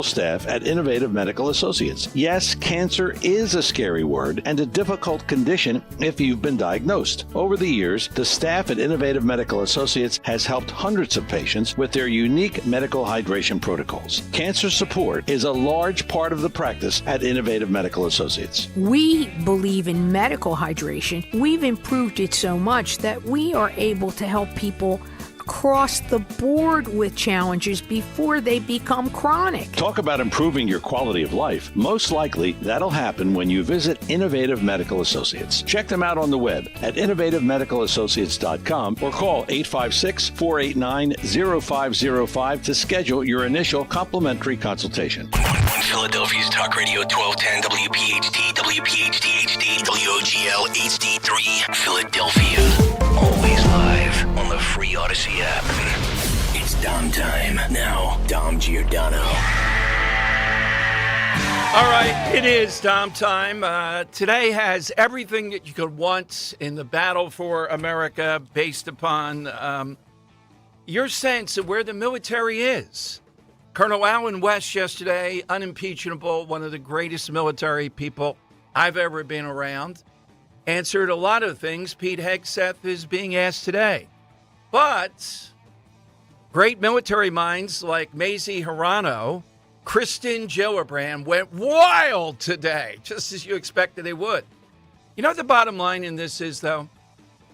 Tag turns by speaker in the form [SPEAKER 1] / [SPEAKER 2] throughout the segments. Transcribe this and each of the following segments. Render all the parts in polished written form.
[SPEAKER 1] Staff at Innovative Medical Associates. Yes, cancer is a scary word and a difficult condition if you've been diagnosed. Over the years, the staff at Innovative Medical Associates has helped hundreds of patients with their unique medical hydration protocols. Cancer support is a large part of the practice at Innovative Medical Associates.
[SPEAKER 2] We believe in medical hydration. We've improved it so much that we are able to help people across the board with challenges before they become chronic.
[SPEAKER 1] Talk about improving your quality of life. Most likely, that'll happen when you visit Innovative Medical Associates. Check them out on the web at innovativemedicalassociates.com or call 856-489-0505 to schedule your initial complimentary consultation.
[SPEAKER 3] Philadelphia's Talk Radio 1210 WPHT, WPHT HD, WOGL HD3, Philadelphia. Always live on the free Odyssey app. It's Dom time. Now, Dom Giordano.
[SPEAKER 4] All right, it is Dom time. Today has everything that you could want in the battle for America based upon your sense of where the military is. Colonel Allen West yesterday, unimpeachable, one of the greatest military people I've ever been around, answered a lot of things Pete Hegseth is being asked today. But great military minds like Mazie Hirono, Kristen Gillibrand went wild today, just as you expected they would. You know what the bottom line in this is, though?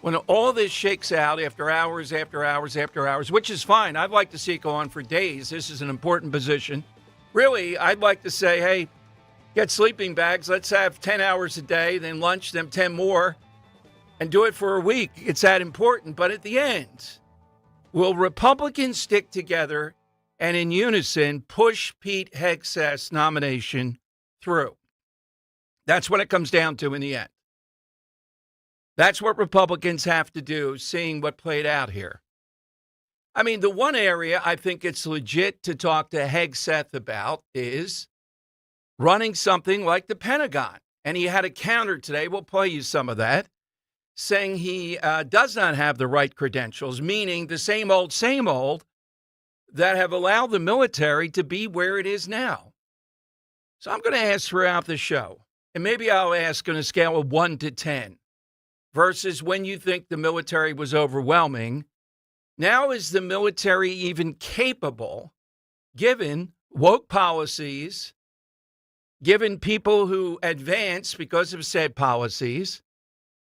[SPEAKER 4] When all this shakes out after hours, after hours, after hours, which is fine. I'd like to see it go on for days. This is an important position. Really, I'd like to say, hey, get sleeping bags. Let's have 10 hours a day, then lunch, then 10 more, and do it for a week. It's that important. But at the end, will Republicans stick together and in unison push Pete Hegseth's nomination through? That's what it comes down to in the end. That's what Republicans have to do, seeing what played out here. I mean, the one area I think it's legit to talk to Hegseth about is running something like the Pentagon. And he had a counter today. We'll play you some of that, saying he does not have the right credentials, meaning the same old, that have allowed the military to be where it is now. So I'm going to ask throughout the show, and maybe I'll ask on a scale of 1 to 10, versus when you think the military was overwhelming. Now is the military even capable, given woke policies, given people who advance because of said policies?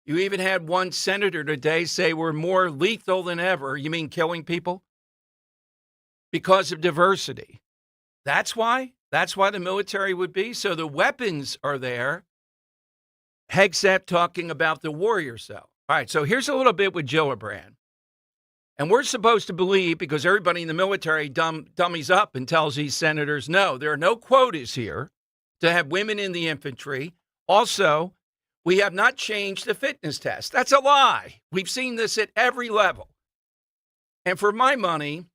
[SPEAKER 4] You even had one senator today say we're more lethal than ever. You mean killing people? Because of diversity. That's why? That's why the military would be? So the weapons are there. Hegseth talking about the warrior cell. All right, so here's a little bit with Gillibrand. And we're supposed to believe, because everybody in the military dummies up and tells these senators, no, there are no quotas here to have women in the infantry. Also, we have not changed the fitness test. That's a lie. We've seen this at every level. And for my money,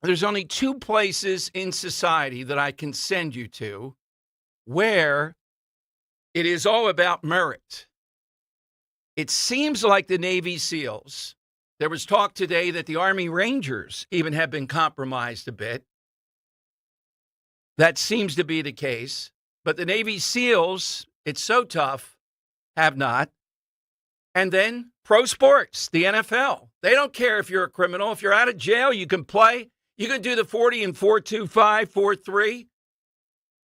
[SPEAKER 4] there's only 2 places in society that I can send you to where it is all about merit. It seems like the Navy SEALs. There was talk today that the Army Rangers even have been compromised a bit. That seems to be the case. But the Navy SEALs, it's so tough, have not. And then pro sports, the NFL. They don't care if you're a criminal. If you're out of jail, you can play. You can do the 40 and 4.25, 4.3.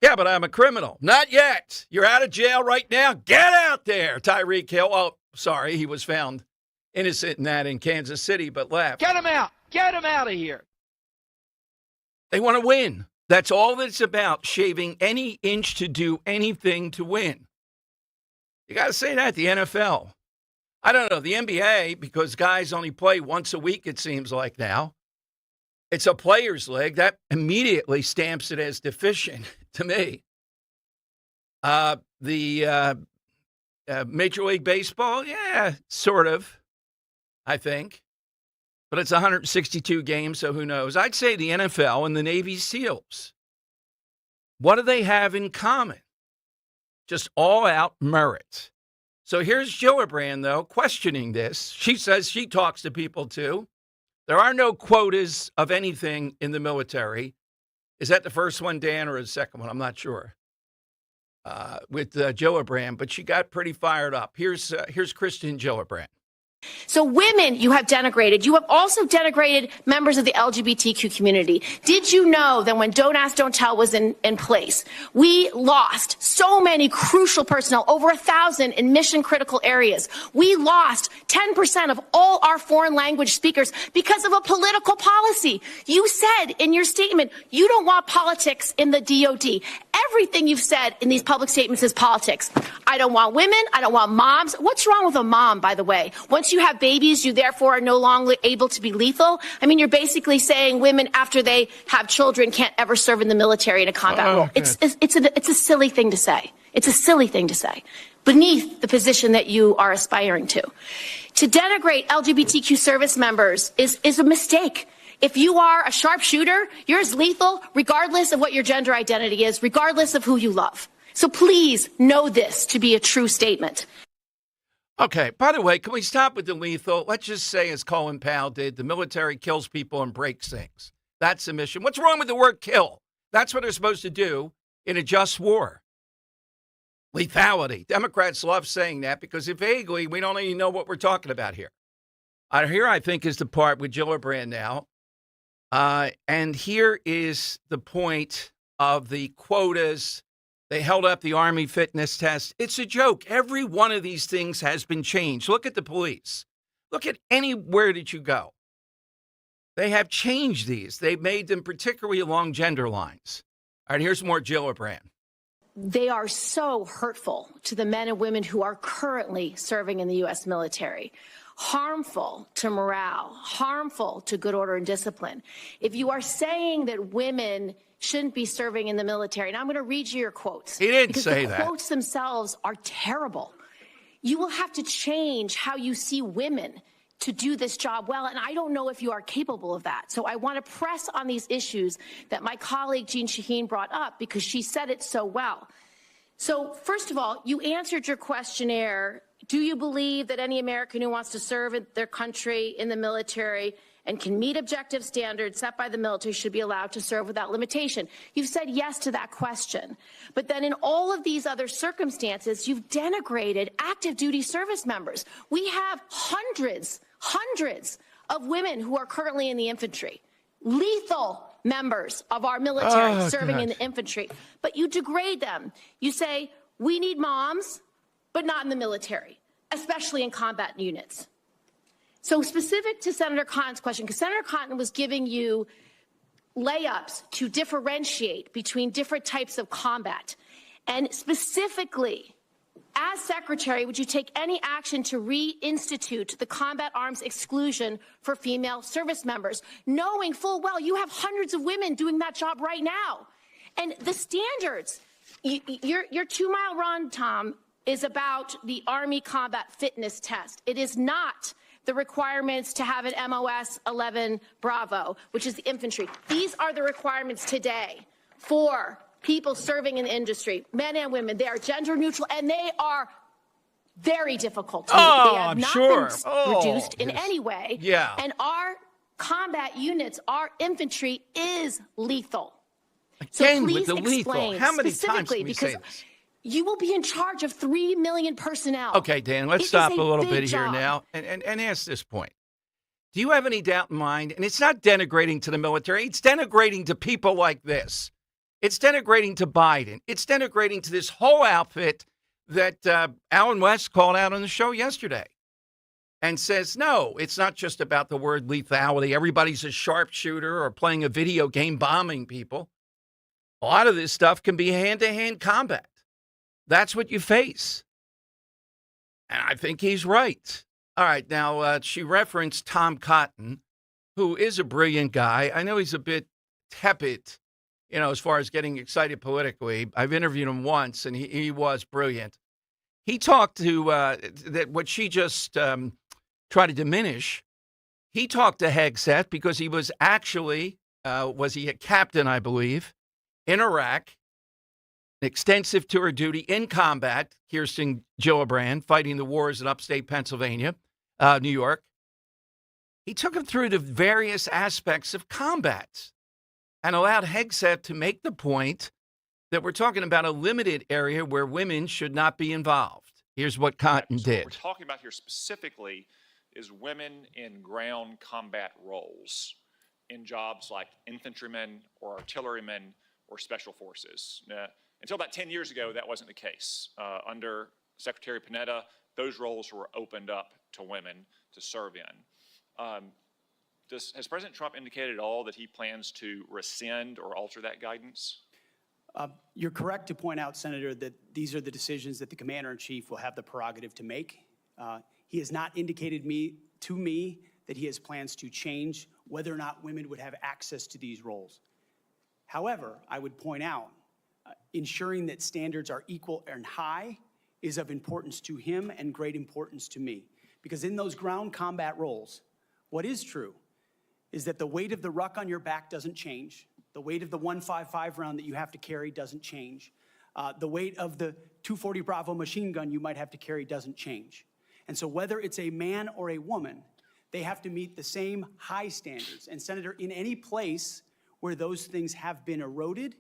[SPEAKER 4] Yeah, but I'm a criminal. Not yet. You're out of jail right now. Get out there, Tyreek Hill. Oh, sorry, he was found innocent in that in Kansas City, but left.
[SPEAKER 5] Get him out. Get him out of here.
[SPEAKER 4] They want to win. That's all that it's about, shaving any inch to do anything to win. You got to say that, the NFL. I don't know, the NBA, because guys only play once a week, it seems like now. It's a players' league. That immediately stamps it as deficient to me. The Major League Baseball, yeah, sort of, I think. But it's 162 games, so who knows? I'd say the NFL and the Navy SEALs. What do they have in common? Just all-out merit. So here's Gillibrand, though, questioning this. She says she talks to people, too. There are no quotas of anything in the military. Is that the first one, Dan, or the second one? I'm not sure. With Gillibrand, but she got pretty fired up. Here's Kristen Gillibrand.
[SPEAKER 6] So women you have denigrated. You have also denigrated members of the LGBTQ community. Did you know that when Don't Ask, Don't Tell was in place, we lost so many crucial personnel, over 1,000 in mission critical areas. We lost 10% of all our foreign language speakers because of a political policy. You said in your statement, you don't want politics in the DOD. Everything you've said in these public statements is politics. I don't want women. I don't want moms. What's wrong with a mom, by the way? Once you have babies, you therefore are no longer able to be lethal. I mean, you're basically saying women after they have children can't ever serve in the military in a combat role.
[SPEAKER 4] Okay.
[SPEAKER 6] It's a silly thing to say. It's a silly thing to say beneath the position that you are aspiring to. To denigrate LGBTQ service members is a mistake. If you are a sharpshooter, you're as lethal regardless of what your gender identity is, regardless of who you love. So please know this to be a true statement.
[SPEAKER 4] Okay, by the way, can we stop with the lethal? Let's just say, as Colin Powell did, the military kills people and breaks things. That's the mission. What's wrong with the word kill? That's what they're supposed to do in a just war. Lethality. Democrats love saying that because vaguely we don't even know what we're talking about here. Here, I think, is the part with Gillibrand now. And here is the point of the quotas. They held up the Army fitness test. It's a joke. Every one of these things has been changed. Look at the police. Look at anywhere that you go. They have changed these. They've made them particularly along gender lines. All right, here's more Gillibrand.
[SPEAKER 6] They are so hurtful to the men and women who are currently serving in the U.S. military. Harmful to morale, harmful to good order and discipline. If you are saying that women shouldn't be serving in the military, and I'm going to read you your quotes.
[SPEAKER 4] He didn't say that.
[SPEAKER 6] Because the quotes themselves are terrible. You will have to change how you see women to do this job well, and I don't know if you are capable of that. So I want to press on these issues that my colleague Jean Shaheen brought up because she said it so well. So first of all, you answered your questionnaire. Do you believe that any American who wants to serve in their country in the military and can meet objective standards set by the military should be allowed to serve without limitation? You've said yes to that question. But then in all of these other circumstances, you've denigrated active duty service members. We have hundreds of women who are currently in the infantry, lethal members of our military serving in the infantry. But you degrade them. You say, we need moms, but not in the military, especially in combat units. So specific to Senator Cotton's question, because Senator Cotton was giving you layups to differentiate between different types of combat. And specifically, as Secretary, would you take any action to reinstitute the combat arms exclusion for female service members, knowing full well you have hundreds of women doing that job right now? And the standards, your 2 mile run, Tom, is about the Army combat fitness test. It is not the requirements to have an MOS 11 Bravo, which is the infantry. These are the requirements today for people serving in the industry, men and women. They are gender neutral, and they are very difficult to meet. They have not been reduced in any way.
[SPEAKER 4] Yeah.
[SPEAKER 6] And our combat units, our infantry is lethal.
[SPEAKER 4] Again,
[SPEAKER 6] so please
[SPEAKER 4] with the lethal.
[SPEAKER 6] explain
[SPEAKER 4] How many times
[SPEAKER 6] specifically,
[SPEAKER 4] do we
[SPEAKER 6] because
[SPEAKER 4] say this?
[SPEAKER 6] you will be in charge of 3 million personnel.
[SPEAKER 4] Okay, Dan, let's
[SPEAKER 6] It
[SPEAKER 4] stop
[SPEAKER 6] is
[SPEAKER 4] a little
[SPEAKER 6] big
[SPEAKER 4] bit here
[SPEAKER 6] job.
[SPEAKER 4] now and ask this point. Do you have any doubt in mind? And it's not denigrating to the military. It's denigrating to people like this. It's denigrating to Biden. It's denigrating to this whole outfit that Alan West called out on the show yesterday and says, no, it's not just about the word lethality. Everybody's a sharpshooter or playing a video game bombing people. A lot of this stuff can be hand-to-hand combat. That's what you face. And I think he's right. All right, now she referenced Tom Cotton, who is a brilliant guy. I know he's a bit tepid, as far as getting excited politically. I've interviewed him once, and he was brilliant. He talked to that what she just tried to diminish. He talked to Hegseth because he was actually, was he a captain, I believe, in Iraq, extensive tour of duty in combat, Kirsten Gillibrand, fighting the wars in upstate Pennsylvania, New York. He took him through the various aspects of combat. and allowed Hegseth to make the point that we're talking about a limited area where women should not be involved. Here's what Cotton
[SPEAKER 7] So
[SPEAKER 4] did.
[SPEAKER 7] what we're talking about here specifically is women in ground combat roles in jobs like infantrymen or artillerymen or special forces. Until about 10 years ago, that wasn't the case. Under Secretary Panetta, those roles were opened up to women to serve in. Has President Trump indicated at all that he plans to rescind or alter that guidance?
[SPEAKER 8] You're correct to point out, Senator, that these are the decisions that the Commander-in-Chief will have the prerogative to make. He has not indicated to me that he has plans to change whether or not women would have access to these roles. However, I would point out, ensuring that standards are equal and high is of importance to him and great importance to me. Because in those ground combat roles, what is true is that the weight of the ruck on your back doesn't change. The weight of the .155 round that you have to carry doesn't change. The weight of the .240 Bravo machine gun you might have to carry doesn't change. And so whether it's a man or a woman, they have to meet the same high standards. And Senator, in any place where those things have been eroded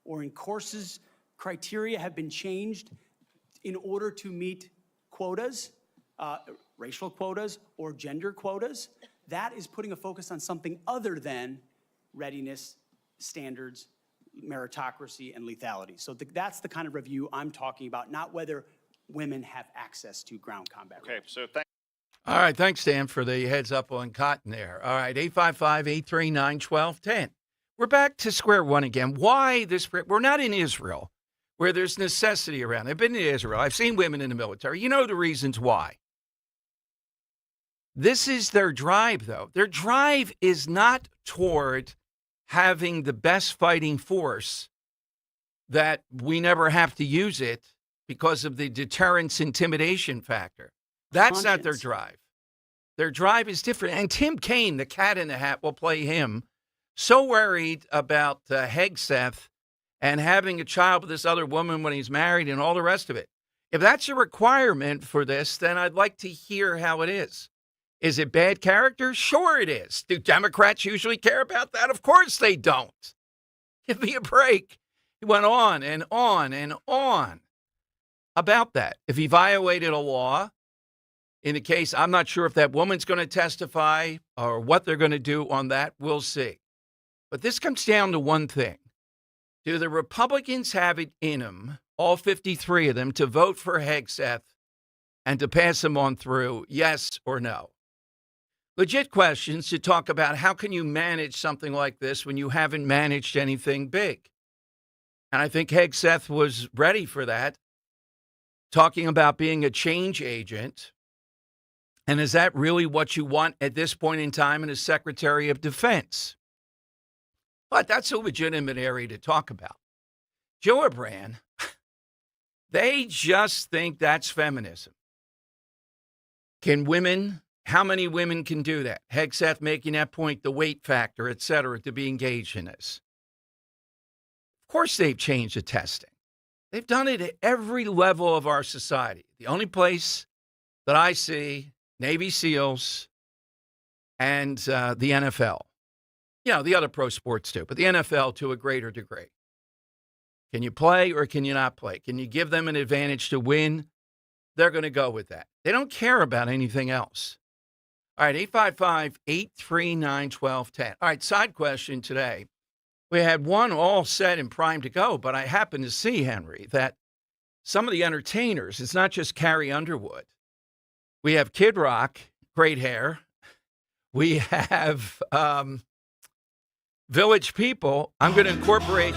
[SPEAKER 8] or in courses, criteria have been changed in order to meet quotas, racial quotas or gender quotas, that is putting a focus on something other than readiness, standards, meritocracy, and lethality. So that's the kind of review I'm talking about, not whether women have access to ground combat.
[SPEAKER 7] Okay, so thank.
[SPEAKER 4] All right, thanks, Dan, for the heads up on Cotton there. All right, 855-839-1210. We're back to square one again. Why this? We're not in Israel, where there's necessity around. I've been to Israel. I've seen women in the military. You know the reasons why. This is their drive, though. Their drive is not toward having the best fighting force that we never have to use it because of the deterrence intimidation factor. That's not their drive. Their drive is different. And Tim Kaine, the cat in the hat, will play him. So worried about Hegseth and having a child with this other woman when he's married and all the rest of it. If that's a requirement for this, then I'd like to hear how it is. Is it bad character? Sure it is. Do Democrats usually care about that? Of course they don't. Give me a break. He went on and on and on about that. If he violated a law, in the case, I'm not sure if that woman's going to testify or what they're going to do on that. We'll see. But this comes down to one thing. Do the Republicans have it in them, all 53 of them, to vote for Hegseth and to pass him on through, yes or no? Legit questions to talk about how can you manage something like this when you haven't managed anything big. And I think Hegseth was ready for that, talking about being a change agent. And is that really what you want at this point in time in a Secretary of Defense? But that's a legitimate area to talk about. Gillibrand, they just think that's feminism. Can women... How many women can do that? Hegseth making that point, the weight factor, et cetera, to be engaged in this. Of course, they've changed the testing. They've done it at every level of our society. The only place that I see Navy SEALs and the NFL. You know, the other pro sports too, but the NFL to a greater degree. Can you play or can you not play? Can you give them an advantage to win? They're going to go with that. They don't care about anything else. All right, 855-839-1210. All right, side question today. We had one all set and primed to go, but I happened to see, Henry, that some of the entertainers, it's not just Carrie Underwood. We have Kid Rock, great hair. We have Village People. I'm going to incorporate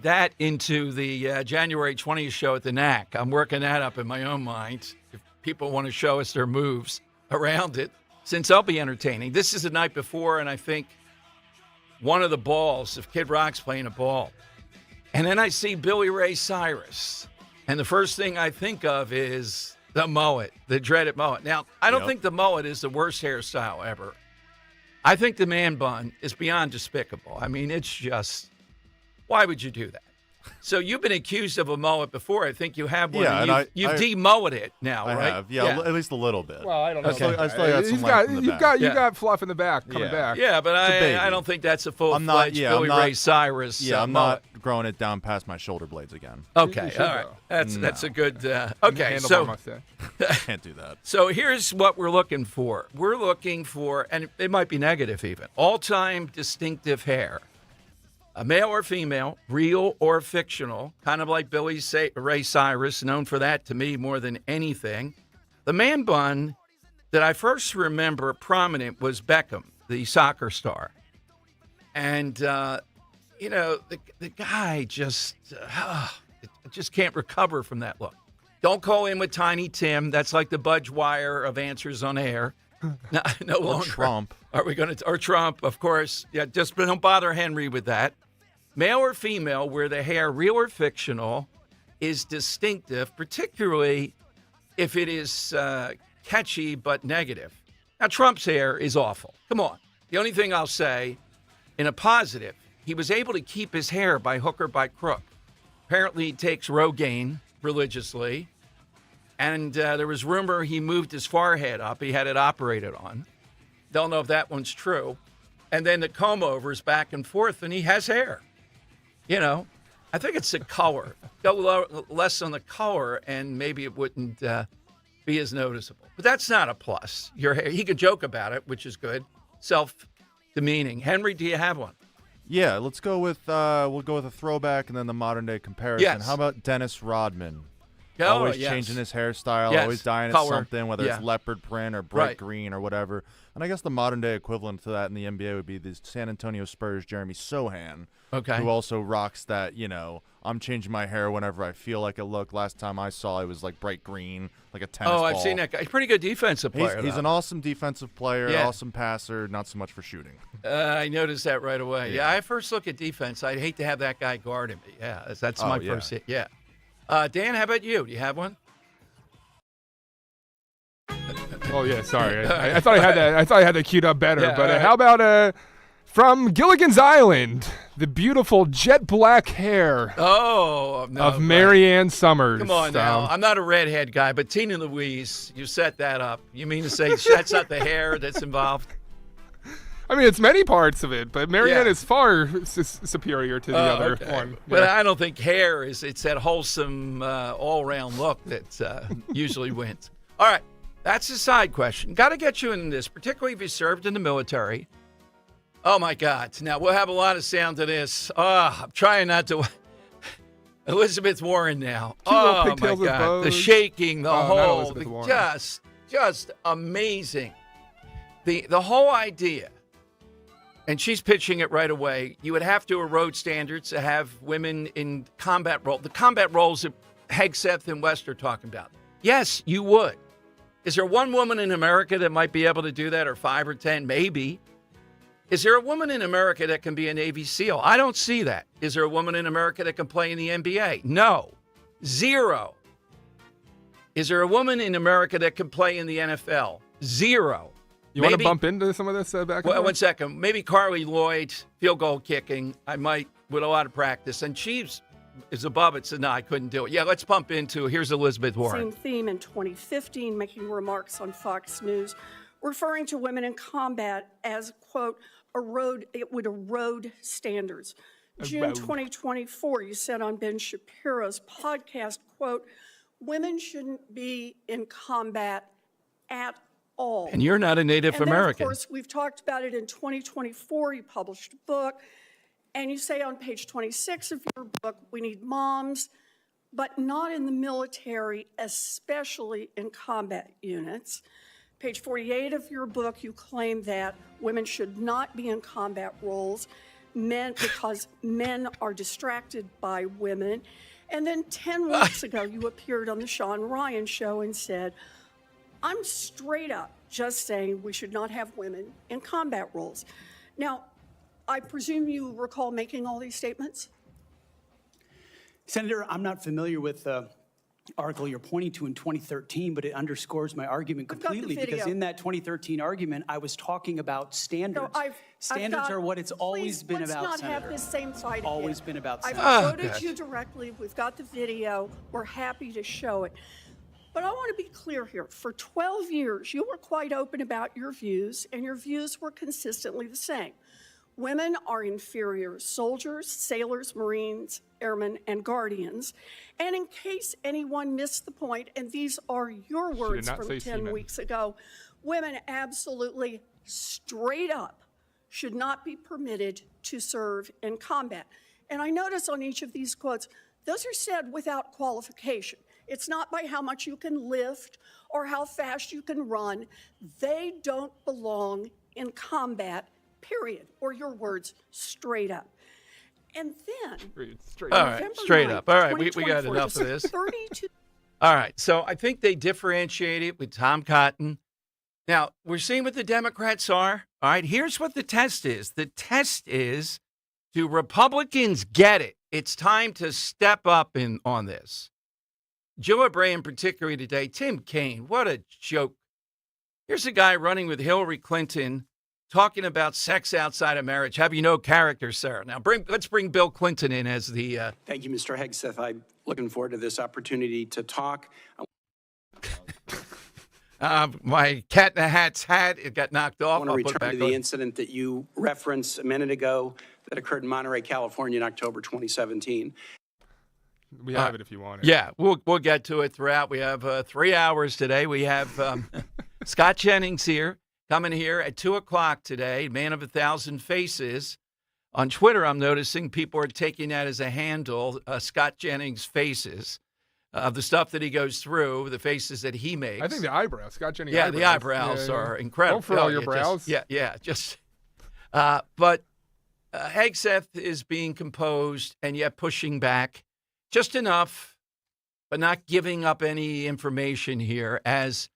[SPEAKER 4] that into the January 20th show at the NAC. I'm working that up in my own mind. If people want to show us their moves around it, since I'll be entertaining. This is the night before, and I think one of the balls, if Kid Rock's playing a ball. And then I see Billy Ray Cyrus. And the first thing I think of is the mullet, the dreaded mullet. Now, I don't think the mullet is the worst hairstyle ever. I think the man bun is beyond despicable. I mean, it's just, why would you do that? So you've been accused of a mullet before. I think you have one.
[SPEAKER 9] Yeah,
[SPEAKER 4] and you've de-mullet it now,
[SPEAKER 9] I
[SPEAKER 4] right?
[SPEAKER 9] have, at least a little bit.
[SPEAKER 10] Well, I don't know.
[SPEAKER 4] Okay.
[SPEAKER 9] I still got some length in the back.
[SPEAKER 10] You got fluff in the back coming back.
[SPEAKER 4] Yeah, but I don't think that's a full-fledged Billy Ray Cyrus.
[SPEAKER 9] Yeah, I'm
[SPEAKER 4] mullet.
[SPEAKER 9] not growing it down past my shoulder blades again.
[SPEAKER 4] Okay, all right. That's a good. Okay, so
[SPEAKER 9] Can't do that.
[SPEAKER 4] So here's what we're looking for. We're looking for, and it might be negative even, all-time distinctive hair. A male or female, real or fictional, kind of like Billy Ray Cyrus, known for that to me more than anything. The man bun that I first remember prominent was Beckham, the soccer star. And, the guy just can't recover from that look. Don't call him with Tiny Tim. That's like the Budge Wire of answers on air. No longer.
[SPEAKER 9] Trump.
[SPEAKER 4] Are we going to? Or Trump, of course. Yeah, just don't bother Henry with that. Male or female, where the hair, real or fictional, is distinctive, particularly if it is catchy but negative. Now, Trump's hair is awful. Come on. The only thing I'll say, in a positive, he was able to keep his hair by hook or by crook. Apparently, he takes Rogaine religiously. And there was rumor he moved his forehead up. He had it operated on. Don't know if that one's true. And then the comb-overs back and forth, and he has hair. I think it's the color. Go less on the color, and maybe it wouldn't be as noticeable. But that's not a plus. Your hair, he could joke about it, which is good. Self-demeaning. Henry, do you have one?
[SPEAKER 9] Yeah, let's go with we'll go with a throwback and then the modern day comparison.
[SPEAKER 4] Yes.
[SPEAKER 9] How about Dennis Rodman?
[SPEAKER 4] Oh,
[SPEAKER 9] Always
[SPEAKER 4] yes.
[SPEAKER 9] changing his hairstyle,
[SPEAKER 4] Yes.
[SPEAKER 9] always dyeing it
[SPEAKER 4] Color.
[SPEAKER 9] something, whether
[SPEAKER 4] Yeah.
[SPEAKER 9] it's leopard print or bright
[SPEAKER 4] Right.
[SPEAKER 9] green or whatever. And I guess the modern day equivalent to that in the NBA would be the San Antonio Spurs Jeremy Sohan, who also rocks that, I'm changing my hair whenever I feel like it. Look, last time I saw it was like bright green, like a tennis ball.
[SPEAKER 4] I've seen that guy. He's a pretty good defensive player.
[SPEAKER 9] He's an awesome defensive player,
[SPEAKER 4] Yeah.
[SPEAKER 9] awesome passer, not so much for shooting.
[SPEAKER 4] I noticed that right away. Yeah, I first look at defense. I'd hate to have that guy guarding me. Yeah, that's my first hit. Yeah. Dan, how about you? Do you have one?
[SPEAKER 10] Oh yeah, sorry. I thought I had that. I thought I had that queued up better.
[SPEAKER 4] Yeah,
[SPEAKER 10] but
[SPEAKER 4] right.
[SPEAKER 10] how about from Gilligan's Island, the beautiful jet black hair of Marianne Summers.
[SPEAKER 4] Come on now. I'm not a redhead guy, but Tina Louise, you set that up. You mean to say that's not the hair that's involved?
[SPEAKER 10] I mean, it's many parts of it, but Marianne
[SPEAKER 4] Yeah.
[SPEAKER 10] is far superior to the other one.
[SPEAKER 4] But
[SPEAKER 10] Yeah.
[SPEAKER 4] I don't think hair it's that wholesome all-around look that usually wins. All right, that's a side question. Got to get you in this, particularly if you served in the military. Oh, my God. Now, we'll have a lot of sound to this. I'm trying not to. Elizabeth Warren now.
[SPEAKER 10] Cute little
[SPEAKER 4] Oh, my
[SPEAKER 10] pigtails with
[SPEAKER 4] God. The
[SPEAKER 10] bows.
[SPEAKER 4] shaking, the
[SPEAKER 10] Not
[SPEAKER 4] whole,
[SPEAKER 10] Elizabeth Warren.
[SPEAKER 4] just amazing. The whole idea, and she's pitching it right away, you would have to erode standards to have women in combat role. The combat roles that Hegseth and West are talking about. Yes, you would. Is there one woman in America that might be able to do that, or 5 or 10? Maybe. Is there a woman in America that can be a Navy SEAL? I don't see that. Is there a woman in America that can play in the NBA? No. 0. Is there a woman in America that can play in the NFL? 0.
[SPEAKER 10] You want to bump into some of this back and
[SPEAKER 4] Well,
[SPEAKER 10] forth?
[SPEAKER 4] 1 second. Maybe Carly Lloyd, field goal kicking. I might, with a lot of practice. And Chiefs is above it, so no, I couldn't do it. Yeah, let's bump into, here's Elizabeth Warren.
[SPEAKER 11] Same theme in 2015, making remarks on Fox News, referring to women in combat as, quote, it would erode standards. June 2024, you said on Ben Shapiro's podcast, quote, women shouldn't be in combat at all.
[SPEAKER 4] And you're not a Native
[SPEAKER 11] And then,
[SPEAKER 4] American.
[SPEAKER 11] of course, we've talked about it in 2024. You published a book, and you say on page 26 of your book, we need moms, but not in the military, especially in combat units. Page 48 of your book, you claim that women should not be in combat roles, because men are distracted by women. And then 10 weeks ago, you appeared on the Sean Ryan show and said, I'm straight up just saying we should not have women in combat roles. Now, I presume you recall making all these statements?
[SPEAKER 8] Senator, I'm not familiar with article you're pointing to in 2013, but it underscores my argument
[SPEAKER 11] We've got the
[SPEAKER 8] completely because
[SPEAKER 11] video.
[SPEAKER 8] in that 2013 argument, I was talking about standards. Standards are what it's always been about,
[SPEAKER 11] Let's not have
[SPEAKER 8] Senator.
[SPEAKER 11] this same fight
[SPEAKER 8] Always
[SPEAKER 11] again.
[SPEAKER 8] been about
[SPEAKER 11] I've
[SPEAKER 8] standards.
[SPEAKER 11] quoted you directly. We've got the video. We're happy to show it. But I want to be clear here. For 12 years, you were quite open about your views, and your views were consistently the same. Women are inferior soldiers, sailors, Marines, airmen, and guardians. And in case anyone missed the point, and these are your words from 10 weeks ago, women absolutely straight up should not be permitted to serve in combat. And I notice on each of these quotes, those are said without qualification. It's not by how much you can lift or how fast you can run. They don't belong in combat, period. Or your words, straight up. And then,
[SPEAKER 4] all right, straight up. All right, we got enough of this.
[SPEAKER 11] 32.
[SPEAKER 4] All right, so I think they differentiate it with Tom Cotton. Now, we're seeing what the Democrats are. All right, here's what the test is. The test is, do Republicans get it? It's time to step up on this. Joe O'Brien, particularly today, Tim Kaine, what a joke. Here's a guy running with Hillary Clinton talking about sex outside of marriage. Have you no character, sir? Now, let's bring Bill Clinton in as the...
[SPEAKER 12] Thank you, Mr. Hegseth. I'm looking forward to this opportunity to talk.
[SPEAKER 4] My cat in the hat's hat, it got knocked off.
[SPEAKER 12] I want to return to the incident that you referenced a minute ago that occurred in Monterey, California in October 2017.
[SPEAKER 10] We have it if you want it.
[SPEAKER 4] Yeah, we'll get to it throughout. We have 3 hours today. We have Scott Jennings here, coming here at 2 o'clock today, man of 1,000 faces. On Twitter, I'm noticing people are taking that as a handle, Scott Jennings faces, of the stuff that he goes through, the faces that he makes.
[SPEAKER 10] I think the eyebrows, Scott Jennings.
[SPEAKER 4] Yeah, the eyebrows are incredible.
[SPEAKER 10] Don't furrow your brows.
[SPEAKER 4] But Hegseth is being composed and yet pushing back just enough, but not giving up any information here as,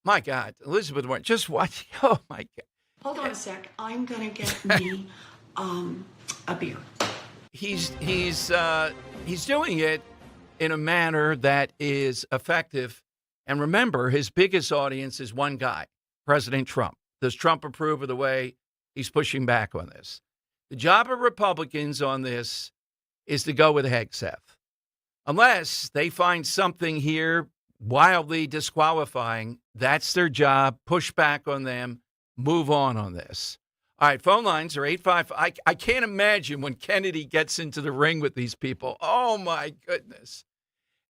[SPEAKER 4] my God, Elizabeth Warren, just watch. Oh, my God.
[SPEAKER 13] Hold on a sec. I'm going to get me a beer.
[SPEAKER 4] He's doing it in a manner that is effective. And remember, his biggest audience is one guy, President Trump. Does Trump approve of the way he's pushing back on this? The job of Republicans on this is to go with Hegseth. Unless they find something here wildly disqualifying, that's their job. Push back on them. Move on this. All right, phone lines are 855. I can't imagine when Kennedy gets into the ring with these people. Oh, my goodness.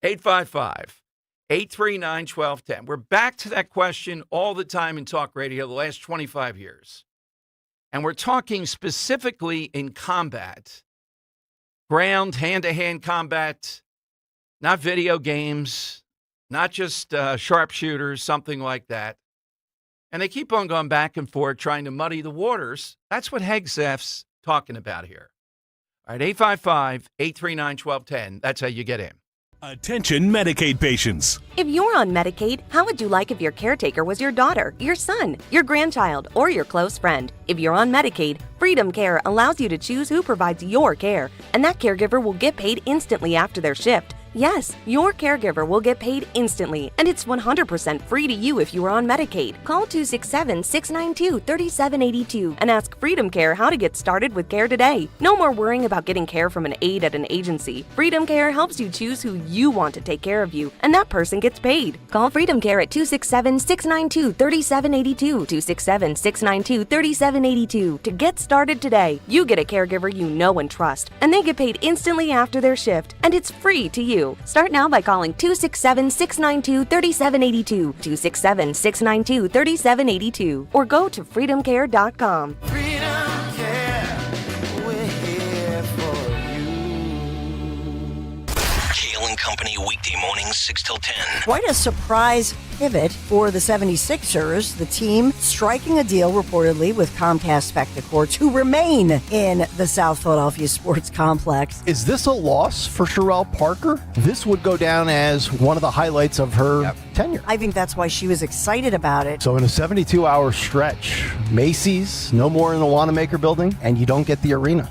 [SPEAKER 4] 855-839-1210. We're back to that question all the time in talk radio the last 25 years. And we're talking specifically in combat, ground, hand-to-hand combat, not video games, not just sharpshooters, something like that. And they keep on going back and forth, trying to muddy the waters. That's what Hegseth's talking about here. All right, 855-839-1210. That's how you get in.
[SPEAKER 14] Attention Medicaid patients.
[SPEAKER 15] If you're on Medicaid, how would you like if your caretaker was your daughter, your son, your grandchild, or your close friend? If you're on Medicaid, Freedom Care allows you to choose who provides your care, and that caregiver will get paid instantly after their shift. Yes, your caregiver will get paid instantly, and it's 100% free to you if you are on Medicaid. Call 267-692-3782 and ask Freedom Care how to get started with care today. No more worrying about getting care from an aide at an agency. Freedom Care helps you choose who you want to take care of you, and that person gets paid. Call Freedom Care at 267-692-3782, 267-692-3782 to get started today. You get a caregiver you know and trust, and they get paid instantly after their shift, and it's free to you. Start now by calling 267-692-3782, 267-692-3782, or go to freedomcare.com.
[SPEAKER 16] Freedom Care, we're here for you.
[SPEAKER 3] Kale and Company weekday mornings 6 till 10.
[SPEAKER 17] Quite a surprise pivot for the 76ers, the team striking a deal reportedly with Comcast Spectacors, who remain in the South Philadelphia sports complex.
[SPEAKER 18] Is this a loss for Sherelle Parker? This would go down as one of the highlights of her tenure.
[SPEAKER 17] I think that's why she was excited about it.
[SPEAKER 18] So in a 72-hour stretch, Macy's, no more in the Wanamaker building, and you don't get the arena.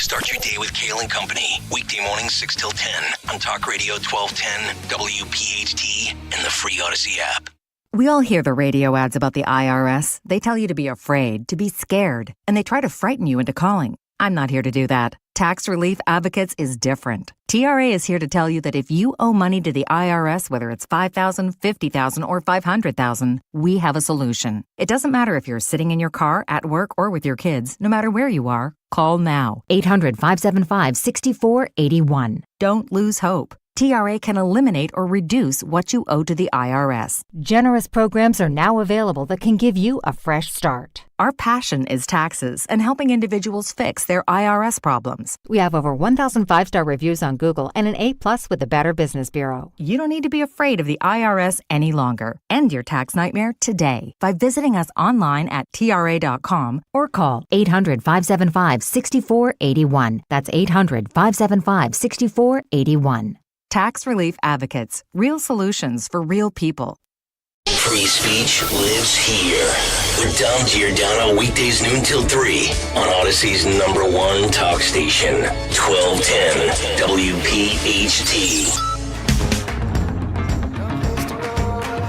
[SPEAKER 3] Start your day with Kale and Company. Weekday mornings 6 till 10 on Talk Radio 1210, WPHT, and the free Odyssey app.
[SPEAKER 19] We all hear the radio ads about the IRS. They tell you to be afraid, to be scared, and they try to frighten you into calling. I'm not here to do that. Tax Relief Advocates is different. TRA is here to tell you that if you owe money to the IRS, whether it's $5,000, $50,000, or $500,000, we have a solution. It doesn't matter if you're sitting in your car, at work, or with your kids. No matter where you are, call now. 800-575-6481. Don't lose hope. TRA can eliminate or reduce what you owe to the IRS. Generous programs are now available that can give you a fresh start. Our passion is taxes and helping individuals fix their IRS problems. We have over 1,000 5-star reviews on Google and an A+ with the Better Business Bureau. You don't need to be afraid of the IRS any longer. End your tax nightmare today by visiting us online at TRA.com or call 800-575-6481. That's 800-575-6481. Tax Relief Advocates. Real solutions for real people.
[SPEAKER 3] Free speech lives here. With Dom Giordano, weekdays noon till 3 on Odyssey's #1 talk station, 1210 WPHT.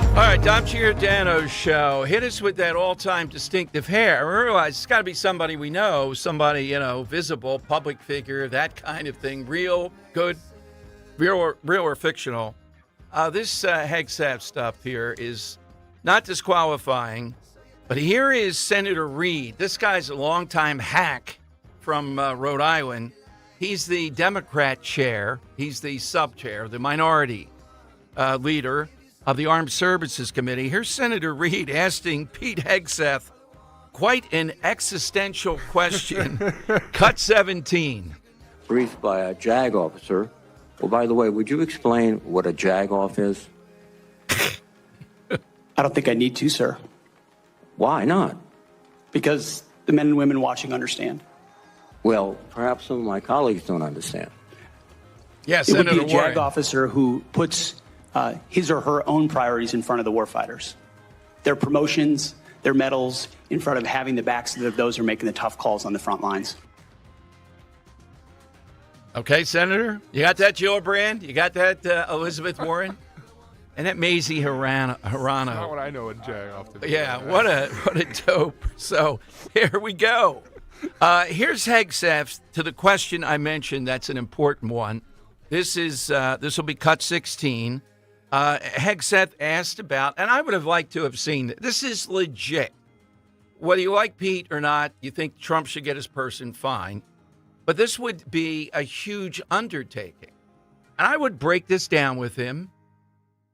[SPEAKER 4] All right, Dom Giordano's show. Hit us with that all-time distinctive hair. I realize it's got to be somebody we know, somebody, visible, public figure, that kind of thing. Real, good, real or fictional. This Hegseth stuff here is not disqualifying, but here is Senator Reid. This guy's a longtime hack from Rhode Island. He's the Democrat chair. He's the sub-chair, the minority leader of the Armed Services Committee. Here's Senator Reid asking Pete Hegseth quite an existential question. Cut 17.
[SPEAKER 20] Briefed by a JAG officer. Well, by the way, would you explain what a JAG-off is?
[SPEAKER 8] I don't think I need to, sir.
[SPEAKER 20] Why not?
[SPEAKER 8] Because the men and women watching understand.
[SPEAKER 20] Well, perhaps some of my colleagues don't understand.
[SPEAKER 4] Yes,
[SPEAKER 8] it would
[SPEAKER 4] Senator
[SPEAKER 8] be a JAG
[SPEAKER 4] Warren.
[SPEAKER 8] officer who puts his or her own priorities in front of the warfighters. Their promotions, their medals, in front of having the backs of those who are making the tough calls on the front lines.
[SPEAKER 4] Okay, Senator, you got that Gillibrand? You got that Elizabeth Warren? And that Mazie Hirano.
[SPEAKER 10] Not what I know a JAG often.
[SPEAKER 4] Yeah, what a dope. So here we go. Here's Hegseth to the question I mentioned. That's an important one. This will be cut 16. Hegseth asked about, and I would have liked to have seen it. This is legit. Whether you like Pete or not, you think Trump should get his person, fine. But this would be a huge undertaking. And I would break this down with him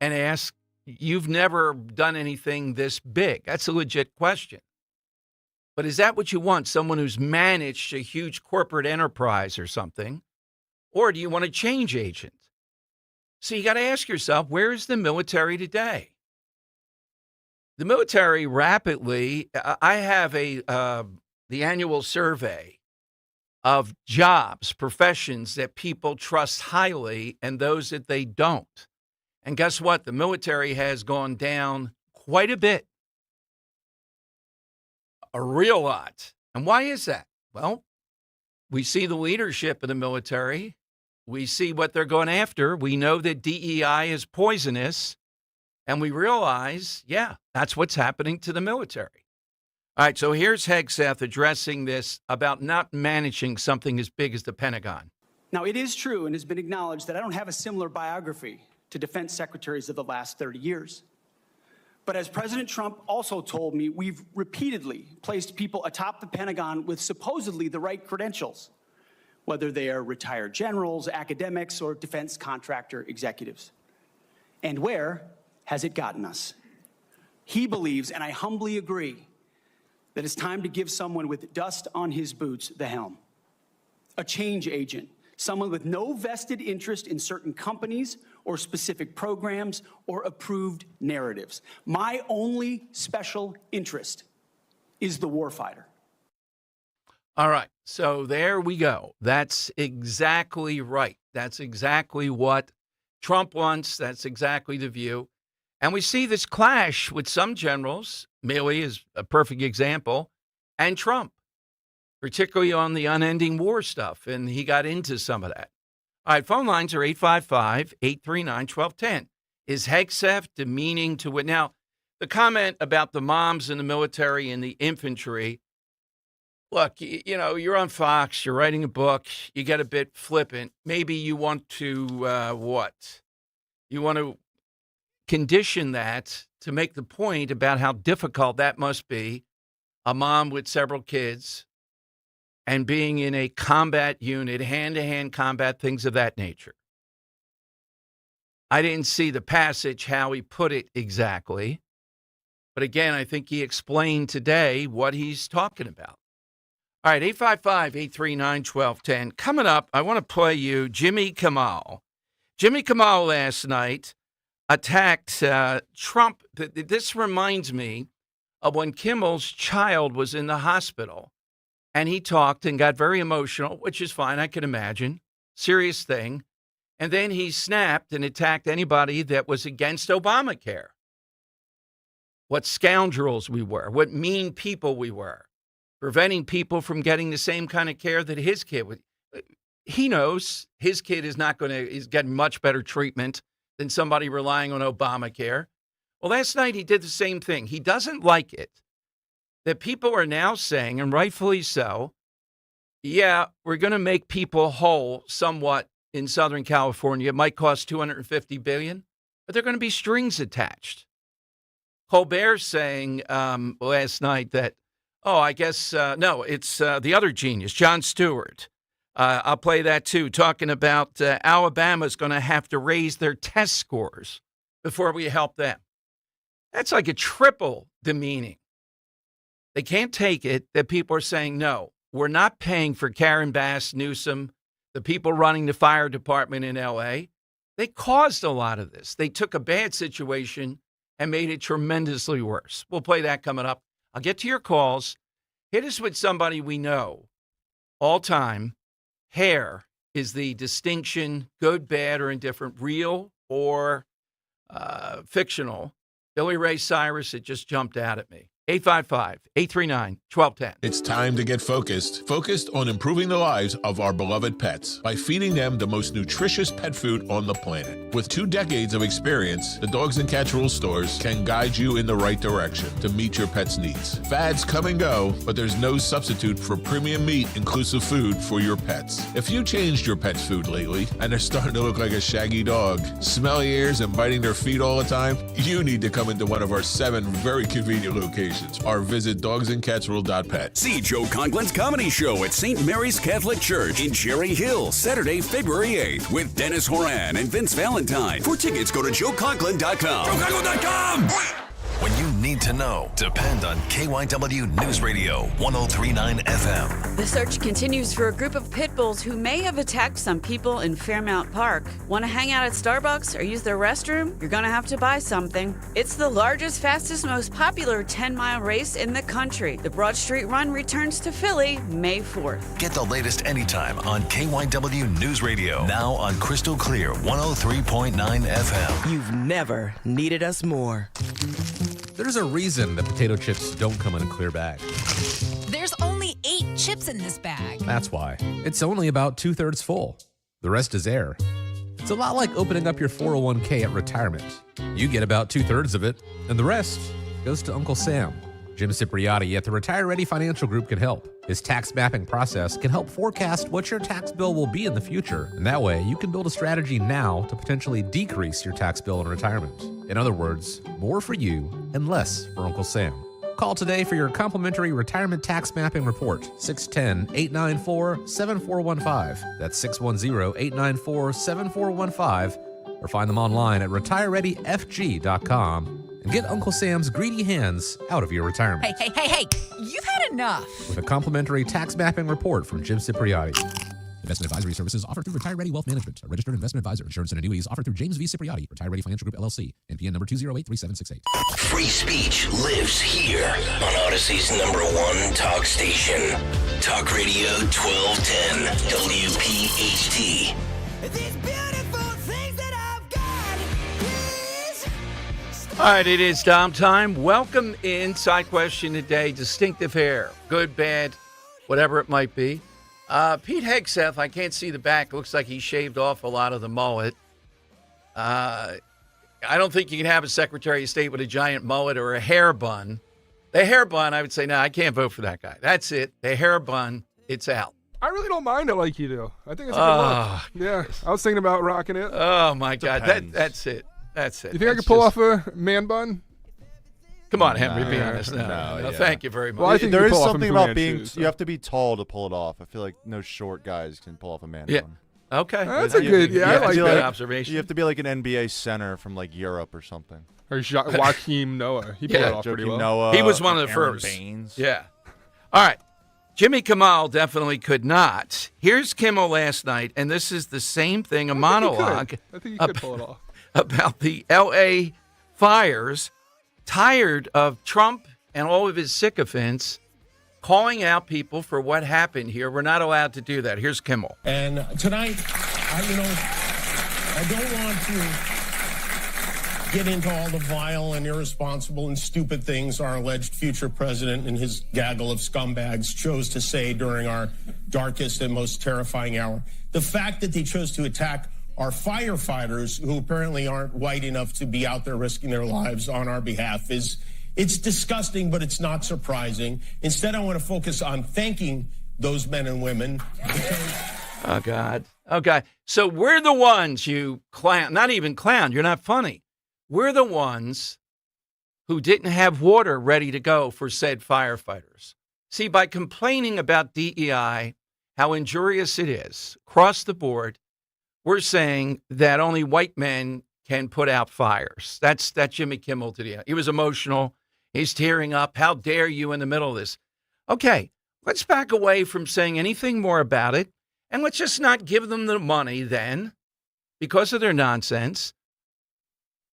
[SPEAKER 4] and ask, you've never done anything this big. That's a legit question. But is that what you want? Someone who's managed a huge corporate enterprise or something? Or do you want a change agent? So you got to ask yourself, where is the military today? The military rapidly, I have the annual survey of jobs, professions that people trust highly and those that they don't. And guess what? The military has gone down quite a bit. A real lot. And why is that? Well, we see the leadership of the military. We see what they're going after. We know that DEI is poisonous. And we realize, yeah, that's what's happening to the military. All right, so here's Hegseth addressing this about not managing something as big as the Pentagon.
[SPEAKER 8] Now, it is true and has been acknowledged that I don't have a similar biography to defense secretaries of the last 30 years. But as President Trump also told me, we've repeatedly placed people atop the Pentagon with supposedly the right credentials, whether they are retired generals, academics, or defense contractor executives. And where has it gotten us? He believes, and I humbly agree, that it's time to give someone with dust on his boots the helm. A change agent, someone with no vested interest in certain companies or specific programs or approved narratives. My only special interest is the warfighter.
[SPEAKER 4] All right, so there we go. That's exactly right. That's exactly what Trump wants. That's exactly the view. And we see this clash with some generals. Milley is a perfect example, and Trump. particularly on the unending war stuff, and he got into some of that. All right, phone lines are 855-839-1210. Is Hegseth demeaning to it? Now, the comment about the moms in the military and the infantry, look, you know, you're on Fox, you're writing a book, you get a bit flippant. Maybe you want to, You want to condition that to make the point about how difficult that must be, a mom with several kids and being in a combat unit, hand-to-hand combat, things of that nature. I didn't see the passage, how he put it exactly. But again, I think he explained today what he's talking about. All right, 855-839-1210. Coming up, I want to play you Jimmy Kimmel. Jimmy Kimmel last night attacked Trump. This reminds me of when Kimmel's child was in the hospital, and he talked and got very emotional, which is fine, I can imagine. Serious thing. And then he snapped and attacked anybody that was against Obamacare. What scoundrels we were, what mean people we were, preventing people from getting the same kind of care that his kid would. He knows his kid is getting much better treatment than somebody relying on Obamacare. Well, last night he did the same thing. He doesn't like it that people are now saying, and rightfully so, yeah, we're going to make people whole somewhat in Southern California. It might cost $250 billion, but they're going to be strings attached. Colbert saying last night that, it's the other genius, Jon Stewart. I'll play that too, talking about Alabama's going to have to raise their test scores before we help them. That's like a triple demeaning. They can't take it that people are saying, no, we're not paying for Karen Bass, Newsom, the people running the fire department in L.A. They caused a lot of this. They took a bad situation and made it tremendously worse. We'll play that coming up. I'll get to your calls. Hit us with somebody we know all time. Hair is the distinction, good, bad, or indifferent, real or fictional. Billy Ray Cyrus, it just jumped out at me. 855-839-1210.
[SPEAKER 21] It's time to get focused. Focused on improving the lives of our beloved pets by feeding them the most nutritious pet food on the planet. With 2 decades of experience, the Dogs and Cats Rules stores can guide you in the right direction to meet your pet's needs. Fads come and go, but there's no substitute for premium meat inclusive food for your pets. If you changed your pet's food lately and they're starting to look like a shaggy dog, smelly ears and biting their feet all the time, you need to come into one of our 7 very convenient locations. Or visit dogsandcatsrule.pet.
[SPEAKER 22] See Joe Conklin's comedy show at St. Mary's Catholic Church in Cherry Hill, Saturday, February 8th, with Dennis Horan and Vince Valentine. For tickets, go to joeconklin.com.
[SPEAKER 3] JoeConklin.com! When you need to know, depend on KYW News Radio 103.9 FM.
[SPEAKER 23] The search continues for a group of pit bulls who may have attacked some people in Fairmount Park. Want to hang out at Starbucks or use their restroom? You're going to have to buy something. It's the largest, fastest, most popular 10-mile race in the country. The Broad Street Run returns to Philly May 4th.
[SPEAKER 3] Get the latest anytime on KYW News Radio. Now on Crystal Clear 103.9 FM.
[SPEAKER 24] You've never needed us more.
[SPEAKER 25] There's a reason that potato chips don't come in a clear bag.
[SPEAKER 26] There's only 8 chips in this bag.
[SPEAKER 25] That's why. It's only about 2/3 full. The rest is air. It's a lot like opening up your 401k at retirement. You get about 2/3 of it, and the rest goes to Uncle Sam. Jim Cipriotti at the Retire Ready Financial Group can help. His tax mapping process can help forecast what your tax bill will be in the future, and that way you can build a strategy now to potentially decrease your tax bill in retirement. In other words, more for you and less for Uncle Sam. Call today for your complimentary retirement tax mapping report, 610-894-7415. That's 610-894-7415, or find them online at retirereadyfg.com. And get Uncle Sam's greedy hands out of your retirement.
[SPEAKER 26] Hey, you've had enough.
[SPEAKER 25] With a complimentary tax mapping report from Jim Cipriotti. Investment advisory services offered through Retire Ready Wealth Management, a registered investment advisor. Insurance and annuities offered through James V. Cipriotti, Retire Ready Financial Group, LLC, NPN number 2083768.
[SPEAKER 3] Free speech lives here on Odyssey's #1 talk station. Talk Radio 1210, WPHT.
[SPEAKER 4] All right, it is Dom time. Welcome in. Side question today, distinctive hair. Good, bad, whatever it might be. Pete Hegseth, I can't see the back. Looks like he shaved off a lot of the mullet. I don't think you can have a Secretary of State with a giant mullet or a hair bun. The hair bun, I would say, no, I can't vote for that guy. That's it. The hair bun, it's out.
[SPEAKER 10] I really don't mind it like you do. I think it's a good look. Yeah, I was thinking about rocking it.
[SPEAKER 4] Oh, my God. That's it. That's it.
[SPEAKER 10] You think I could pull off a man bun?
[SPEAKER 4] Come on, Henry, be honest. No, thank you very much.
[SPEAKER 10] Well, I think
[SPEAKER 1] there
[SPEAKER 10] you
[SPEAKER 1] is
[SPEAKER 10] pull off
[SPEAKER 1] something
[SPEAKER 10] a
[SPEAKER 1] about
[SPEAKER 10] man
[SPEAKER 1] being,
[SPEAKER 10] shoes,
[SPEAKER 1] you have to be tall to pull it off. I feel like no short guys can pull off a man bun.
[SPEAKER 4] Okay.
[SPEAKER 10] That's a good, I like that.
[SPEAKER 4] Observation.
[SPEAKER 1] You have to be like an NBA center from like Europe or something.
[SPEAKER 10] Or Joaquin Noah. He pulled it off pretty well.
[SPEAKER 1] Noah,
[SPEAKER 4] he was one of the
[SPEAKER 1] Aaron
[SPEAKER 4] first.
[SPEAKER 1] Baines.
[SPEAKER 4] Yeah. All right. Jimmy Kimmel definitely could not. Here's Kimmel last night, and this is the same thing, a monologue.
[SPEAKER 10] I think he could pull it off.
[SPEAKER 4] About the L.A. fires, tired of Trump and all of his sycophants calling out people for what happened here. We're not allowed to do that. Here's Kimmel.
[SPEAKER 2] And tonight, I don't want to get into all the vile and irresponsible and stupid things our alleged future president and his gaggle of scumbags chose to say during our darkest and most terrifying hour. The fact that they chose to attack our firefighters, who apparently aren't white enough to be out there risking their lives on our behalf, it's disgusting, but it's not surprising. Instead, I want to focus on thanking those men and women.
[SPEAKER 4] Oh, God. Okay. So we're the ones you clown, not even clown. You're not funny. We're the ones who didn't have water ready to go for said firefighters. See, by complaining about DEI, how injurious it is, across the board, we're saying that only white men can put out fires. That's Jimmy Kimmel today. He was emotional. He's tearing up. How dare you in the middle of this? Okay, let's back away from saying anything more about it, and let's just not give them the money then because of their nonsense.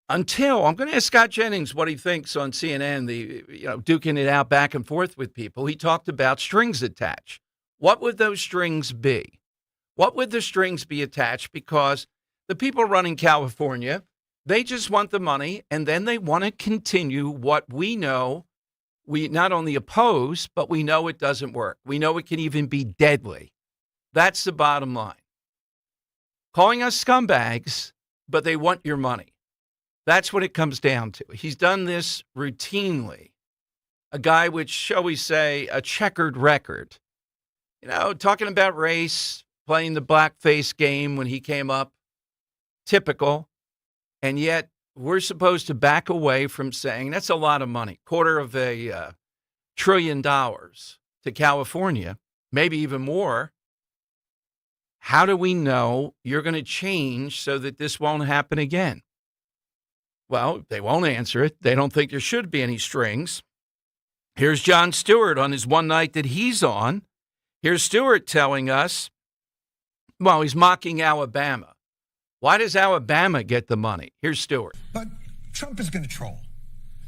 [SPEAKER 4] Until I'm going to ask Scott Jennings what he thinks on CNN, duking it out back and forth with people. He talked about strings attached. What would those strings be? What would the strings be attached? Because the people running California, they just want the money, and then they want to continue what we know we not only oppose, but we know it doesn't work. We know it can even be deadly. That's the bottom line. Calling us scumbags, but they want your money. That's what it comes down to. He's done this routinely. A guy with, shall we say, a checkered record. Talking about race, playing the blackface game when he came up. Typical. And yet we're supposed to back away from saying that's a lot of money. $250 billion to California, maybe even more. How do we know you're going to change so that this won't happen again? Well, they won't answer it. They don't think there should be any strings. Here's Jon Stewart on his one night that he's on. Here's Stewart telling us, well, he's mocking Alabama. Why does Alabama get the money? Here's Stewart.
[SPEAKER 5] But Trump is going to troll.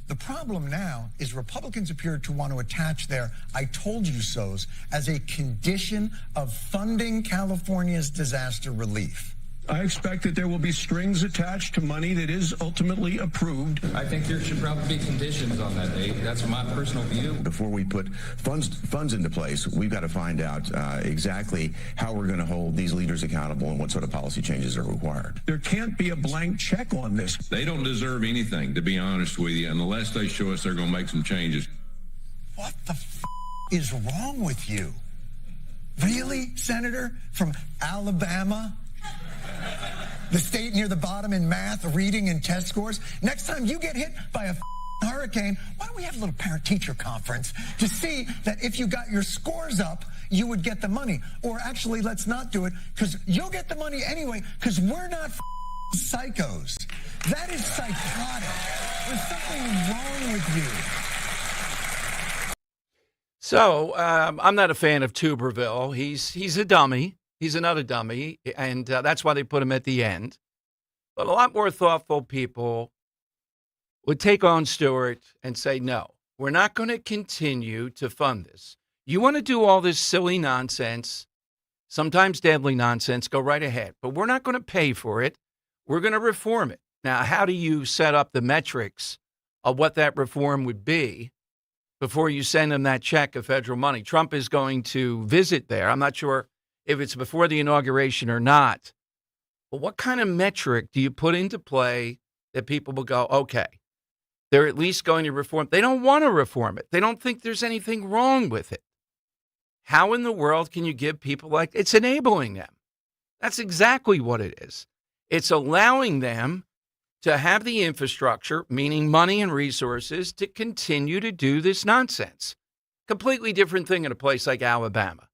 [SPEAKER 5] The problem now is Republicans appear to want to attach their I told you so's as a condition of funding California's disaster relief.
[SPEAKER 2] I expect that there will be strings attached to money that is ultimately approved.
[SPEAKER 6] I think there should probably be conditions on that, Dave. That's my personal view.
[SPEAKER 7] Before we put funds into place, we've got to find out exactly how we're going to hold these leaders accountable and what sort of policy changes are required.
[SPEAKER 2] There can't be a blank check on this.
[SPEAKER 9] They don't deserve anything, to be honest with you, unless they show us they're going to make some changes.
[SPEAKER 5] What the is wrong with you? Really, Senator? From Alabama? The state near the bottom in math, reading, and test scores. Next time you get hit by a hurricane, why don't we have a little parent-teacher conference to see that if you got your scores up, you would get the money. Or actually, let's not do it, because you'll get the money anyway, because we're not psychos. That is psychotic. There's something wrong with you.
[SPEAKER 4] So, I'm not a fan of Tuberville. He's a dummy. He's another dummy, and that's why they put him at the end. But a lot more thoughtful people would take on Stewart and say, no, we're not going to continue to fund this. You want to do all this silly nonsense, sometimes deadly nonsense, go right ahead. But we're not going to pay for it. We're going to reform it. Now, how do you set up the metrics of what that reform would be? before you send them that check of federal money. Trump is going to visit there. I'm not sure if it's before the inauguration or not. But what kind of metric do you put into play that people will go, okay, they're at least going to reform? They don't want to reform it. They don't think there's anything wrong with it. How in the world can you give people like, it's enabling them? That's exactly what it is. It's allowing them to have the infrastructure, meaning money and resources, to continue to do this nonsense. Completely different thing in a place like Alabama.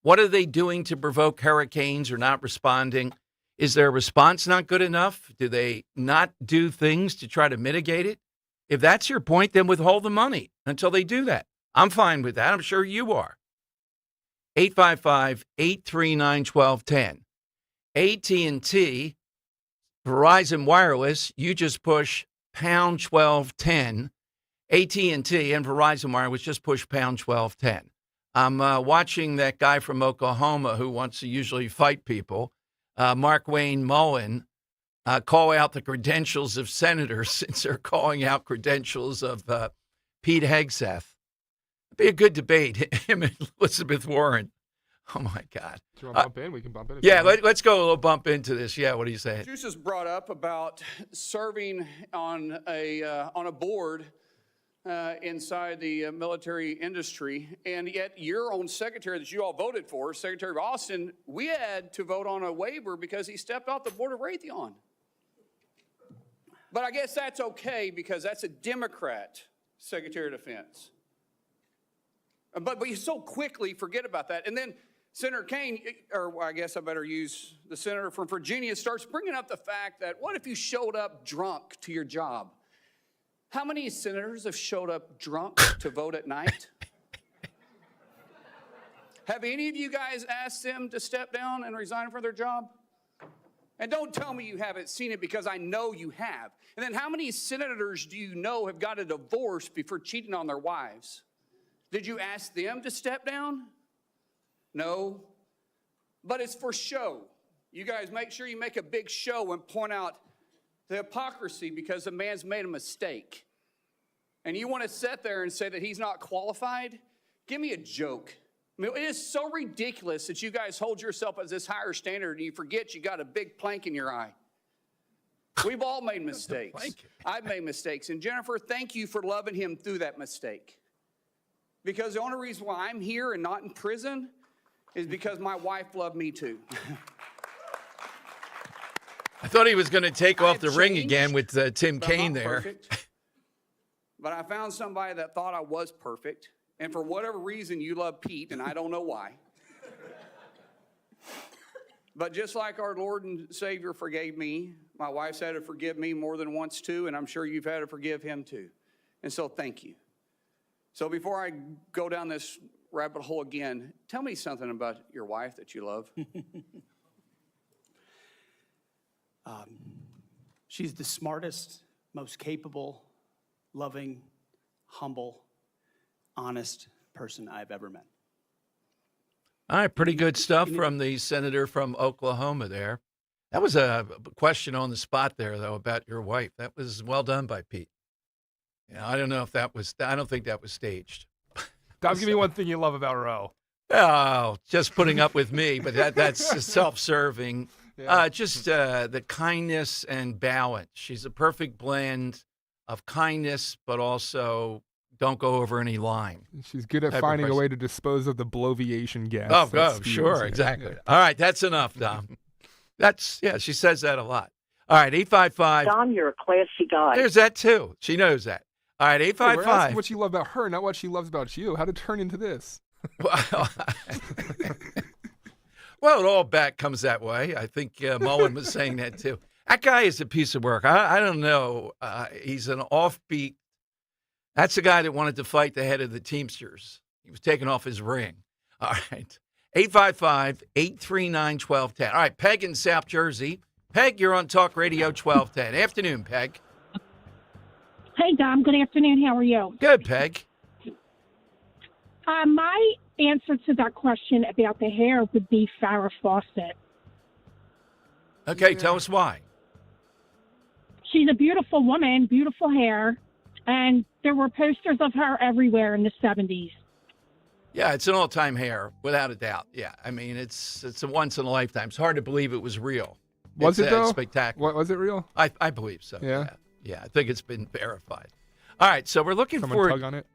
[SPEAKER 4] What are they doing to provoke hurricanes or not responding? Is their response not good enough? Do they not do things to try to mitigate it? If that's your point, then withhold the money until they do that. I'm fine with that. I'm sure you are. 855-839-1210. AT&T, Verizon Wireless, you just push pound 1210. AT&T and Verizon Wireless just push pound 1210. I'm watching that guy from Oklahoma who wants to usually fight people, Mark Wayne Mullen, call out the credentials of senators since they're calling out credentials of Pete Hegseth. It'd be a good debate, him and Elizabeth Warren. Oh, my God.
[SPEAKER 10] Do you want to bump in? We can bump in.
[SPEAKER 4] Yeah, let's go a little bump into this. Yeah, what are you saying?
[SPEAKER 11] Juice has brought up about serving on a board inside the military industry, and yet your own secretary that you all voted for, Secretary of Austin, we had to vote on a waiver because he stepped off the board of Raytheon. But I guess that's okay because that's a Democrat Secretary of Defense. But you so quickly forget about that. And then Senator Kaine, or I guess I better use the senator from Virginia, starts bringing up the fact that what if you showed up drunk to your job? How many senators have showed up drunk to vote at night? Have any of you guys asked them to step down and resign from their job? And don't tell me you haven't seen it because I know you have. And then how many senators do you know have got a divorce before cheating on their wives? Did you ask them to step down? No. But it's for show. You guys make sure you make a big show and point out the hypocrisy because the man's made a mistake. And you want to sit there and say that he's not qualified? Give me a joke. I mean, it is so ridiculous that you guys hold yourself as this higher standard and you forget you got a big plank in your eye. We've all made mistakes. I've made mistakes. And Jennifer, thank you for loving him through that mistake. Because the only reason why I'm here and not in prison is because my wife loved me too.
[SPEAKER 4] I thought he was going to take off the ring again with Tim Kaine there.
[SPEAKER 11] Perfect, but I found somebody that thought I was perfect. And for whatever reason, you love Pete, and I don't know why. But just like our Lord and Savior forgave me, my wife's had to forgive me more than once too, and I'm sure you've had to forgive him too. And so thank you. So before I go down this rabbit hole again, tell me something about your wife that you love.
[SPEAKER 8] She's the smartest, most capable, loving, humble, honest person I've ever met.
[SPEAKER 4] All right, pretty good stuff from the senator from Oklahoma there. That was a question on the spot there, though, about your wife. That was well done by Pete. Yeah, I don't know if that was, I don't think that was staged.
[SPEAKER 10] Dom, give me one thing you love about Ro.
[SPEAKER 4] Oh, just putting up with me, but that's self-serving.
[SPEAKER 10] Yeah.
[SPEAKER 4] Just the kindness and balance. She's a perfect blend of kindness, but also don't go over any line.
[SPEAKER 10] She's good at finding a way to dispose of the bloviation gas.
[SPEAKER 4] Oh, sure, exactly. Yeah. All right, that's enough, Dom. She says that a lot. All right, 855.
[SPEAKER 12] Dom, you're a classy guy.
[SPEAKER 4] There's that, too. She knows that. All right, 855.
[SPEAKER 10] We're asking what you love about her, not what she loves about you. How did it turn into this?
[SPEAKER 4] Well, it all back comes that way. I think Mullen was saying that, too. That guy is a piece of work. I don't know. He's an offbeat. That's the guy that wanted to fight the head of the Teamsters. He was taking off his ring. All right. 855-839-1210. All right, Peg in South Jersey. Peg, you're on Talk Radio 1210. Afternoon, Peg.
[SPEAKER 13] Hey, Dom. Good afternoon. How are you?
[SPEAKER 4] Good, Peg.
[SPEAKER 13] My answer to that question about the hair would be Farrah Fawcett.
[SPEAKER 4] Okay, tell us why.
[SPEAKER 13] She's a beautiful woman, beautiful hair, and There were posters of her everywhere in the 70s.
[SPEAKER 4] Yeah, it's an all-time hair, without a doubt. Yeah, I mean, it's a once-in-a-lifetime. It's hard to believe it was real.
[SPEAKER 10] Was it, though?
[SPEAKER 4] Spectacular.
[SPEAKER 10] Was it real?
[SPEAKER 4] I believe so.
[SPEAKER 10] Yeah?
[SPEAKER 4] Yeah, I think it's been verified. All right, so we're looking
[SPEAKER 10] Someone
[SPEAKER 4] for
[SPEAKER 10] tug on it?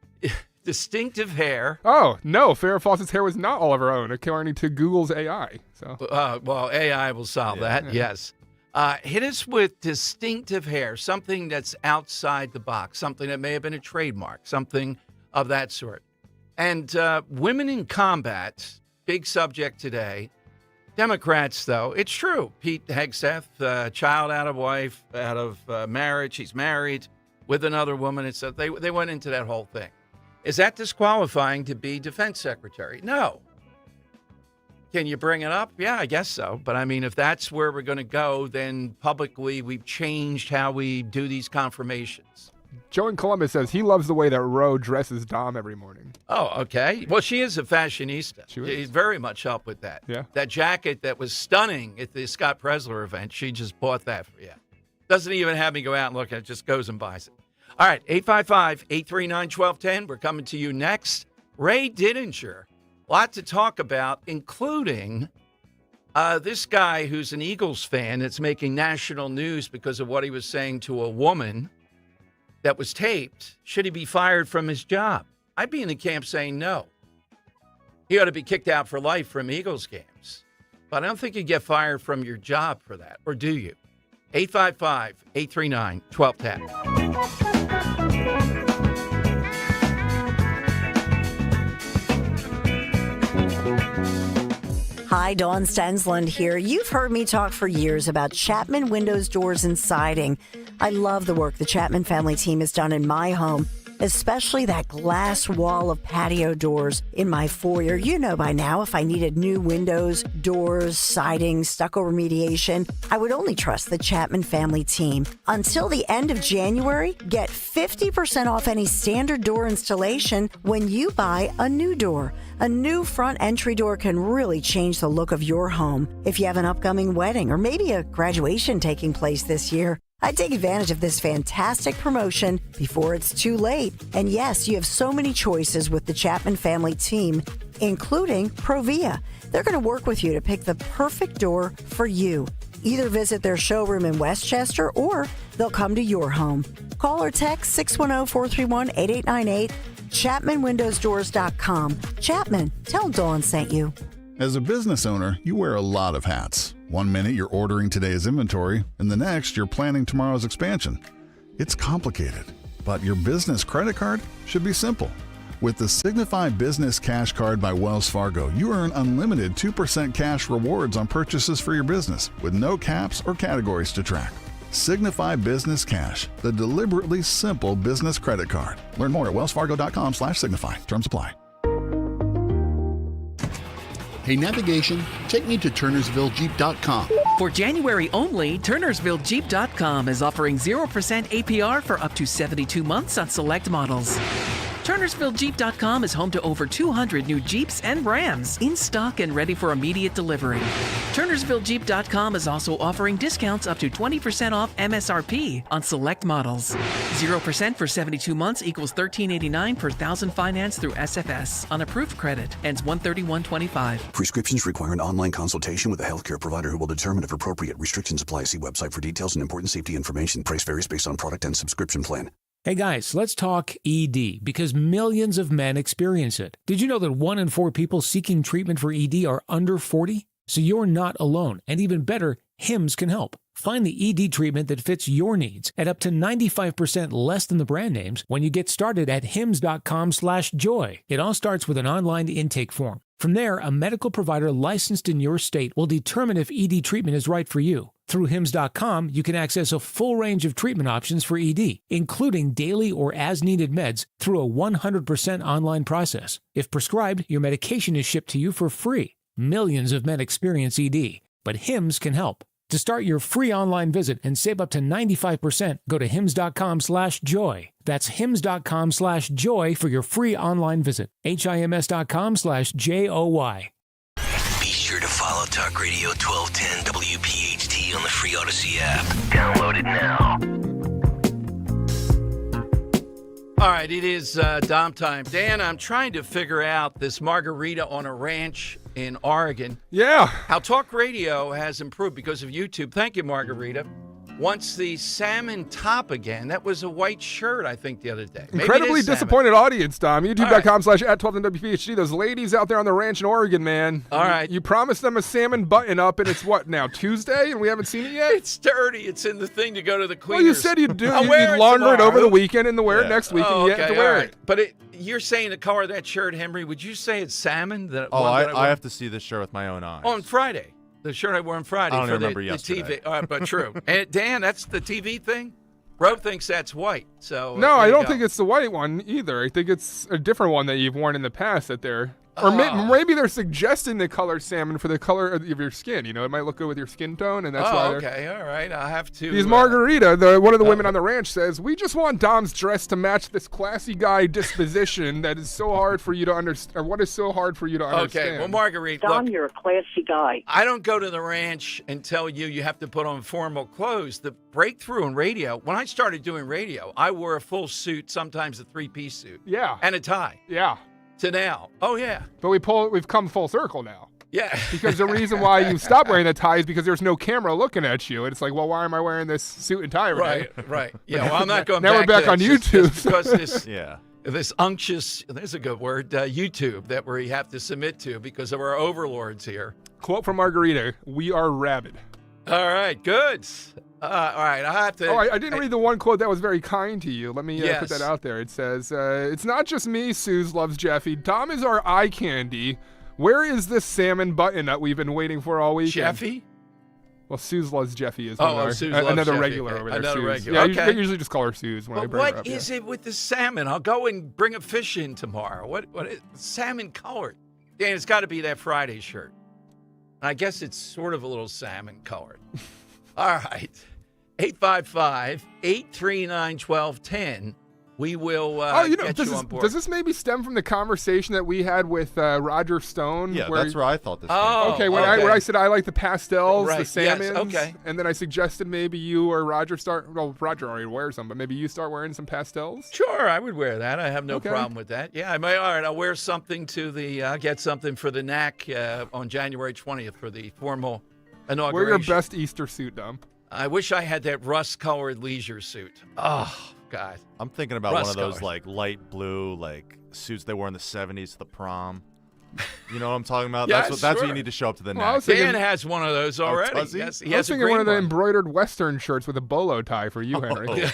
[SPEAKER 4] distinctive hair.
[SPEAKER 10] Oh, no, Farrah Fawcett's hair was not all of her own, according to Google's AI. So,
[SPEAKER 4] well, AI will solve that, yes. Hit us with distinctive hair, something that's outside the box, something that may have been a trademark, something of that sort. And women in combat, big subject today. Democrats, though, it's true. Pete Hegseth, child out of marriage. He's married with another woman. It's they went into that whole thing. Is that disqualifying to be defense secretary? No. Can you bring it up? Yeah, I guess so. But, I mean, if that's where we're going to go, then publicly we've changed how we do these confirmations.
[SPEAKER 10] Joe in Columbus says he loves the way that Roe dresses Dom every morning.
[SPEAKER 4] Oh, okay. Well, she is a fashionista.
[SPEAKER 10] She
[SPEAKER 4] very much helped with that.
[SPEAKER 10] Yeah.
[SPEAKER 4] That jacket that was stunning at the Scott Presler event, she just bought that for you. Doesn't even have me go out and look at it, just goes and buys it. All right, 855-839-1210. We're coming to you next. Ray Didinger. A lot to talk about, including this guy who's an Eagles fan that's making national news because of what he was saying to a woman that was taped. Should he be fired from his job? I'd be in the camp saying no. He ought to be kicked out for life from Eagles games. But I don't think you get fired from your job for that, or do you? 855-839-1210.
[SPEAKER 12] Hi, Dawn Stensland here. You've heard me talk for years about Chapman Windows, Doors, and Siding. I love the work the Chapman family team has done in my home, especially that glass wall of patio doors in my foyer. You know by now, if I needed new windows, doors, siding, stucco remediation, I would only trust the Chapman family team. Until the end of January, get 50% off any standard door installation when you buy a new door. A new front entry door can really change the look of your home. If you have an upcoming wedding or maybe a graduation taking place this year, I'd take advantage of this fantastic promotion before it's too late. And yes, you have so many choices with the Chapman family team, including Provia. They're going to work with you to pick the perfect door for you. Either visit their showroom in Westchester or they'll come to your home. Call or text 610-431-8898, ChapmanWindowsDoors.com. Chapman, tell Dawn sent you.
[SPEAKER 14] As a business owner, you wear a lot of hats. One minute you're ordering today's inventory, and the next you're planning tomorrow's expansion. It's complicated, but your business credit card should be simple. With the Signify Business Cash Card by Wells Fargo, you earn unlimited 2% cash rewards on purchases for your business, with no caps or categories to track. Signify Business Cash, the deliberately simple business credit card. Learn more at wellsfargo.com/signify. Terms apply.
[SPEAKER 15] Hey, navigation, take me to turnersvillejeep.com.
[SPEAKER 16] For January only, TurnersvilleJeep.com is offering 0% APR for up to 72 months on select models. TurnersvilleJeep.com is home to over 200 new Jeeps and Rams in stock and ready for immediate delivery. TurnersvilleJeep.com is also offering discounts up to 20% off MSRP on select models. 0% for 72 months equals $13.89 per thousand finance through SFS on approved credit. Ends 1/31/25.
[SPEAKER 17] Prescriptions require an online consultation with a healthcare provider who will determine if appropriate. Restrictions apply. See website for details and important safety information. Price varies based on product and subscription plan.
[SPEAKER 18] Hey guys, let's talk ED because millions of men experience it. Did you know that 1 in 4 people seeking treatment for ED are under 40? So you're not alone. And even better, HIMS can help. Find the ED treatment that fits your needs at up to 95% less than the brand names when you get started at hims.com/joy. It all starts with an online intake form. From there, a medical provider licensed in your state will determine if ED treatment is right for you. Through hims.com, you can access a full range of treatment options for ED, including daily or as-needed meds through a 100% online process. If prescribed, your medication is shipped to you for free. Millions of men experience ED, but HIMS can help. To start your free online visit and save up to 95%, go to hims.com/joy. That's hims.com/joy for your free online visit. hims.com/joy.
[SPEAKER 3] Be sure to follow Talk Radio 1210 WPHT on the free Odyssey app. Download it now.
[SPEAKER 4] All right, it is Dom time. Dan, I'm trying to figure out this margarita on a ranch in Oregon.
[SPEAKER 10] Yeah.
[SPEAKER 4] How talk radio has improved because of YouTube. Thank you, Margarita. Wants the salmon top again. That was a white shirt, I think, the other day. Maybe
[SPEAKER 10] Incredibly disappointed audience, Dom. YouTube.com/@12WPHT. Those ladies out there on the ranch in Oregon, man.
[SPEAKER 4] All right.
[SPEAKER 10] You promised them a salmon button up, and it's what now, Tuesday, and we haven't seen it yet?
[SPEAKER 4] It's dirty. It's in the thing to go to the cleaners.
[SPEAKER 10] Well, you said you'd do.
[SPEAKER 4] I'll
[SPEAKER 10] You'd
[SPEAKER 4] wear it
[SPEAKER 10] launder it
[SPEAKER 4] tomorrow.
[SPEAKER 10] over the weekend and then wear it next week, and you have to wear it.
[SPEAKER 4] But you're saying the color of that shirt, Henry, would you say it's salmon?
[SPEAKER 1] I have to see this shirt with my own eyes.
[SPEAKER 4] On Friday. The shirt I wore on Friday
[SPEAKER 1] I don't
[SPEAKER 4] for
[SPEAKER 1] remember
[SPEAKER 4] the
[SPEAKER 1] yesterday.
[SPEAKER 4] TV. But true. And Dan, that's the TV thing? Roe thinks that's white. So
[SPEAKER 10] No, I don't think it's the white one either. I think it's a different one that you've worn in the past that they're... Or maybe they're suggesting the color salmon for the color of your skin. You know, it might look good with your skin tone, and that's why they're...
[SPEAKER 4] okay. All right. I'll have to...
[SPEAKER 10] These Margarita, one of the women on the ranch says, we just want Dom's dress to match this classy guy disposition that is so hard for you to understand. Or what is so hard for you to understand?
[SPEAKER 4] Okay. Well, Margarita,
[SPEAKER 19] Dom,
[SPEAKER 4] look,
[SPEAKER 19] you're a classy guy.
[SPEAKER 4] I don't go to the ranch and tell you have to put on formal clothes. The breakthrough in radio, when I started doing radio, I wore a full suit, sometimes a three-piece suit.
[SPEAKER 10] Yeah.
[SPEAKER 4] And a tie.
[SPEAKER 10] Yeah.
[SPEAKER 4] To now. Oh, yeah.
[SPEAKER 10] But we've come full circle now.
[SPEAKER 4] Yeah.
[SPEAKER 10] Because the reason why you stopped wearing the tie is because there's no camera looking at you. And it's like, well, why am I wearing this suit and tie right now?
[SPEAKER 4] Right. Yeah, well, I'm not going
[SPEAKER 10] now
[SPEAKER 4] back
[SPEAKER 10] we're back
[SPEAKER 4] to
[SPEAKER 10] on
[SPEAKER 4] this.
[SPEAKER 10] YouTube.
[SPEAKER 4] Just because this,
[SPEAKER 1] yeah.
[SPEAKER 4] This unctuous, there's a good word, YouTube that we have to submit to because of our overlords here.
[SPEAKER 10] Quote from Margarita, we are rabid.
[SPEAKER 4] All right, good. All right, I have to.
[SPEAKER 10] Oh, I didn't read the one quote that was very kind to you. Let me put that
[SPEAKER 4] Yes.
[SPEAKER 10] out there. It says, it's not just me, Suze loves Jeffy. Tom is our eye candy. Where is this salmon button that we've been waiting for all weekend?
[SPEAKER 4] Jeffy?
[SPEAKER 10] Well, Suze loves Jeffy is
[SPEAKER 4] Suze loves
[SPEAKER 10] another
[SPEAKER 4] Jeffy.
[SPEAKER 10] regular over there.
[SPEAKER 4] Another
[SPEAKER 10] Suze.
[SPEAKER 4] regular.
[SPEAKER 10] Yeah,
[SPEAKER 4] Okay.
[SPEAKER 10] I usually just call her Suze when I
[SPEAKER 4] But
[SPEAKER 10] bring her
[SPEAKER 4] what
[SPEAKER 10] up.
[SPEAKER 4] is it with the salmon? I'll go and bring a fish in tomorrow. What is salmon colored? Dan, it's got to be that Friday shirt. And I guess it's sort of a little salmon colored. All right. 855-839-1210. We will get you on board.
[SPEAKER 10] Does this maybe stem from the conversation that we had with Roger Stone?
[SPEAKER 1] Yeah, that's where I thought this came
[SPEAKER 4] Oh,
[SPEAKER 10] Okay, where I said I like the pastels,
[SPEAKER 4] Right,
[SPEAKER 10] the
[SPEAKER 4] yes,
[SPEAKER 10] salmons,
[SPEAKER 4] okay.
[SPEAKER 10] and then I suggested maybe you or Roger Roger already wears some, but maybe you start wearing some pastels?
[SPEAKER 4] Sure, I would wear that. I have no
[SPEAKER 10] Okay.
[SPEAKER 4] problem with that. Yeah, I may. All right, I'll wear something to the. I'll get something for the NAC on January 20th for the formal inauguration.
[SPEAKER 10] Wear your best Easter suit, Dom.
[SPEAKER 4] I wish I had that rust-colored leisure suit. Oh God,
[SPEAKER 1] I'm thinking about one of those
[SPEAKER 4] Rust-colored.
[SPEAKER 1] like light blue like suits they wore in the 70s to the prom. You know what I'm talking about?
[SPEAKER 4] Yeah,
[SPEAKER 1] That's what
[SPEAKER 4] sure.
[SPEAKER 1] you need to show up to the
[SPEAKER 10] Well, I
[SPEAKER 1] NAC.
[SPEAKER 10] was thinking-
[SPEAKER 4] Dan has one of those already.
[SPEAKER 1] does he?
[SPEAKER 4] Yes, he
[SPEAKER 10] I was
[SPEAKER 4] has a
[SPEAKER 10] thinking
[SPEAKER 4] green
[SPEAKER 10] one of the embroidered Western shirts with a bolo tie for you, Henry.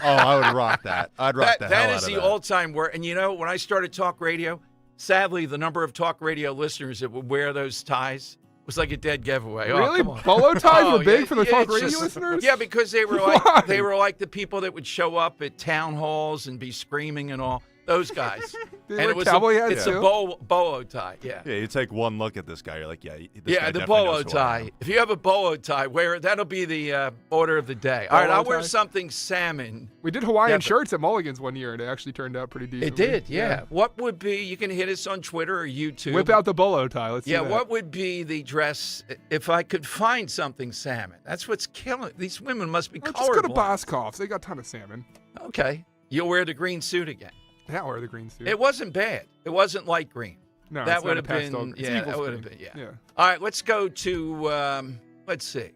[SPEAKER 1] I would rock that. I'd rock the hell
[SPEAKER 4] That
[SPEAKER 1] out
[SPEAKER 4] is
[SPEAKER 1] of
[SPEAKER 4] the
[SPEAKER 1] that.
[SPEAKER 4] old-time word. And you know, when I started talk radio, sadly, the number of talk radio listeners that would wear those ties was like a dead giveaway. Oh,
[SPEAKER 10] Really?
[SPEAKER 4] come on.
[SPEAKER 10] Bolo ties were big
[SPEAKER 4] yeah,
[SPEAKER 10] for the
[SPEAKER 4] yeah,
[SPEAKER 10] talk
[SPEAKER 4] it's
[SPEAKER 10] radio
[SPEAKER 4] just-
[SPEAKER 10] listeners?
[SPEAKER 4] Yeah, because they were
[SPEAKER 10] Why?
[SPEAKER 4] like the people that would show up at town halls and be screaming and all. Those guys.
[SPEAKER 10] They
[SPEAKER 4] And
[SPEAKER 10] wear
[SPEAKER 4] it was
[SPEAKER 10] cowboy hats
[SPEAKER 4] it's
[SPEAKER 10] too?
[SPEAKER 4] a bolo tie. Yeah.
[SPEAKER 1] Yeah, you take one look at this guy, you're like, yeah, this guy
[SPEAKER 4] Yeah, the
[SPEAKER 1] definitely
[SPEAKER 4] bolo
[SPEAKER 1] knows who I am.
[SPEAKER 4] tie. If you have a bolo tie, wear it. That'll be the order of the day. All right,
[SPEAKER 10] Bolo
[SPEAKER 4] I'll wear
[SPEAKER 10] tie?
[SPEAKER 4] something salmon.
[SPEAKER 10] We did Hawaiian
[SPEAKER 4] Yeah, but-
[SPEAKER 10] shirts at Mulligan's one year, and it actually turned out pretty decent.
[SPEAKER 4] It did, yeah. What would be? You can hit us on Twitter or YouTube.
[SPEAKER 10] Whip out the bolo tie. Let's
[SPEAKER 4] Yeah,
[SPEAKER 10] see that.
[SPEAKER 4] what would be the dress if I could find something salmon? That's what's killing. These women must be
[SPEAKER 10] Or just go to
[SPEAKER 4] colorblind.
[SPEAKER 10] Boscov's. They got a ton of salmon.
[SPEAKER 4] Okay, you'll wear the green suit again.
[SPEAKER 10] Yeah, or the green suit.
[SPEAKER 4] It wasn't bad. It wasn't light green.
[SPEAKER 10] No,
[SPEAKER 4] that
[SPEAKER 10] it's
[SPEAKER 4] would
[SPEAKER 10] not
[SPEAKER 4] have
[SPEAKER 10] a pastel.
[SPEAKER 4] been.
[SPEAKER 10] It's
[SPEAKER 4] Yeah,
[SPEAKER 10] Eagles
[SPEAKER 4] that would have
[SPEAKER 10] green.
[SPEAKER 4] been. Yeah.
[SPEAKER 10] Yeah.
[SPEAKER 4] All right, let's go to. Let's see.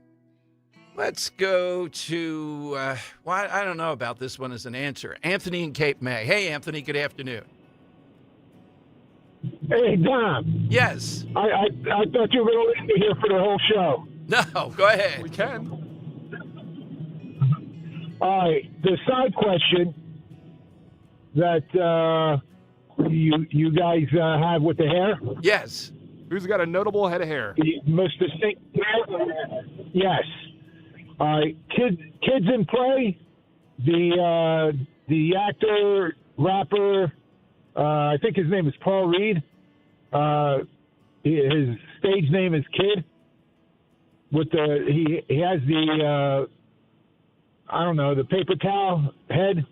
[SPEAKER 4] Let's go to. Well, I don't know about this one as an answer. Anthony in Cape May. Hey, Anthony. Good afternoon.
[SPEAKER 20] Hey, Dom.
[SPEAKER 4] Yes.
[SPEAKER 20] I thought you were going to be here for the whole show.
[SPEAKER 4] No, go ahead.
[SPEAKER 10] We can.
[SPEAKER 20] All right. The side question that you guys have with the hair?
[SPEAKER 4] Yes.
[SPEAKER 10] Who's got a notable head of hair?
[SPEAKER 20] The most distinct hair? Yes. All right. Kids in Play, the actor, rapper, I think his name is Paul Reed. His stage name is Kid. With he has the I don't know, the paper towel head.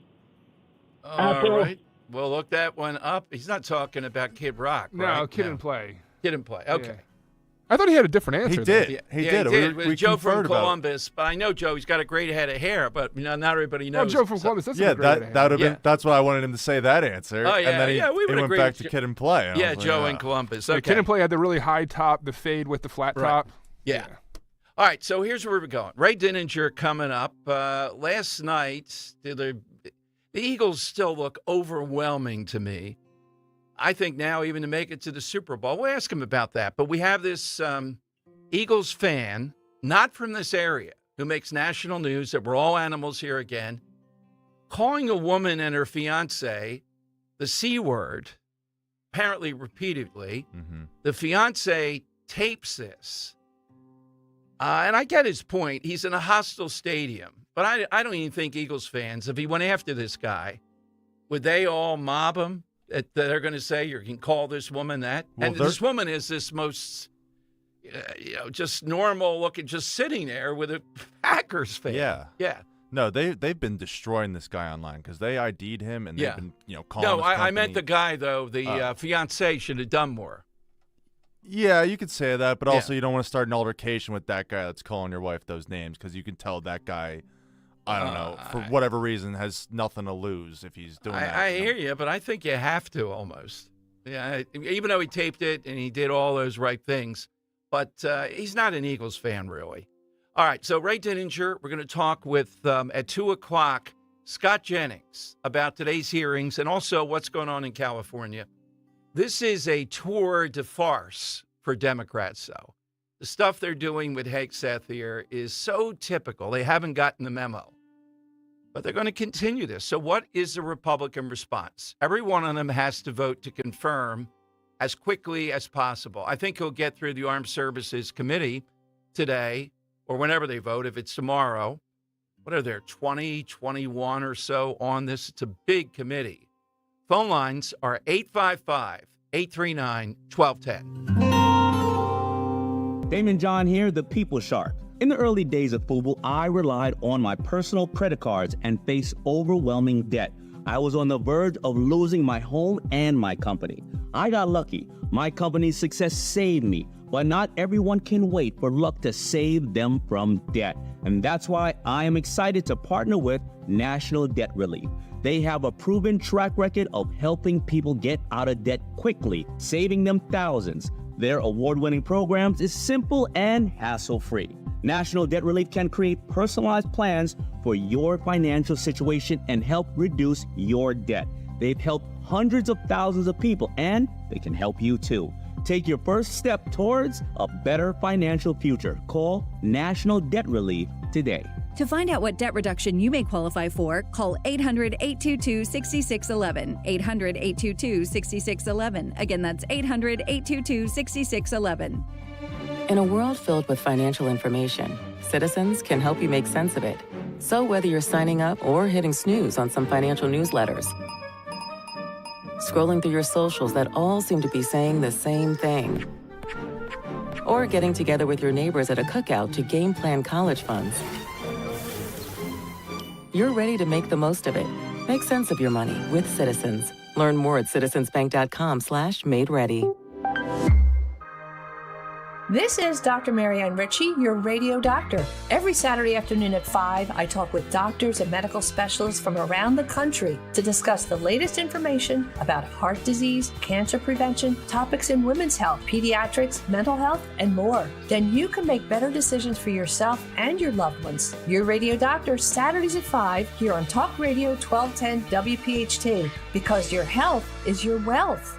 [SPEAKER 4] All
[SPEAKER 20] afro.
[SPEAKER 4] right. We'll look that one up. He's not talking about Kid Rock,
[SPEAKER 10] No,
[SPEAKER 4] right?
[SPEAKER 10] Kid and Play.
[SPEAKER 4] Kid and Play. Okay.
[SPEAKER 10] I thought he had a different answer.
[SPEAKER 1] He did.
[SPEAKER 4] Yeah,
[SPEAKER 1] He
[SPEAKER 4] yeah,
[SPEAKER 1] did.
[SPEAKER 4] He did.
[SPEAKER 1] We
[SPEAKER 4] With Joe from
[SPEAKER 1] conferred about it.
[SPEAKER 4] Columbus, but I know Joe. He's got a great head of hair, but not everybody knows.
[SPEAKER 10] Joe from Columbus. That's
[SPEAKER 1] Yeah,
[SPEAKER 10] a great idea.
[SPEAKER 1] that would have been. That's what I wanted him to say. That answer.
[SPEAKER 4] Oh, yeah,
[SPEAKER 1] and then
[SPEAKER 4] yeah, we
[SPEAKER 1] he
[SPEAKER 4] would
[SPEAKER 1] went
[SPEAKER 4] agree
[SPEAKER 1] back
[SPEAKER 4] with
[SPEAKER 1] to Kid and Play. And I
[SPEAKER 4] Yeah,
[SPEAKER 1] was like,
[SPEAKER 4] Joe
[SPEAKER 1] "Ah."
[SPEAKER 4] in Columbus.
[SPEAKER 10] The
[SPEAKER 4] Okay.
[SPEAKER 10] Kid and Play had the really high top, the fade with the flat
[SPEAKER 4] Right.
[SPEAKER 10] top.
[SPEAKER 4] Yeah. All right, so here's where we're going. Ray Dininger coming up. Last night, the Eagles still look overwhelming to me. I think now even to make it to the Super Bowl. We'll ask him about that. But we have this Eagles fan, not from this area, who makes national news that we're all animals here again, calling a woman and her fiance the C word, apparently repeatedly.
[SPEAKER 1] Mm-hmm.
[SPEAKER 4] The fiance tapes this. And I get his point. He's in a hostile stadium. But I don't even think Eagles fans, if he went after this guy, would they all mob him? That they're going to say, you can call this woman that?
[SPEAKER 1] Well,
[SPEAKER 4] and this woman is this most, just normal looking, just sitting there with a Packers fan.
[SPEAKER 1] Yeah.
[SPEAKER 4] Yeah.
[SPEAKER 1] No, they've been destroying this guy online because they ID'd him and they've been calling.
[SPEAKER 4] No,
[SPEAKER 1] his
[SPEAKER 4] I meant
[SPEAKER 1] company.
[SPEAKER 4] the guy though. The fiance should have done more.
[SPEAKER 1] Yeah, you could say that, but also you don't want to start an altercation with that guy that's calling your wife those names because you can tell that guy, I don't know, for whatever reason, has nothing to lose if he's doing that.
[SPEAKER 4] I hear you, but I think you have to almost. Yeah, even though he taped it and he did all those right things, but he's not an Eagles fan really. All right, so Ray Dininger, we're going to talk with, at 2 o'clock, Scott Jennings about today's hearings and also what's going on in California. This is a tour de farce for Democrats, though. The stuff they're doing with Hegseth here is so typical. They haven't gotten the memo. But they're going to continue this. So what is the Republican response? Every one of them has to vote to confirm as quickly as possible. I think he'll get through the Armed Services Committee today or whenever they vote, if it's tomorrow. What are there, 20, 21 or so on this? It's a big committee. Phone lines are 855-839-1210.
[SPEAKER 19] Damon John here, the People Shark. In the early days of FUBU, I relied on my personal credit cards and faced overwhelming debt. I was on the verge of losing my home and my company. I got lucky. My company's success saved me, but not everyone can wait for luck to save them from debt. And that's why I am excited to partner with National Debt Relief. They have a proven track record of helping people get out of debt quickly, saving them thousands. Their award-winning programs is simple and hassle-free. National Debt Relief can create personalized plans for your financial situation and help reduce your debt. They've helped hundreds of thousands of people, and they can help you too. Take your first step towards a better financial future. Call National Debt Relief today.
[SPEAKER 21] To find out what debt reduction you may qualify for, call 800-822-6611. 800-822-6611. Again, that's 800-822-6611.
[SPEAKER 22] In a world filled with financial information, Citizens can help you make sense of it. So whether you're signing up or hitting snooze on some financial newsletters, scrolling through your socials that all seem to be saying the same thing, or getting together with your neighbors at a cookout to game plan college funds, you're ready to make the most of it. Make sense of your money with Citizens. Learn more at citizensbank.com/made-ready.
[SPEAKER 23] This is Dr. Marianne Ritchie, your radio doctor. Every Saturday afternoon at 5, I talk with doctors and medical specialists from around the country to discuss the latest information about heart disease, cancer prevention, topics in women's health, pediatrics, mental health, and more. Then you can make better decisions for yourself and your loved ones. Your radio doctor, Saturdays at 5, here on Talk Radio 1210 WPHT, because your health is your wealth.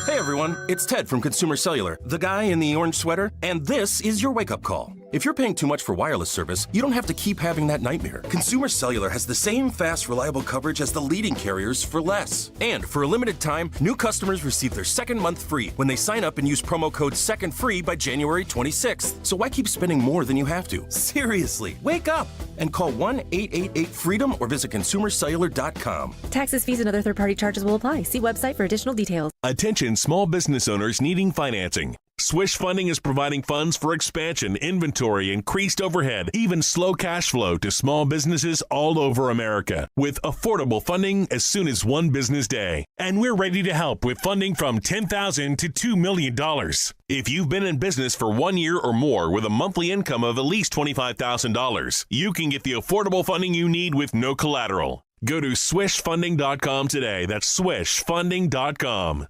[SPEAKER 24] Hey everyone, it's Ted from Consumer Cellular, the guy in the orange sweater, and this is your wake-up call. If you're paying too much for wireless service, you don't have to keep having that nightmare. Consumer Cellular has the same fast, reliable coverage as the leading carriers for less. And for a limited time, new customers receive their second month free when they sign up and use promo code SECONDFREE by January 26th. So why keep spending more than you have to? Seriously, wake up and call 1-888-FREEDOM or visit consumercellular.com.
[SPEAKER 26] Taxes, fees, and other third-party charges will apply. See website for additional details.
[SPEAKER 27] Attention small business owners needing financing.
[SPEAKER 2] Swish Funding is providing funds for expansion, inventory, increased overhead, even slow cash flow to small businesses all over America with affordable funding as soon as one business day. And we're ready to help with funding from $10,000 to $2 million. If you've been in business for 1 year or more with a monthly income of at least $25,000, you can get the affordable funding you need with no collateral. Go to swishfunding.com today. That's swishfunding.com.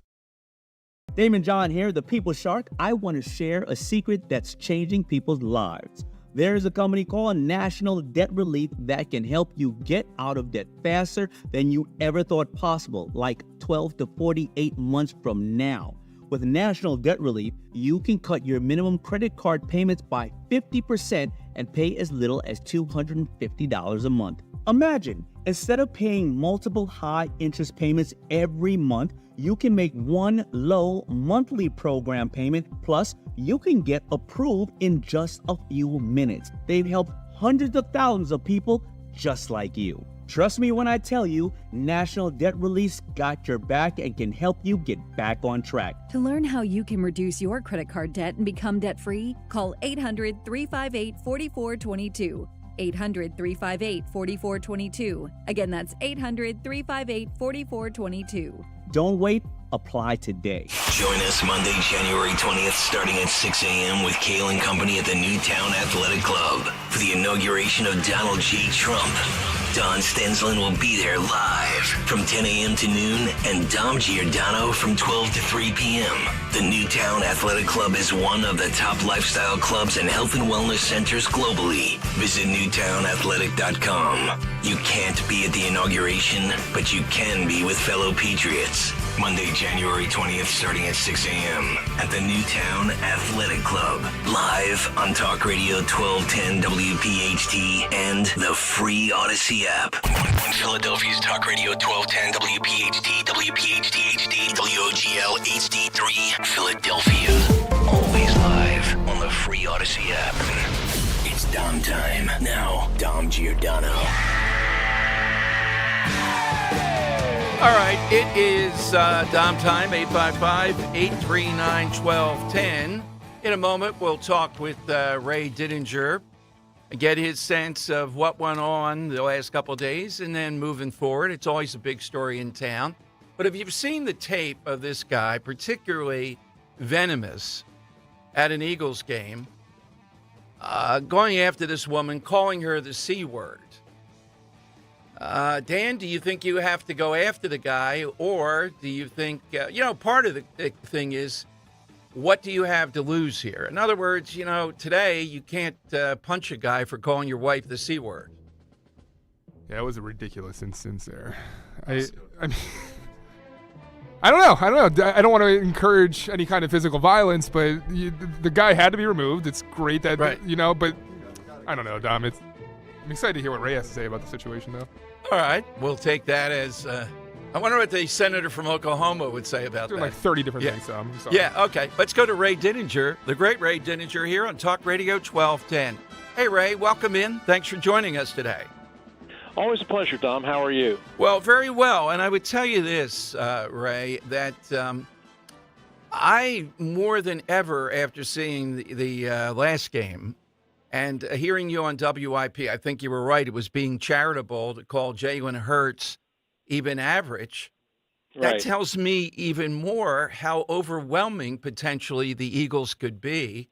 [SPEAKER 19] Damon John here, the People Shark. I want to share a secret that's changing people's lives. There's a company called National Debt Relief that can help you get out of debt faster than you ever thought possible, like 12 to 48 months from now. With National Debt Relief, you can cut your minimum credit card payments by 50% and pay as little as $250 a month. Imagine, instead of paying multiple high interest payments every month, you can make one low monthly program payment, plus you can get approved in just a few minutes. They've helped hundreds of thousands of people just like you. Trust me when I tell you, National Debt Relief's got your back and can help you get back on track.
[SPEAKER 21] To learn how you can reduce your credit card debt and become debt-free, call 800-358-4422. 800-358-4422. Again, that's 800-358-4422.
[SPEAKER 19] Don't wait. Apply today.
[SPEAKER 3] Join us Monday, January 20th, starting at 6 a.m. with Kale and Company at the Newtown Athletic Club for the inauguration of Donald J. Trump. Don Stensland will be there live from 10 a.m. to noon, and Dom Giordano from 12 to 3 p.m. The Newtown Athletic Club is one of the top lifestyle clubs and health and wellness centers globally. Visit newtownathletic.com. You can't be at the inauguration, but you can be with fellow Patriots. Monday, January 20th, starting at 6 a.m. at the Newtown Athletic Club. Live on Talk Radio 1210 WPHT and the free Odyssey app. On Philadelphia's Talk Radio 1210 WPHT, WPHT HD, WOGL HD3, Philadelphia. Always live on the free Odyssey app. It's Dom time. Now, Dom Giordano.
[SPEAKER 4] All right, it is Dom time, 855-839-1210. In a moment, we'll talk with Ray Didinger and get his sense of what went on the last couple of days and then moving forward. It's always a big story in town. But if you've seen the tape of this guy, particularly venomous at an Eagles game, going after this woman, calling her the C word. Dan, do you think you have to go after the guy, or do you think, part of the thing is, what do you have to lose here? In other words, today you can't punch a guy for calling your wife the C word.
[SPEAKER 10] Yeah, it was a ridiculous instance there. I mean, I don't know. I don't want to encourage any kind of physical violence, but the guy had to be removed. It's great that, but I don't know, Dom. I'm excited to hear what Ray has to say about the situation, though.
[SPEAKER 4] All right. We'll take that as, I wonder what the senator from Oklahoma would say about that.
[SPEAKER 10] Like 30 different things, so I'm sorry.
[SPEAKER 4] Yeah, okay. Let's go to Ray Didinger, the great Ray Didinger here on Talk Radio 1210. Hey, Ray, welcome in. Thanks for joining us today.
[SPEAKER 6] Always a pleasure, Dom. How are you?
[SPEAKER 4] Well, very well. And I would tell you this, Ray, that I, more than ever, after seeing the last game, and hearing you on WIP, I think you were right. It was being charitable to call Jalen Hurts even average. That
[SPEAKER 6] Right.
[SPEAKER 4] tells me even more how overwhelming potentially the Eagles could be.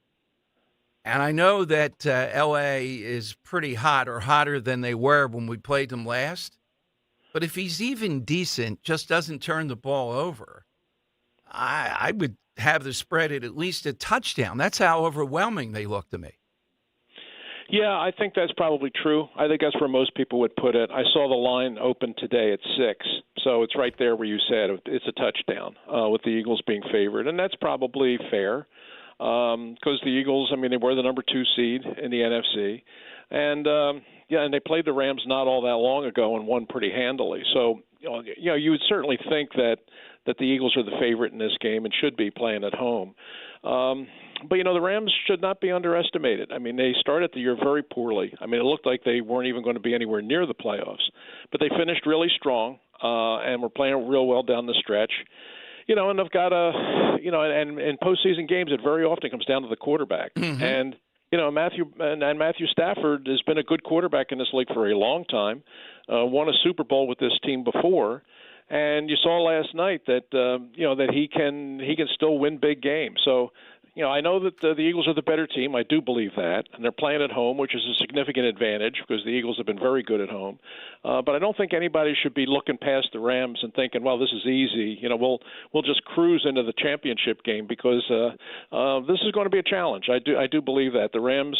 [SPEAKER 4] And I know that L.A. is pretty hot, or hotter than they were when we played them last. But if he's even decent, just doesn't turn the ball over, I would have the spread at least a touchdown. That's how overwhelming they look to me.
[SPEAKER 6] Yeah, I think that's probably true. I think that's where most people would put it. I saw the line open today at 6, so it's right there where you said it's a touchdown with the Eagles being favored, and that's probably fair because the Eagles, I mean, they were the number 2 seed in the NFC, and and they played the Rams not all that long ago and won pretty handily. So you would certainly think that the Eagles are the favorite in this game and should be playing at home. But, the Rams should not be underestimated. I mean, they started the year very poorly. I mean, it looked like they weren't even going to be anywhere near the playoffs. But they finished really strong and were playing real well down the stretch. and they've got and in postseason games, it very often comes down to the quarterback. And Matthew Stafford has been a good quarterback in this league for a long time. Won a Super Bowl with this team before, and you saw last night that that he can still win big games. So. I know that the Eagles are the better team. I do believe that. And they're playing at home, which is a significant advantage because the Eagles have been very good at home. But I don't think anybody should be looking past the Rams and thinking, well, this is easy. We'll just cruise into the championship game because this is going to be a challenge. I do believe that. The Rams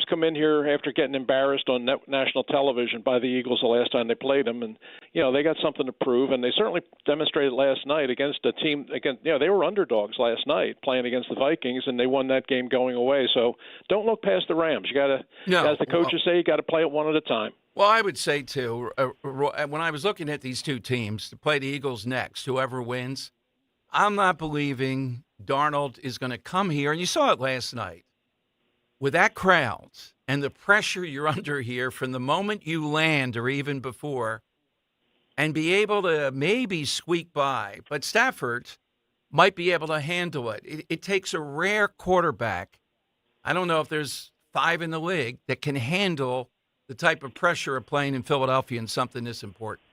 [SPEAKER 6] come in here after getting embarrassed on national television by the Eagles the last time they played them. And, they got something to prove. And they certainly demonstrated last night against a team. They were underdogs last night playing against the Vikings, and they won that game going away. So don't look past the Rams. You got to, as the coaches say, you got to play it one at a time.
[SPEAKER 4] Well, I would say, too, when I was looking at these two teams to play the Eagles next, whoever wins, I'm not believing Darnold is going to come here. And you saw it last night. With that crowd and the pressure you're under here from the moment you land or even before, and be able to maybe squeak by. But Stafford might be able to handle it. It takes a rare quarterback. I don't know if there's 5 in the league that can handle the type of pressure of playing in Philadelphia and something this important.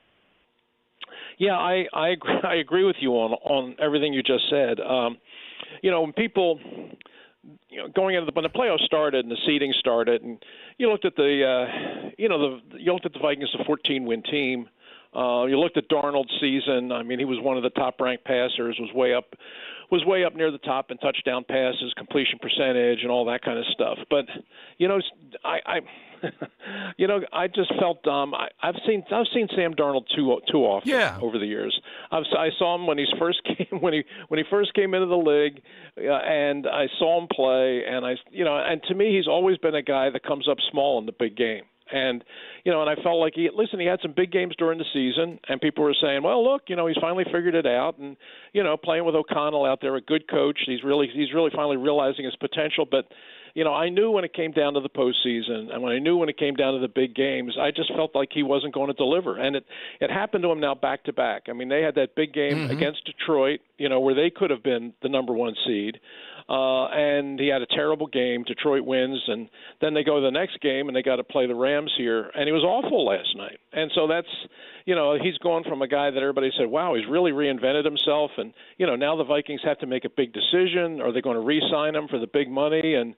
[SPEAKER 6] Yeah, I agree with you on everything you just said. When people, going into when the playoffs started and the seeding started, and you looked at you looked at the Vikings, a 14-win team. You looked at Darnold's season. I mean, he was one of the top-ranked passers. Was way up near the top in touchdown passes, completion percentage, and all that kind of stuff. But I just felt dumb. I've seen Sam Darnold too often over the years. I saw him when he first came into the league, and I saw him play, and and to me, he's always been a guy that comes up small in the big game. And, and I felt like he had some big games during the season, and people were saying, well, look, he's finally figured it out. And, playing with O'Connell out there, a good coach, he's really finally realizing his potential. But, I knew when it came down to the postseason, and when it came down to the big games, I just felt like he wasn't going to deliver. And it happened to him now back to back. I mean, they had that big game against Detroit, where they could have been the number 1 seed. And he had a terrible game. Detroit wins, and then they go to the next game, and they got to play the Rams here. And he was awful last night. And so that's, he's gone from a guy that everybody said, wow, he's really reinvented himself. And, now the Vikings have to make a big decision. Are they going to re-sign him for the big money? And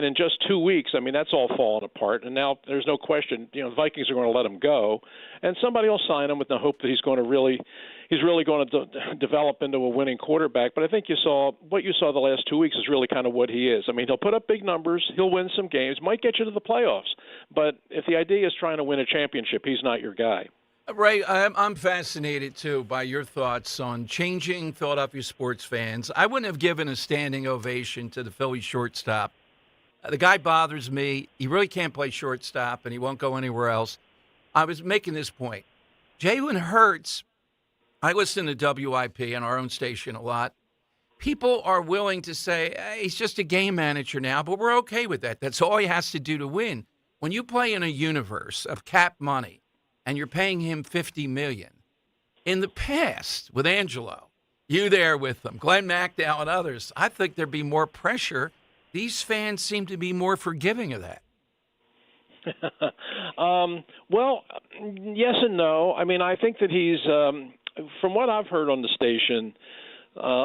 [SPEAKER 6] in just 2 weeks, I mean, that's all fallen apart. And now there's no question, the Vikings are going to let him go. And somebody will sign him with the hope that he's really going to develop into a winning quarterback. But I think what you saw the last 2 weeks is really kind of what he is. I mean, he'll put up big numbers. He'll win some games, might get you to the playoffs. But if the idea is trying to win a championship, he's not your guy.
[SPEAKER 4] Ray, I'm fascinated, too, by your thoughts on changing Philadelphia sports fans. I wouldn't have given a standing ovation to the Philly shortstop. The guy bothers me. He really can't play shortstop, and he won't go anywhere else. I was making this point. Jalen Hurts, I listen to WIP on our own station a lot. People are willing to say, hey, he's just a game manager now, but we're okay with that. That's all he has to do to win. When you play in a universe of cap money and you're paying him $50 million, in the past with Angelo, you there with them, Glenn McDowell and others, I think there'd be more pressure. These fans seem to be more forgiving of that.
[SPEAKER 6] Well, yes and no. I mean, I think that he's, from what I've heard on the station,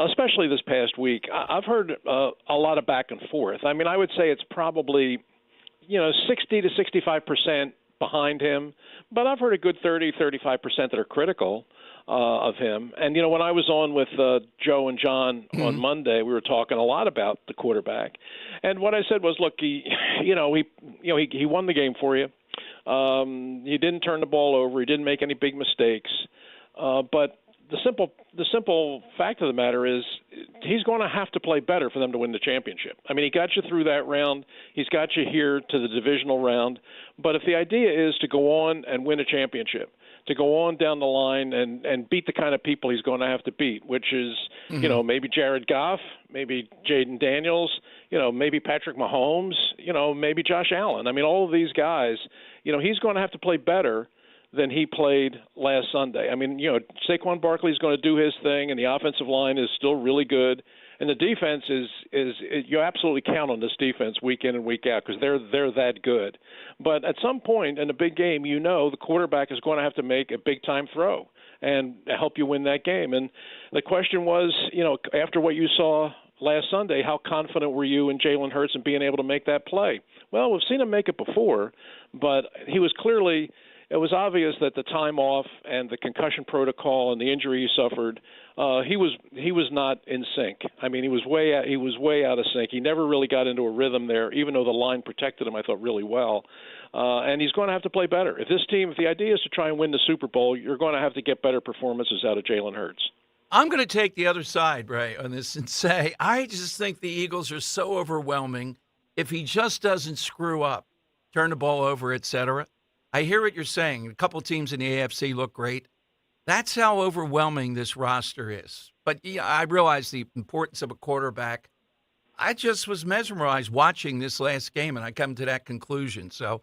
[SPEAKER 6] especially this past week, I've heard a lot of back and forth. I mean, I would say it's probably, 60 to 65% behind him, but I've heard a good 30, 35% that are critical of him. And, when I was on with Joe and John on Monday, we were talking a lot about the quarterback. And what I said was, look, he won the game for you. He didn't turn the ball over. He didn't make any big mistakes. But the simple fact of the matter is he's going to have to play better for them to win the championship. I mean, he got you through that round. He's got you here to the divisional round. But if the idea is to go on and win a championship, to go on down the line and beat the kind of people he's going to have to beat, which is, maybe Jared Goff, maybe Jaden Daniels, maybe Patrick Mahomes, maybe Josh Allen. I mean, all of these guys, he's going to have to play better than he played last Sunday. I mean, Saquon Barkley's going to do his thing, and the offensive line is still really good. And the defense is you absolutely count on this defense week in and week out because they're that good. But at some point in a big game, the quarterback is going to have to make a big-time throw and help you win that game. And the question was, after what you saw last Sunday, how confident were you in Jalen Hurts and being able to make that play? Well, we've seen him make it before, but he was clearly – it was obvious that the time off and the concussion protocol and the injury he suffered, he was not in sync. I mean, he was way out of sync. He never really got into a rhythm there, even though the line protected him, I thought, really well. And he's going to have to play better. If the idea is to try and win the Super Bowl, you're going to have to get better performances out of Jalen Hurts.
[SPEAKER 4] I'm going to take the other side, Ray, on this and say I just think the Eagles are so overwhelming. If he just doesn't screw up, turn the ball over, etc. I hear what you're saying. A couple teams in the AFC look great. That's how overwhelming this roster is. But yeah, I realize the importance of a quarterback. I just was mesmerized watching this last game, and I come to that conclusion. So,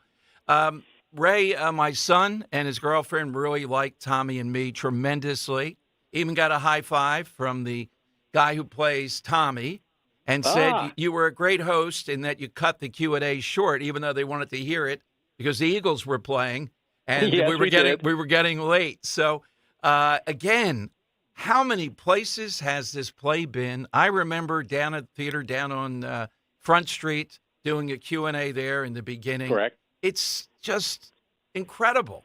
[SPEAKER 4] Ray, my son and his girlfriend really liked Tommy and me tremendously. Even got a high five from the guy who plays Tommy and said you were a great host in that you cut the Q&A short, even though they wanted to hear it, because the Eagles were playing, and
[SPEAKER 6] yes,
[SPEAKER 4] we were getting late. So, again, how many places has this play been? I remember down at the theater down on Front Street doing a Q&A there in the beginning.
[SPEAKER 6] Correct.
[SPEAKER 4] It's just incredible.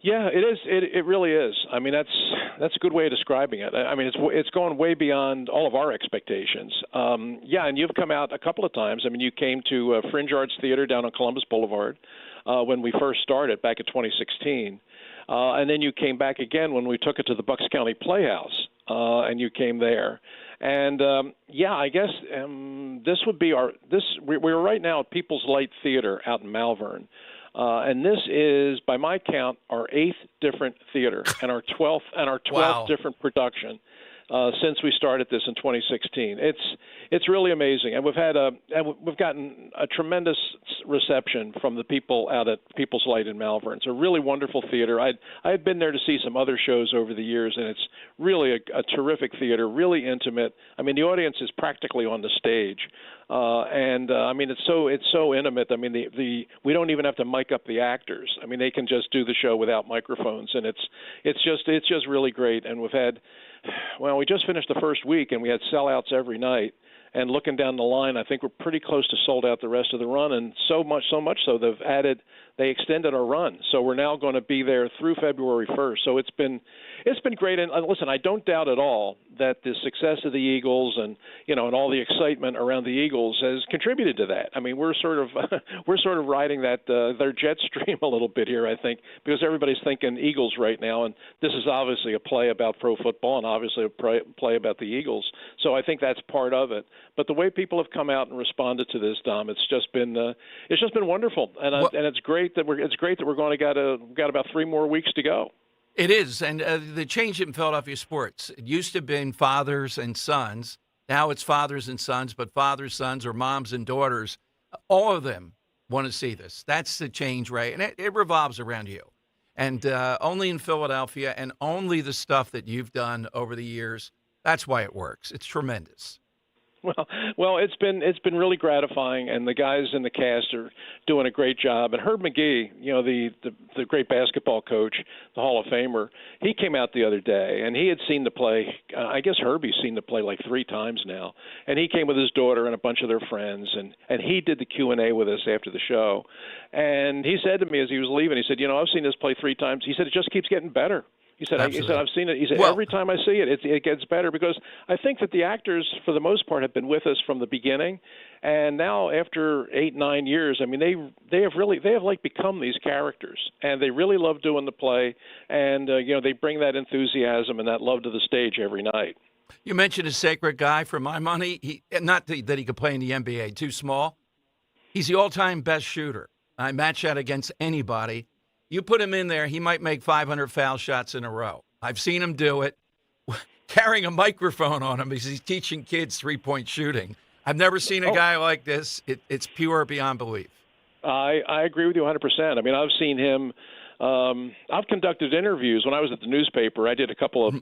[SPEAKER 6] Yeah, it is. It really is. I mean, that's a good way of describing it. I mean, it's gone way beyond all of our expectations. And you've come out a couple of times. I mean, you came to Fringe Arts Theater down on Columbus Boulevard when we first started back in 2016, and then you came back again when we took it to the Bucks County Playhouse, and you came there. And I guess this would be we're right now at People's Light Theater out in Malvern. And this is, by my count, our 8th different theater and our 12th
[SPEAKER 4] Wow.
[SPEAKER 6] different production since we started this in 2016. It's really amazing, and we've gotten a tremendous reception from the people out at People's Light in Malvern. It's a really wonderful theater. I had been there to see some other shows over the years, and it's really a terrific theater, really intimate. I mean, the audience is practically on the stage. I mean, it's so intimate. I mean, we don't even have to mic up the actors. I mean, they can just do the show without microphones, and it's just really great. And we just finished the first week, and we had sellouts every night. And looking down the line, I think we're pretty close to sold out the rest of the run, and so much so they extended our run. So we're now going to be there through February 1st. So it's been great. And listen, I don't doubt at all that the success of the Eagles and all the excitement around the Eagles has contributed to that. I mean, we're sort of riding their jet stream a little bit here, I think, because everybody's thinking Eagles right now, and this is obviously a play about pro football and obviously a play about the Eagles. So I think that's part of it. But the way people have come out and responded to this, Dom, it's just been wonderful, and it's great that we're going to got about 3 more weeks to go.
[SPEAKER 4] It is, and the change in Philadelphia sports. It used to have been fathers and sons. Now it's fathers and sons, but fathers, sons, or moms and daughters, all of them want to see this. That's the change, Ray, and it revolves around you. And only in Philadelphia, and only the stuff that you've done over the years. That's why it works. It's tremendous.
[SPEAKER 6] Well, it's been really gratifying, and the guys in the cast are doing a great job. And Herb McGee, the great basketball coach, the Hall of Famer, he came out the other day, and he had seen the play. I guess Herbie's seen the play like 3 times now, and he came with his daughter and a bunch of their friends, and he did the Q&A with us after the show. And he said to me as he was leaving, he said, I've seen this play 3 times. He said it just keeps getting better. He said, I've seen it. He said, every time I see it, it gets better, because I think that the actors, for the most part, have been with us from the beginning. And now after 8-9 years, I mean, they have like become these characters, and they really love doing the play. And, they bring that enthusiasm and that love to the stage every night.
[SPEAKER 4] You mentioned a sacred guy. For my money, not that he could play in the NBA, too small. He's the all-time best shooter. I match that against anybody. You put him in there, he might make 500 foul shots in a row. I've seen him do it, carrying a microphone on him because he's teaching kids 3-point shooting. I've never seen a guy like this. It's pure beyond belief.
[SPEAKER 6] I agree with you 100%. I mean, I've seen him I've conducted interviews. When I was at the newspaper, I did a couple of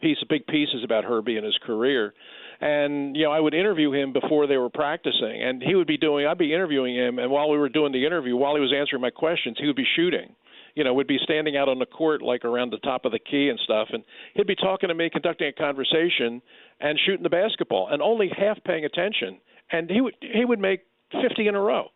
[SPEAKER 6] big pieces about Herbie and his career. And, I would interview him before they were practicing. And I'd be interviewing him, and while we were doing the interview, while he was answering my questions, he would be shooting. Would be standing out on the court, like around the top of the key and stuff. And he'd be talking to me, conducting a conversation, and shooting the basketball, and only half paying attention. And he would make 50 in a row.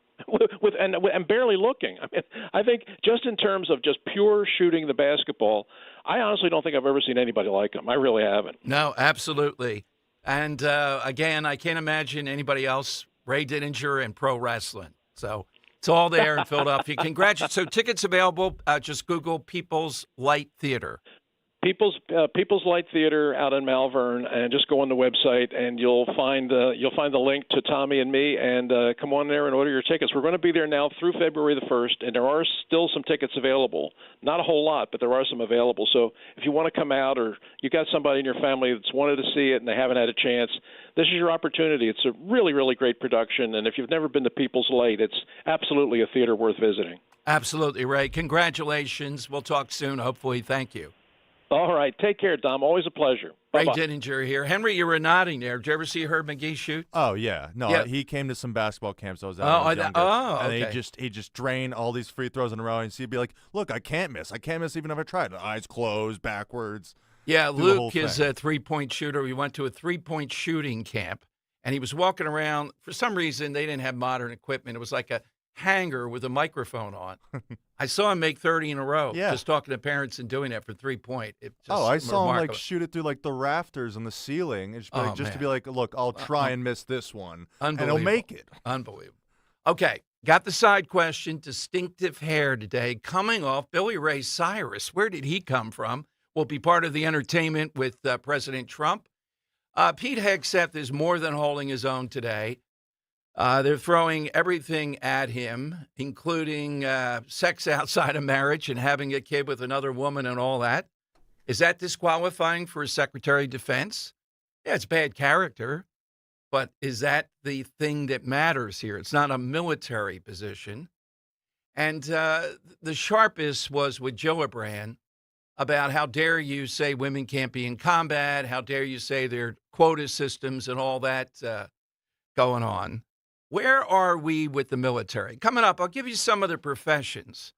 [SPEAKER 6] And barely looking. I mean, I think just in terms of just pure shooting the basketball, I honestly don't think I've ever seen anybody like him. I really haven't.
[SPEAKER 4] No, absolutely. And again, I can't imagine anybody else. Ray Dininger and pro wrestling. So it's all there in Philadelphia. Congratulations. So tickets available. Just Google People's Light Theater.
[SPEAKER 6] People's Light Theater out in Malvern, and just go on the website and you'll find the link to Tommy and me, and come on there and order your tickets. We're going to be there now through February the 1st, and there are still some tickets available. Not a whole lot, but there are some available. So if you want to come out, or you got somebody in your family that's wanted to see it and they haven't had a chance, this is your opportunity. It's a really, really great production, and if you've never been to People's Light, it's absolutely a theater worth visiting.
[SPEAKER 4] Absolutely, Ray. Congratulations. We'll talk soon, hopefully. Thank you.
[SPEAKER 6] All right. Take care, Dom. Always a pleasure. Bye-bye.
[SPEAKER 4] Ray Dininger here. Henry, you were nodding there. Did you ever see Herb McGee shoot?
[SPEAKER 1] Oh, yeah. No,
[SPEAKER 4] Yeah.
[SPEAKER 1] He came to some basketball camps I was at when I was younger.
[SPEAKER 4] okay.
[SPEAKER 1] And he just drained all these free throws in a row, and he'd be like, look, I can't miss. I can't miss even if I tried. Eyes closed, backwards.
[SPEAKER 4] Yeah,
[SPEAKER 1] do the whole
[SPEAKER 4] Luke is
[SPEAKER 1] thing.
[SPEAKER 4] a three-point shooter. We went to a three-point shooting camp, and he was walking around. For some reason, they didn't have modern equipment. It was like a hanger with a microphone on. I saw him make 30 in a row, just talking to parents and doing that for three-point.
[SPEAKER 1] I saw him shoot it through the rafters and the ceiling, and to be like, look, I'll try and miss this one, and he'll make it.
[SPEAKER 4] Unbelievable. Okay, got the side question. Distinctive hair today, coming off Billy Ray Cyrus. Where did he come from? Will be part of the entertainment with President Trump. Pete Hegseth is more than holding his own today. They're throwing everything at him, including sex outside of marriage and having a kid with another woman and all that. Is that disqualifying for a Secretary of Defense? Yeah, it's bad character, but is that the thing that matters here? It's not a military position. And the sharpest was with Gillibrand about how dare you say women can't be in combat, how dare you say there are quota systems and all that going on. Where are we with the military? Coming up, I'll give you some of the professions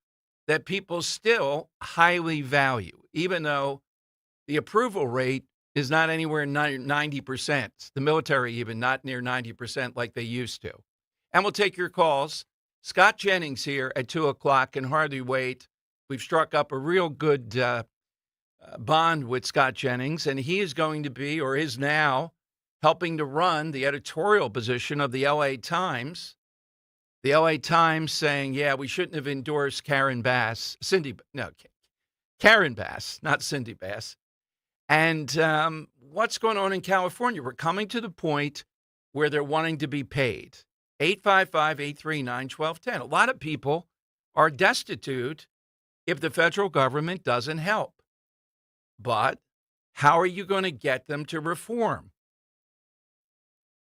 [SPEAKER 4] that people still highly value, even though the approval rate is not anywhere near 90%. The military even not near 90% like they used to. And we'll take your calls. Scott Jennings here at 2 o'clock, can hardly wait. We've struck up a real good bond with Scott Jennings, and he is going to be, or is now, helping to run the editorial position of the L.A. Times. The L.A. Times saying, yeah, we shouldn't have endorsed Karen Bass. Karen Bass, not Cindy Bass. And what's going on in California? We're coming to the point where they're wanting to be paid. 855-839-1210. A lot of people are destitute if the federal government doesn't help. But how are you going to get them to reform?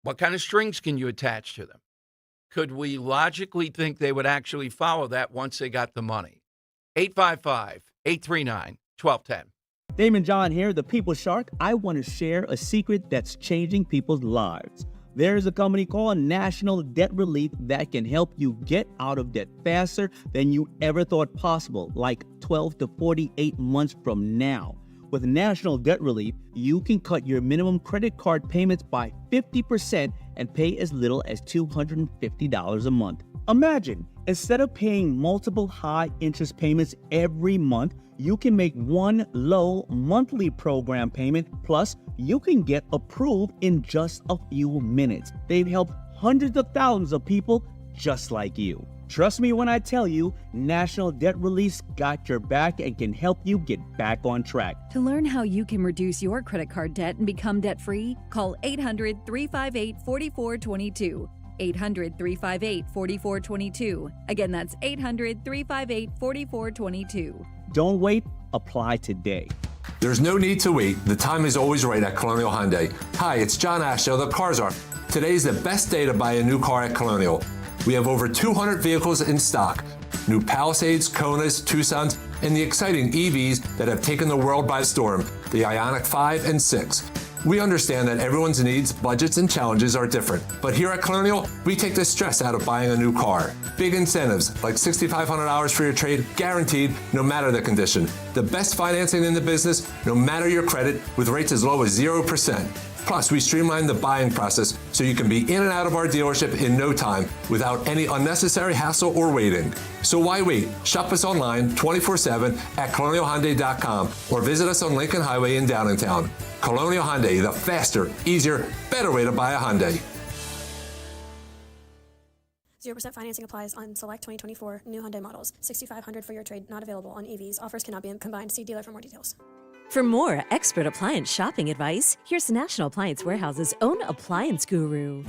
[SPEAKER 4] What kind of strings can you attach to them? Could we logically think they would actually follow that once they got the money? 855-839-1210.
[SPEAKER 19] Damon John here, the People Shark. I want to share a secret that's changing people's lives. There's a company called National Debt Relief that can help you get out of debt faster than you ever thought possible, like 12 to 48 months from now. With National Debt Relief, you can cut your minimum credit card payments by 50% and pay as little as $250 a month. Imagine, instead of paying multiple high-interest payments every month, you can make one low monthly program payment, plus you can get approved in just a few minutes. They've helped hundreds of thousands of people just like you. Trust me when I tell you, National Debt Relief's got your back and can help you get back on track.
[SPEAKER 21] To learn how you can reduce your credit card debt and become debt-free, call 800-358-4422. 800-358-4422. Again, that's 800-358-4422.
[SPEAKER 19] Don't wait, apply today.
[SPEAKER 5] There's no need to wait. The time is always right at Colonial Hyundai. Hi, it's John Ashdale, the Car Czar. Today's the best day to buy a new car at Colonial. We have over 200 vehicles in stock. New Palisades, Konas, Tucsons, and the exciting EVs that have taken the world by storm, the Ioniq 5 and 6. We understand that everyone's needs, budgets, and challenges are different, but here at Colonial, we take the stress out of buying a new car. Big incentives, like $6,500 for your trade, guaranteed no matter the condition. The best financing in the business, no matter your credit, with rates as low as 0%. Plus, we streamline the buying process so you can be in and out of our dealership in no time without any unnecessary hassle or waiting. So why wait? Shop us online 24/7 at colonialhyundai.com or visit us on Lincoln Highway in Downtown. Colonial Hyundai, the faster, easier, better way to buy a Hyundai.
[SPEAKER 7] 0% financing applies on select 2024 new Hyundai models. $6,500 for your trade, not available on EVs. Offers cannot be combined. See dealer for more details.
[SPEAKER 8] For more expert appliance shopping advice, here's National Appliance Warehouse's own appliance guru.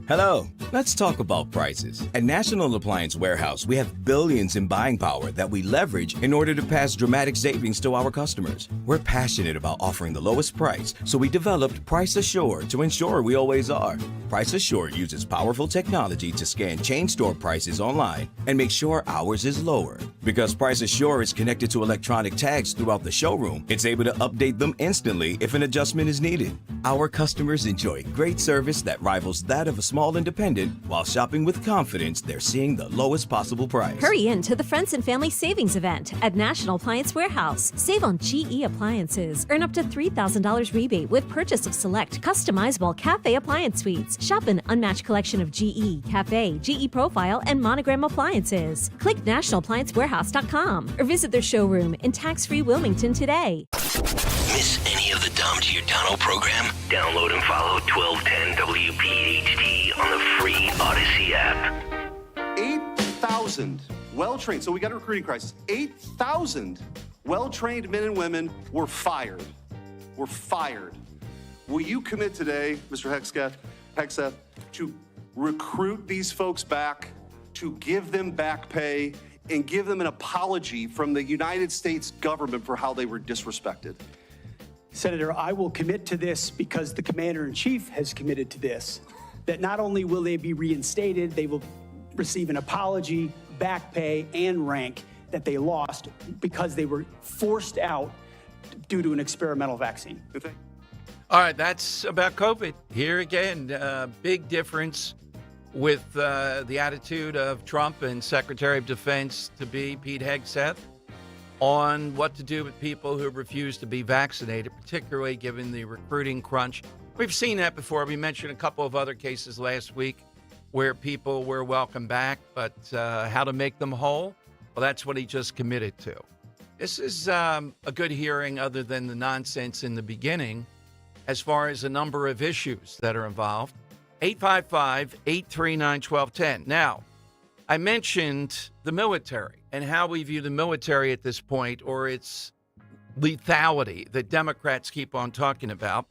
[SPEAKER 9] Hello, let's talk about prices. At National Appliance Warehouse, we have billions in buying power that we leverage in order to pass dramatic savings to our customers. We're passionate about offering the lowest price, so we developed Price Assured to ensure we always are. Price Assured uses powerful technology to scan chain store prices online and make sure ours is lower. Because Price Assured is connected to electronic tags throughout the showroom, it's able to update them instantly if an adjustment is needed. Our customers enjoy great service that rivals that of a small independent while shopping with confidence they're seeing the lowest possible price.
[SPEAKER 8] Hurry in to the Friends and Family Savings Event at National Appliance Warehouse. Save on GE appliances. Earn up to $3,000 rebate with purchase of select customizable cafe appliance suites. Shop an unmatched collection of GE, Cafe, GE Profile, and Monogram appliances. Click nationalappliancewarehouse.com or visit their showroom in tax-free Wilmington today.
[SPEAKER 3] Miss any of the Dom Giordano program? Download and follow 1210 WPHT on the free Odyssey app.
[SPEAKER 11] 8,000 well-trained, so we got a recruiting crisis. 8,000 well-trained men and women were fired. Will you commit today, Mr. Hegseth, to recruit these folks back, to give them back pay, and give them an apology from the United States government for how they were disrespected?
[SPEAKER 25] Senator, I will commit to this because the Commander-in-Chief has committed to this, that not only will they be reinstated, they will receive an apology, back pay, and rank that they lost because they were forced out due to an experimental vaccine.
[SPEAKER 4] All right, that's about COVID. Here again, big difference with the attitude of Trump and Secretary of Defense to be Pete Hegseth on what to do with people who refuse to be vaccinated, particularly given the recruiting crunch. We've seen that before. We mentioned a couple of other cases last week where people were welcome back, but how to make them whole? Well, that's what he just committed to. This is a good hearing other than the nonsense in the beginning as far as a number of issues that are involved. 855-839-1210. Now, I mentioned the military and how we view the military at this point, or its lethality that Democrats keep on talking about.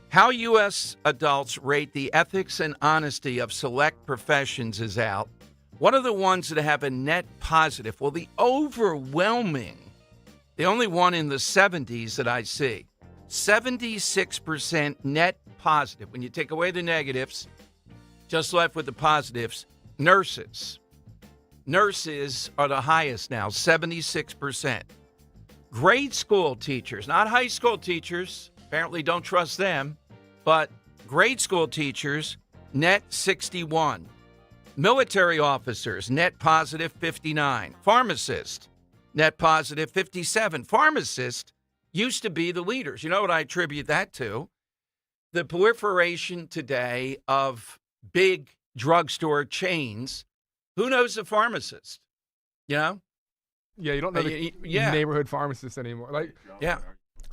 [SPEAKER 4] How U.S. adults rate the ethics and honesty of select professions is out. What are the ones that have a net positive? Well, the overwhelming, the only one in the 70s that I see, 76% net positive. When you take away the negatives, just left with the positives, nurses. Nurses are the highest now, 76%. Grade school teachers, not high school teachers, apparently don't trust them, but grade school teachers, net 61. Military officers, net positive 59. Pharmacists, net positive 57. Pharmacists used to be the leaders. You know what I attribute that to? The proliferation today of big drugstore chains. Who knows the pharmacist? You know?
[SPEAKER 10] Yeah, you don't know the neighborhood pharmacist anymore. Like,
[SPEAKER 4] yeah.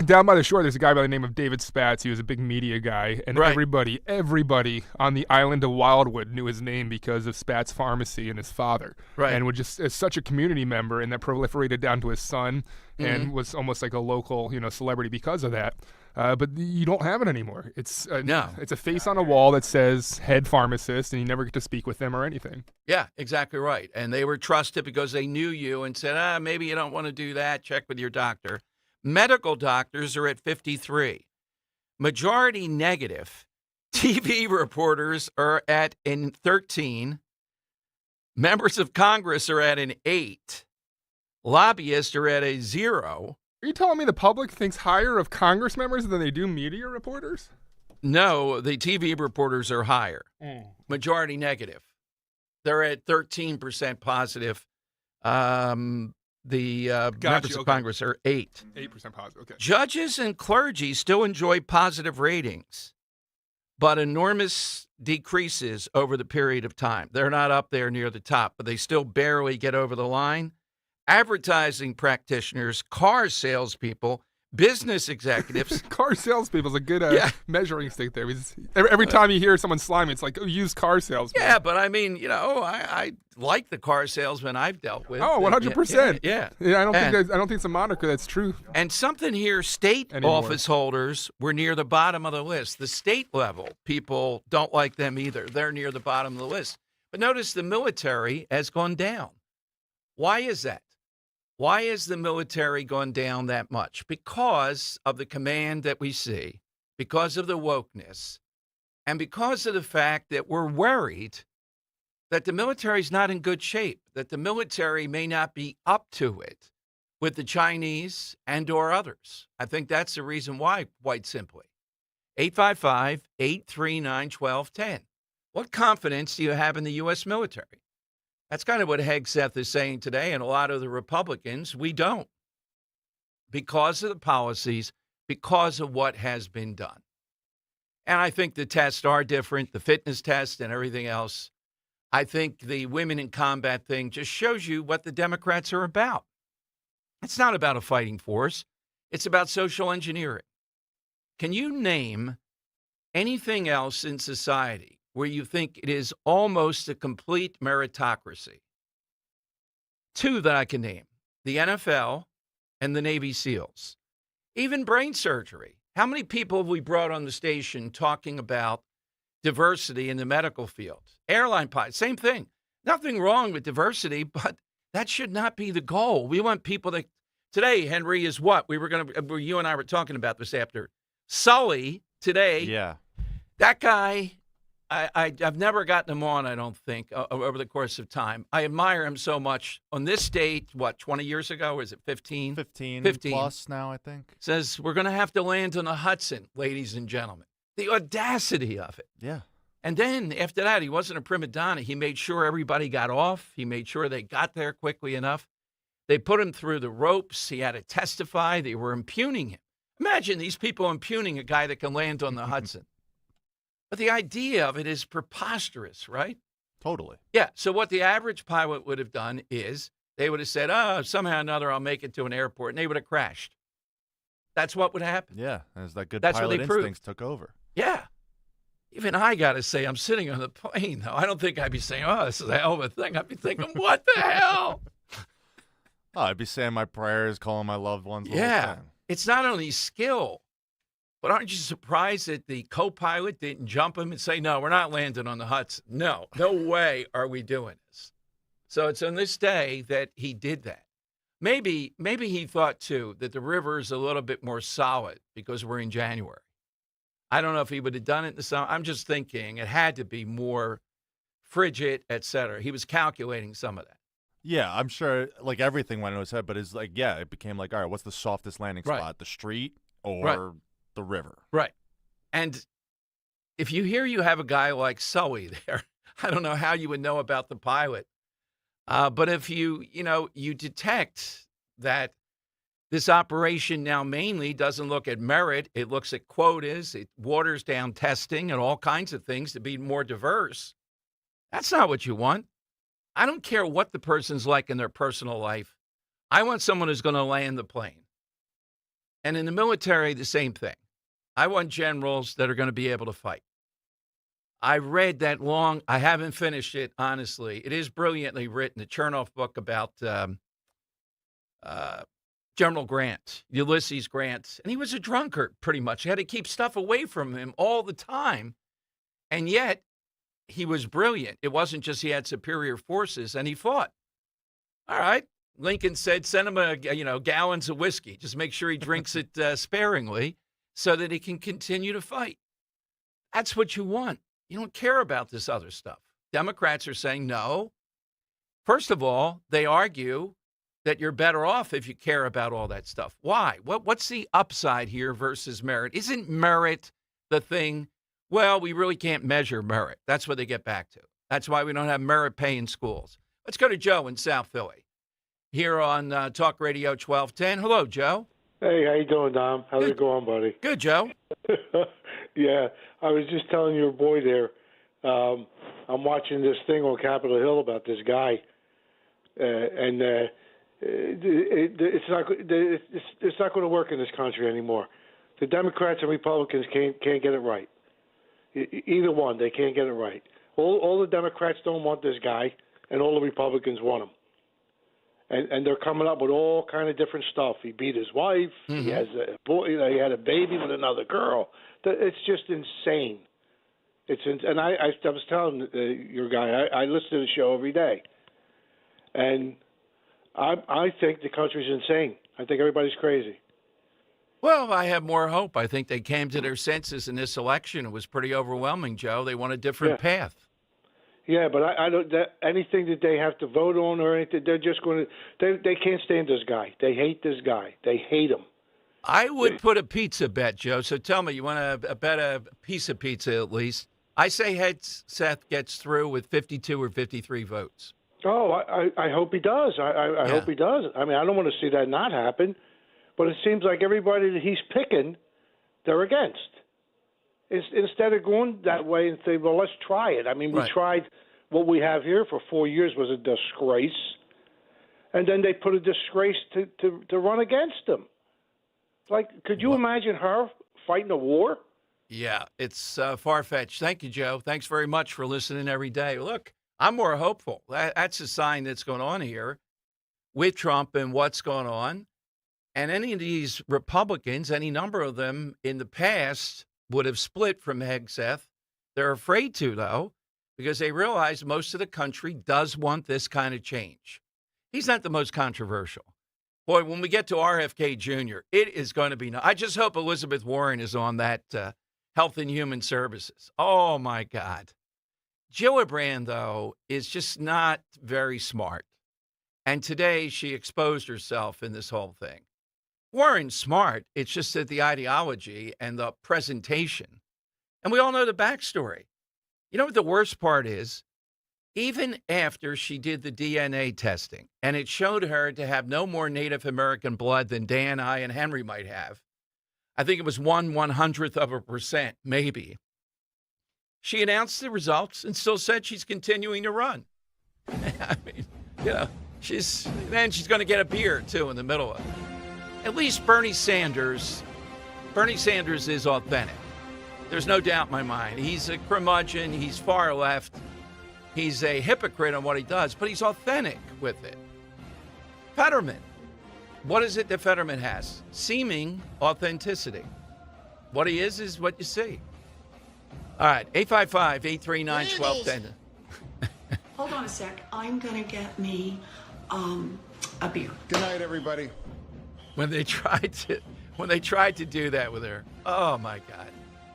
[SPEAKER 10] Down by the shore, there's a guy by the name of David Spatz. He was a big media guy, and everybody on the island of Wildwood knew his name because of Spatz Pharmacy and his father.
[SPEAKER 4] Right.
[SPEAKER 10] And was just as such a community member, and that proliferated down to his son, and was almost like a local, celebrity because of that. But you don't have it anymore. It's a face on a wall that says head pharmacist, and you never get to speak with them or anything.
[SPEAKER 4] Yeah, exactly right. And they were trusted because they knew you and said, maybe you don't want to do that. Check with your doctor. Medical doctors are at 53. Majority negative. TV reporters are at 13. Members of Congress are at an 8. Lobbyists are at a 0.
[SPEAKER 10] Are you telling me the public thinks higher of Congress members than they do media reporters?
[SPEAKER 4] No, the TV reporters are higher. Majority negative. They're at 13% positive. The members of Congress are 8.
[SPEAKER 10] 8% positive, okay.
[SPEAKER 4] Judges and clergy still enjoy positive ratings, but enormous decreases over the period of time. They're not up there near the top, but they still barely get over the line. Advertising practitioners, car salespeople, business executives.
[SPEAKER 10] Car salespeople is a good measuring stick there. Every time you hear someone slime, it's like, used car salesman.
[SPEAKER 4] Yeah, but I mean, I like the car salesman I've dealt with.
[SPEAKER 10] Oh, 100%.
[SPEAKER 4] Yeah.
[SPEAKER 10] I don't think it's a moniker that's true.
[SPEAKER 4] And something here, state office holders were near the bottom of the list. The state level people don't like them either. They're near the bottom of the list. But notice the military has gone down. Why is that? Why has the military gone down that much? Because of the command that we see, because of the wokeness, and because of the fact that we're worried that the military is not in good shape, that the military may not be up to it with the Chinese and or others. I think that's the reason why, quite simply. 855-839-1210. What confidence do you have in the U.S. military? That's kind of what Hegseth is saying today, and a lot of the Republicans, we don't. Because of the policies, because of what has been done. And I think the tests are different, the fitness test and everything else. I think the women in combat thing just shows you what the Democrats are about. It's not about a fighting force. It's about social engineering. Can you name anything else in society where you think it is almost a complete meritocracy? 2 that I can name, the NFL and the Navy SEALs. Even brain surgery. How many people have we brought on the station talking about diversity in the medical field? Airline pilots, same thing. Nothing wrong with diversity, but that should not be the goal. We want people that, today, Henry, is what? You and I were talking about this after. Sully, today.
[SPEAKER 1] Yeah.
[SPEAKER 4] That guy, I've never gotten him on, I don't think, over the course of time. I admire him so much. On this date, 20 years ago? Or is it 15?
[SPEAKER 1] 15 plus now, I think.
[SPEAKER 4] Says, we're going to have to land on the Hudson, ladies and gentlemen. The audacity of it.
[SPEAKER 1] Yeah.
[SPEAKER 4] And then after that, he wasn't a prima donna. He made sure everybody got off. He made sure they got there quickly enough. They put him through the ropes. He had to testify. They were impugning him. Imagine these people impugning a guy that can land on the Hudson. But the idea of it is preposterous, right?
[SPEAKER 1] Totally.
[SPEAKER 4] Yeah. So what the average pilot would have done is they would have said, somehow or another, I'll make it to an airport. And they would have crashed. That's what would happen.
[SPEAKER 1] Yeah. As that good
[SPEAKER 4] That's
[SPEAKER 1] pilot
[SPEAKER 4] what they
[SPEAKER 1] instincts
[SPEAKER 4] proved.
[SPEAKER 1] took over.
[SPEAKER 4] Yeah. Even I got to say, I'm sitting on the plane, though. I don't think I'd be saying, this is a hell of a thing. I'd be thinking, what the hell?
[SPEAKER 1] I'd be saying my prayers, calling my loved ones.
[SPEAKER 4] Yeah. It's not only skill, but aren't you surprised that the co-pilot didn't jump him and say, no, we're not landing on the Hudson. No way are we doing this. So it's on this day that he did that. Maybe he thought, too, that the river is a little bit more solid because we're in January. I don't know if he would have done it in the summer. I'm just thinking it had to be more frigid, et cetera. He was calculating some of that.
[SPEAKER 1] Yeah, I'm sure like everything went in his head, but it's like, it became like, all right, what's the softest landing spot? The street or the river? Right.
[SPEAKER 4] And if you have a guy like Sully there, I don't know how you would know about the pilot. But if you detect that this operation now mainly doesn't look at merit, it looks at quotas, it waters down testing and all kinds of things to be more diverse. That's not what you want. I don't care what the person's like in their personal life. I want someone who's going to land the plane. And in the military, the same thing. I want generals that are going to be able to fight. I read that I haven't finished it, honestly. It is brilliantly written, the Chernoff book about General Grant, Ulysses Grant. And he was a drunkard, pretty much. He had to keep stuff away from him all the time. And yet, he was brilliant. It wasn't just he had superior forces, and he fought. All right. Lincoln said, send him gallons of whiskey. Just make sure he drinks it sparingly so that he can continue to fight. That's what you want. You don't care about this other stuff. Democrats are saying no. First of all, they argue that you're better off if you care about all that stuff. Why? What's the upside here versus merit? Isn't merit the thing? Well, we really can't measure merit. That's what they get back to. That's why we don't have merit pay in schools. Let's go to Joe in South Philly here on Talk Radio 1210. Hello, Joe.
[SPEAKER 12] Hey, how you doing, Dom? How's it going, buddy?
[SPEAKER 4] Good, Joe.
[SPEAKER 12] Yeah, I was just telling your boy there, I'm watching this thing on Capitol Hill about this guy, and it's not going to work in this country anymore. The Democrats and Republicans can't get it right. Either one, they can't get it right. All the Democrats don't want this guy, and all the Republicans want him. And they're coming up with all kind of different stuff. He beat his wife. He has a boy. He had a baby with another girl. It's just insane. And I was telling your guy, I listen to the show every day, and I think the country's insane. I think everybody's crazy.
[SPEAKER 4] Well, I have more hope. I think they came to their senses in this election. It was pretty overwhelming, Joe. They want a different path.
[SPEAKER 12] Yeah, but I don't. Anything that they have to vote on or anything, they're just going to. They can't stand this guy. They hate this guy. They hate him.
[SPEAKER 4] I would put a pizza bet, Joe. So tell me, you want to bet a piece of pizza at least? I say Hegseth gets through with 52 or 53 votes.
[SPEAKER 12] Oh, I hope he does. I hope he does. I mean, I don't want to see that not happen, but it seems like everybody that he's picking, they're against. Instead of going that way and say, well, let's try it. I mean, we tried what we have here for 4 years was a disgrace, and then they put a disgrace to run against him. Like, could you imagine her fighting a war?
[SPEAKER 4] Yeah, it's far-fetched. Thank you, Joe. Thanks very much for listening every day. Look, I'm more hopeful. That's a sign that's going on here with Trump and what's going on. And any of these Republicans, any number of them in the past would have split from Hegseth. They're afraid to, though, because they realize most of the country does want this kind of change. He's not the most controversial. Boy, when we get to RFK Jr., it is going to be I just hope Elizabeth Warren is on that Health and Human Services. Oh, my God. Gillibrand, though, is just not very smart. And today she exposed herself in this whole thing. Warren's smart. It's just that the ideology and the presentation. And we all know the backstory. You know what the worst part is? Even after she did the DNA testing, and it showed her to have no more Native American blood than Dan, I, and Henry might have. I think it was 1/100%, maybe. She announced the results and still said she's continuing to run. I mean, you know, she's going to get a beer, too, in the middle of it. At least Bernie Sanders is authentic. There's no doubt in my mind. He's a curmudgeon. He's far left. He's a hypocrite on what he does, but he's authentic with it. Fetterman. What is it that Fetterman has? Seeming authenticity. What he is what you see. All right, 855-839-1210.
[SPEAKER 13] Hold on a sec. I'm going to get me a beer.
[SPEAKER 14] Good night, everybody.
[SPEAKER 4] When they tried to do that with her. Oh, my God.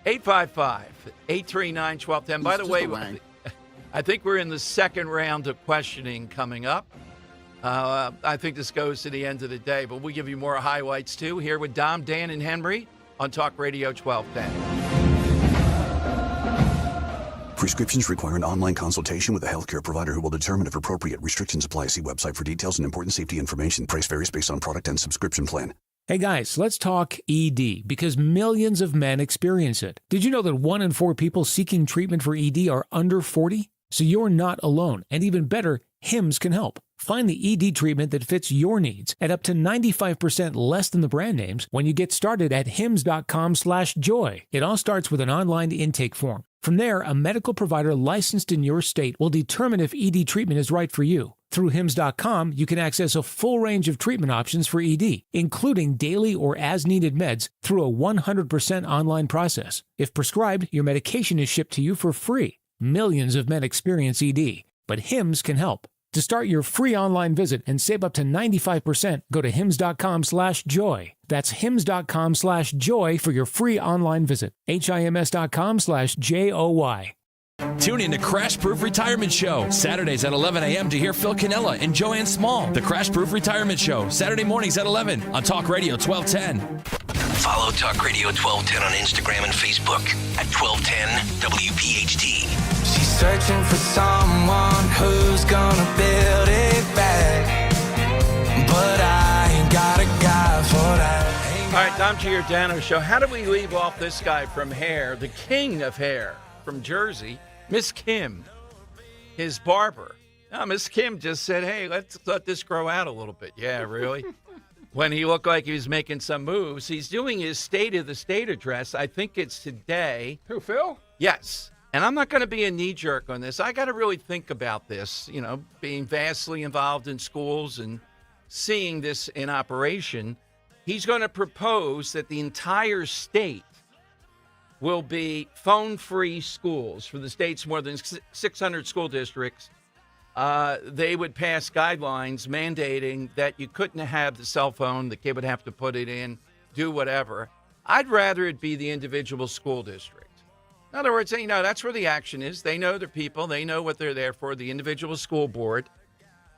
[SPEAKER 4] 855-839-1210. By the way, I think we're in the second round of questioning coming up. I think this goes to the end of the day, but we'll give you more highlights, too, here with Dom, Dan, and Henry on Talk Radio 1210.
[SPEAKER 17] Prescriptions require an online consultation with a healthcare provider who will determine if appropriate. Restrictions apply. See website for details and important safety information. Price varies based on product and subscription plan.
[SPEAKER 18] Hey guys, let's talk ED because millions of men experience it. Did you know that 1 in 4 people seeking treatment for ED are under 40? So you're not alone. And even better, Hims can help. Find the ED treatment that fits your needs at up to 95% less than the brand names when you get started at hims.com/joy. It all starts with an online intake form. From there, a medical provider licensed in your state will determine if ED treatment is right for you. Through hims.com, you can access a full range of treatment options for ED, including daily or as-needed meds through a 100% online process. If prescribed, your medication is shipped to you for free. Millions of men experience ED, but Hims can help. To start your free online visit and save up to 95%, go to hims.com/joy. That's hims.com/joy for your free online visit. HIMS.com/JOY.
[SPEAKER 14] Tune in to Crash Proof Retirement Show, Saturdays at 11 a.m. to hear Phil Cannella and Joanne Small. The Crash Proof Retirement Show, Saturday mornings at 11 on Talk Radio 1210.
[SPEAKER 3] Follow Talk Radio 1210 on Instagram and Facebook at 1210 WPHT.
[SPEAKER 15] She's searching for someone who's gonna build it back, but I ain't got a guy for that.
[SPEAKER 4] All right, Dom Giordano Show. How do we leave off this guy from hair, the king of hair from Jersey, Miss Kim, his barber? Now, Miss Kim just said, hey, let's let this grow out a little bit. Yeah, really? When he looked like he was making some moves. He's doing his State of the State address. I think it's today.
[SPEAKER 10] Who, Phil?
[SPEAKER 4] Yes. And I'm not going to be a knee-jerk on this. I got to really think about this, being vastly involved in schools and seeing this in operation. He's going to propose that the entire state will be phone-free schools for the state's more than 600 school districts. They would pass guidelines mandating that you couldn't have the cell phone. The kid would have to put it in, do whatever. I'd rather it be the individual school district. In other words, that's where the action is. They know their people. They know what they're there for, the individual school board.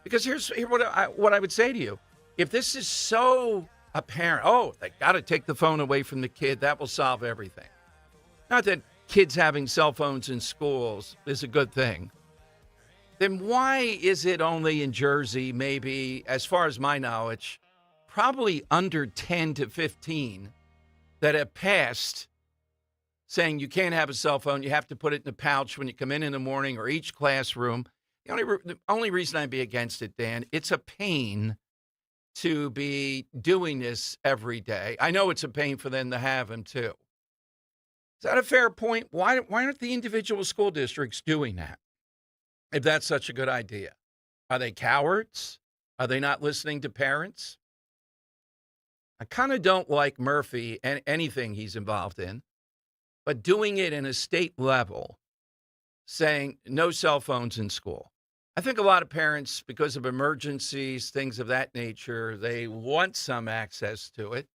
[SPEAKER 4] Because here's what I would say to you. If this is so apparent, they got to take the phone away from the kid, that will solve everything. Not that kids having cell phones in schools is a good thing. Then why is it only in Jersey, maybe, as far as my knowledge, probably under 10 to 15 that have passed saying you can't have a cell phone, you have to put it in a pouch when you come in the morning, or each classroom. The only reason I'd be against it, Dan, it's a pain to be doing this every day. I know it's a pain for them to have them, too. Is that a fair point? Why aren't the individual school districts doing that, if that's such a good idea? Are they cowards? Are they not listening to parents? I kind of don't like Murphy and anything he's involved in, but doing it in a state level, saying no cell phones in school. I think a lot of parents, because of emergencies, things of that nature, they want some access to it.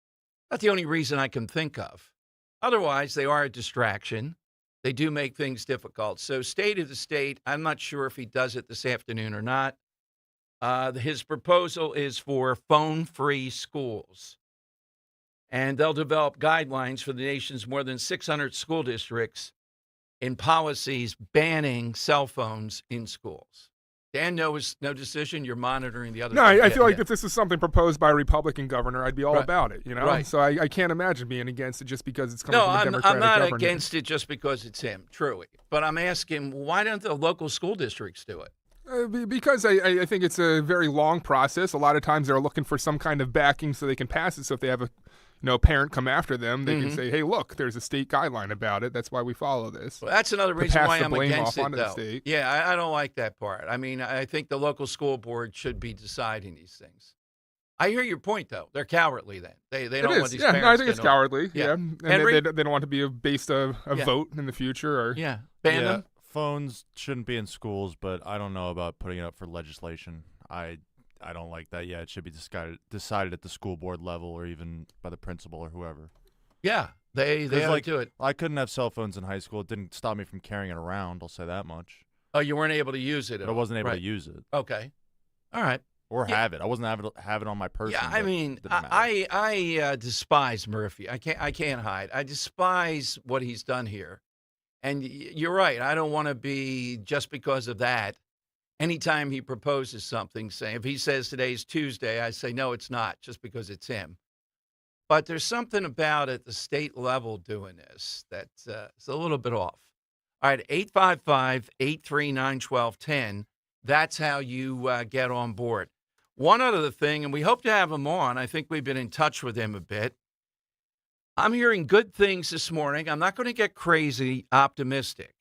[SPEAKER 4] Not the only reason I can think of. Otherwise, they are a distraction. They do make things difficult. So State of the State, I'm not sure if he does it this afternoon or not. His proposal is for phone-free schools. And they'll develop guidelines for the nation's more than 600 school districts in policies banning cell phones in schools. Dan, no decision. You're monitoring the other.
[SPEAKER 10] No, I feel like if this is something proposed by a Republican governor, I'd be all about it.
[SPEAKER 4] Right.
[SPEAKER 10] So I can't imagine being against it just because it's coming from a Democratic
[SPEAKER 4] governor. No, I'm not
[SPEAKER 10] governor.
[SPEAKER 4] against it just because it's him, truly. But I'm asking, why don't the local school districts do it?
[SPEAKER 10] Because I think it's a very long process. A lot of times they're looking for some kind of backing so they can pass it. So if they have a parent come after them, they can say, hey, look, there's a state guideline about it. That's why we follow this.
[SPEAKER 4] Well, that's another reason why I'm against it, though.
[SPEAKER 10] State.
[SPEAKER 4] Yeah, I don't like that part. I mean, I think the local school board should be deciding these things. I hear your point, though. They're cowardly then. They don't want these parents.
[SPEAKER 10] No, I think it's cowardly. Yeah. And
[SPEAKER 4] Henry?
[SPEAKER 10] they don't want to be based a vote in the future.
[SPEAKER 4] Ban them.
[SPEAKER 1] Phones shouldn't be in schools, but I don't know about putting it up for legislation. I don't like that. Yeah, it should be decided at the school board level or even by the principal or whoever.
[SPEAKER 4] Yeah, they ought to do it.
[SPEAKER 1] I couldn't have cell phones in high school. It didn't stop me from carrying it around, I'll say that much.
[SPEAKER 4] Oh, you weren't able to use it at all.
[SPEAKER 1] I wasn't able to use it.
[SPEAKER 4] Okay. All right.
[SPEAKER 1] Or have it. I wasn't able to have it on my person.
[SPEAKER 4] Yeah, I mean, I despise Murphy. I can't hide. I despise what he's done here. And you're right. I don't want to be, just because of that, anytime he proposes something, saying, if he says today's Tuesday, I say, no, it's not, just because it's him. But there's something about at the state level doing this that's it's a little bit off. All right, 855-839-1210. That's how you get on board. One other thing, and we hope to have him on. I think we've been in touch with him a bit. I'm hearing good things this morning. I'm not going to get crazy optimistic.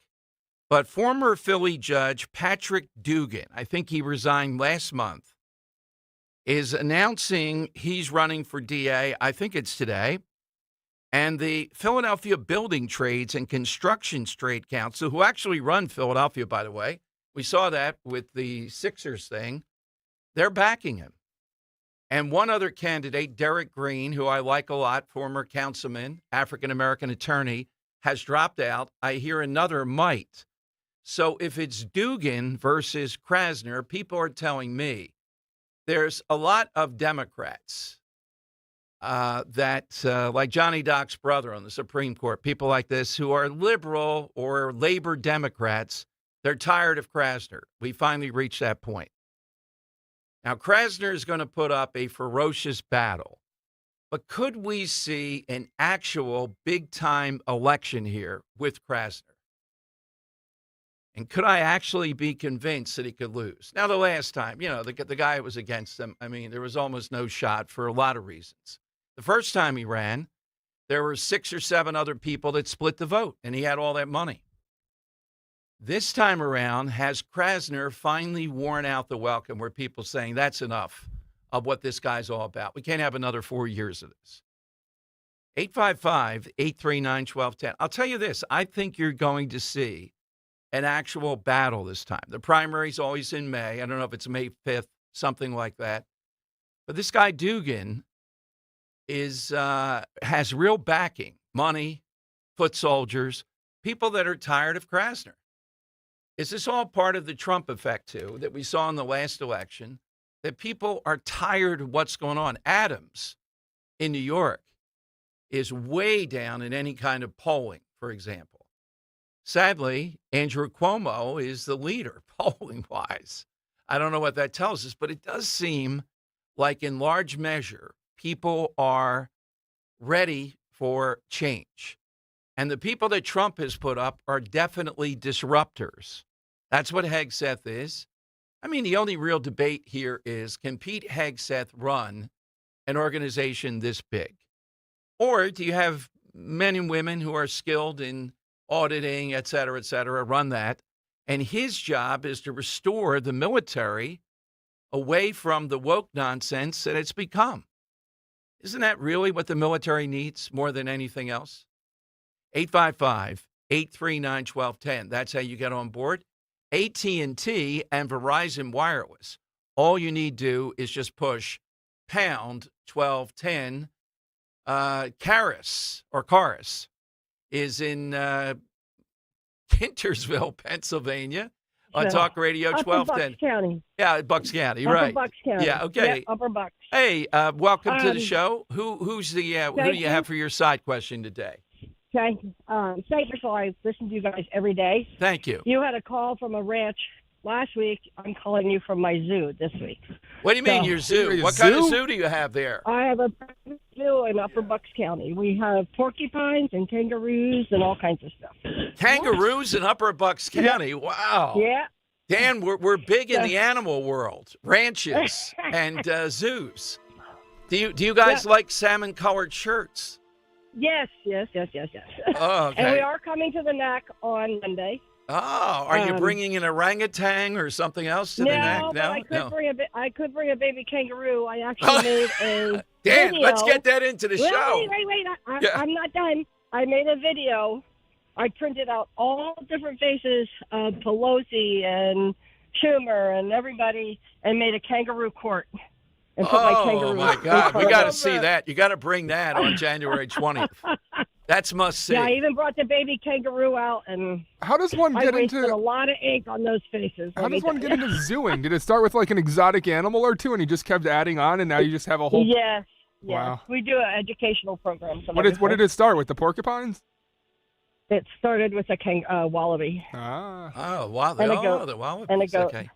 [SPEAKER 4] But former Philly judge Patrick Dugan, I think he resigned last month, is announcing he's running for DA. I think it's today. And the Philadelphia Building Trades and Construction Trade Council, who actually run Philadelphia, by the way, we saw that with the Sixers thing, they're backing him. And one other candidate, Derek Green, who I like a lot, former councilman, African-American attorney, has dropped out. I hear another might. So if it's Dugan versus Krasner, people are telling me there's a lot of Democrats like Johnny Doc's brother on the Supreme Court, people like this who are liberal or labor Democrats. They're tired of Krasner. We finally reached that point. Now, Krasner is going to put up a ferocious battle. But could we see an actual big-time election here with Krasner? And could I actually be convinced that he could lose? Now, the last time, the guy was against him. I mean, there was almost no shot for a lot of reasons. The first time he ran, there were 6 or 7 other people that split the vote, and he had all that money. This time around, has Krasner finally worn out the welcome where people saying that's enough of what this guy's all about? We can't have another 4 years of this. 855-839-1210. I'll tell you this. I think you're going to see an actual battle this time. The primary's always in May. I don't know if it's May 5th, something like that. But this guy Dugan has real backing, money, foot soldiers, people that are tired of Krasner. Is this all part of the Trump effect, too, that we saw in the last election, that people are tired of what's going on? Adams in New York is way down in any kind of polling, for example. Sadly, Andrew Cuomo is the leader, polling-wise. I don't know what that tells us, but it does seem like in large measure, people are ready for change. And the people that Trump has put up are definitely disruptors. That's what Hegseth is. I mean, the only real debate here is, can Pete Hegseth run an organization this big? Or do you have men and women who are skilled in auditing, et cetera, run that? And his job is to restore the military away from the woke nonsense that it's become. Isn't that really what the military needs more than anything else? 855-839-1210. That's how you get on board. AT&T and Verizon Wireless. All you need to do is just push pound 1210. Caris is in Kintersville, Pennsylvania. On Talk Radio 1210.
[SPEAKER 16] Bucks County.
[SPEAKER 4] Yeah, Bucks County,
[SPEAKER 16] Upper
[SPEAKER 4] right.
[SPEAKER 16] Bucks County.
[SPEAKER 4] Yeah, okay.
[SPEAKER 16] Yep, Upper Bucks.
[SPEAKER 4] Hey, welcome to the show. Who do you have for your side question today?
[SPEAKER 16] Okay. Thank you. I listen to you guys every day.
[SPEAKER 4] Thank you.
[SPEAKER 16] You had a call from a ranch last week. I'm calling you from my zoo this week.
[SPEAKER 4] What do you mean, your zoo? What kind of zoo do you have there?
[SPEAKER 16] I have a zoo in Upper Bucks County. We have porcupines and kangaroos and all kinds of stuff.
[SPEAKER 4] Kangaroos in Upper Bucks County? Yeah. Wow.
[SPEAKER 16] Yeah.
[SPEAKER 4] Dan, we're big in the animal world, ranches and zoos. Do you guys like salmon-colored shirts?
[SPEAKER 16] Yes.
[SPEAKER 4] Oh, okay.
[SPEAKER 16] And we are coming to the NAC on Monday.
[SPEAKER 4] Oh, are you bringing an orangutan or something else to the NAC?
[SPEAKER 16] No, but I could bring a baby kangaroo. I actually made a
[SPEAKER 4] Dan,
[SPEAKER 16] video.
[SPEAKER 4] let's get that into the show.
[SPEAKER 16] Wait. I'm not done. I made a video. I printed out all different faces of Pelosi and Schumer and everybody and made a kangaroo court. And put my kangaroo.
[SPEAKER 4] Oh, my God. We got to see that. You got to bring that on January 20th. That's must see.
[SPEAKER 16] Yeah, I even brought the baby kangaroo out, and
[SPEAKER 10] how does one get
[SPEAKER 16] into a lot of ink on those faces?
[SPEAKER 10] How does one get into zooing? Did it start with like an exotic animal or two, and you just kept adding on, and now you just have a whole?
[SPEAKER 16] Yes.
[SPEAKER 10] Wow.
[SPEAKER 16] We do an educational program.
[SPEAKER 10] What did it start with? The porcupines?
[SPEAKER 16] It started with a wallaby.
[SPEAKER 4] Oh, wow.
[SPEAKER 16] And a goat.
[SPEAKER 4] The wallabies.
[SPEAKER 16] And a goat.
[SPEAKER 4] Okay.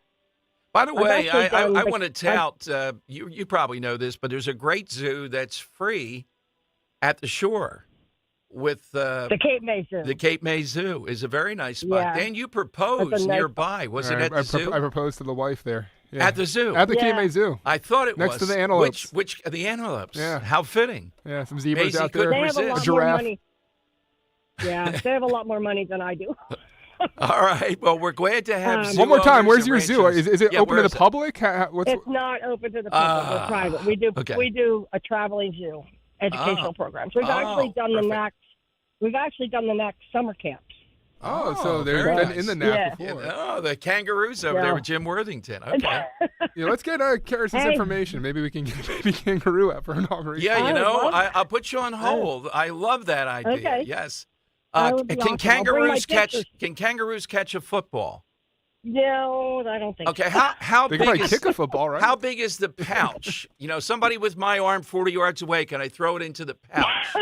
[SPEAKER 4] By the way, I want to tout, you probably know this, but there's a great zoo that's free at the shore with
[SPEAKER 16] the Cape May Zoo.
[SPEAKER 4] The Cape May Zoo is a very nice spot.
[SPEAKER 16] Yeah.
[SPEAKER 4] Dan, you proposed nearby. Was it at the zoo?
[SPEAKER 10] I proposed to the wife there. Yeah.
[SPEAKER 4] At the zoo?
[SPEAKER 10] At the Cape May Zoo.
[SPEAKER 4] I thought it
[SPEAKER 10] was. Next to the antelopes.
[SPEAKER 4] Which the antelopes?
[SPEAKER 10] Yeah.
[SPEAKER 4] How fitting.
[SPEAKER 10] Yeah, some zebras
[SPEAKER 4] Maisie
[SPEAKER 10] out there.
[SPEAKER 16] They have a lot more money. Yeah, they have a lot more money than I do.
[SPEAKER 4] All right. Well, we're glad to have zoo
[SPEAKER 10] one more time.
[SPEAKER 4] owners
[SPEAKER 10] Where's
[SPEAKER 4] and
[SPEAKER 10] your zoo?
[SPEAKER 4] ranchers.
[SPEAKER 10] Is it open to the public?
[SPEAKER 16] It's not open to the public. We're private. We do a traveling zoo educational programs. We've actually done the NAC. We've actually done the NAC summer camps.
[SPEAKER 10] Oh, so they've been in the NAC before.
[SPEAKER 4] Oh, the kangaroos over there with Jim Worthington. Okay.
[SPEAKER 10] Yeah, let's get Karis's information. Maybe we can get a baby kangaroo out for inauguration.
[SPEAKER 4] Yeah, I'll put you on hold. I love that idea.
[SPEAKER 16] Okay.
[SPEAKER 4] Yes. Can kangaroos catch a football?
[SPEAKER 16] No, I don't think.
[SPEAKER 4] Okay,
[SPEAKER 16] so.
[SPEAKER 4] how
[SPEAKER 10] They
[SPEAKER 4] big
[SPEAKER 10] can
[SPEAKER 4] is
[SPEAKER 10] kick a football, right?
[SPEAKER 4] How big is the pouch? Somebody with my arm 40 yards away, can I throw it into the pouch?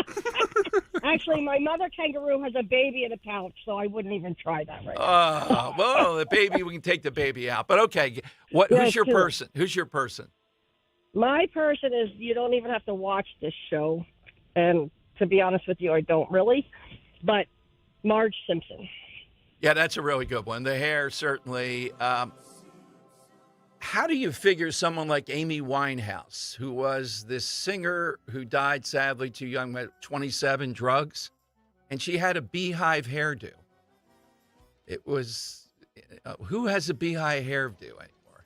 [SPEAKER 16] Actually, my mother kangaroo has a baby in a pouch, so I wouldn't even try that right
[SPEAKER 4] now. Well, the baby, we can take the baby out. But okay, who's your person? Who's your person?
[SPEAKER 16] My person is, you don't even have to watch this show. And to be honest with you, I don't really. But Marge Simpson.
[SPEAKER 4] Yeah, that's a really good one. The hair, certainly. How do you figure someone like Amy Winehouse, who was this singer who died sadly too young, at 27, drugs, and she had a beehive hairdo? It was, who has a beehive hairdo anymore?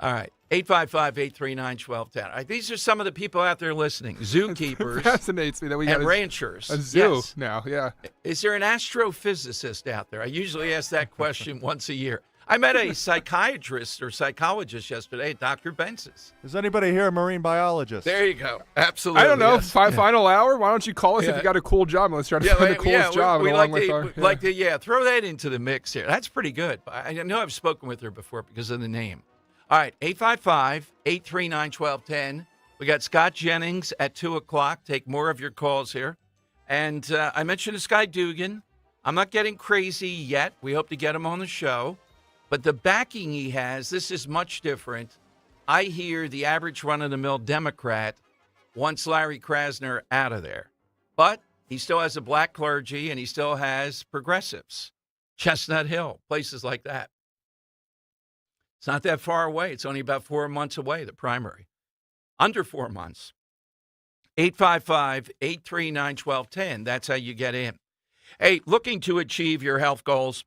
[SPEAKER 4] All right, 855-839-1210. All right, these are some of the people out there listening. Zookeepers.
[SPEAKER 10] Fascinates me that we got
[SPEAKER 4] ranchers.
[SPEAKER 10] A zoo now, yeah.
[SPEAKER 4] Is there an astrophysicist out there? I usually ask that question once a year. I met a psychiatrist or psychologist yesterday at Dr. Benson's.
[SPEAKER 1] Is anybody here a marine biologist?
[SPEAKER 4] There you go. Absolutely.
[SPEAKER 10] I don't know.
[SPEAKER 4] Yes.
[SPEAKER 10] Final hour? Why don't you call us if you got a cool job? Let's try to find the coolest job.
[SPEAKER 4] We
[SPEAKER 10] along
[SPEAKER 4] like
[SPEAKER 10] with
[SPEAKER 4] to throw that into the mix here. That's pretty good. I know I've spoken with her before because of the name. All right, 855-839-1210. We got Scott Jennings at 2 o'clock. Take more of your calls here. And I mentioned this guy Dugan. I'm not getting crazy yet. We hope to get him on the show. But the backing he has, this is much different. I hear the average run-of-the-mill Democrat wants Larry Krasner out of there. But he still has a black clergy, and he still has progressives. Chestnut Hill, places like that. It's not that far away. It's only about 4 months away, the primary. Under 4 months. 855-839-1210. That's how you get in. Hey, looking to achieve your health goals,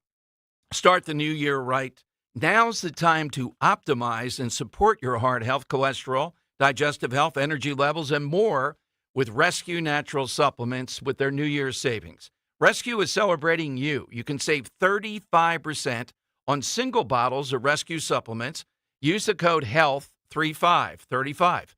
[SPEAKER 4] start the new year right. Now's the time to optimize and support your heart health, cholesterol, digestive health, energy levels, and more with Rescue Natural Supplements with their New Year's savings. Rescue is celebrating you. You can save 35% on single bottles of Rescue supplements. Use the code HEALTH35.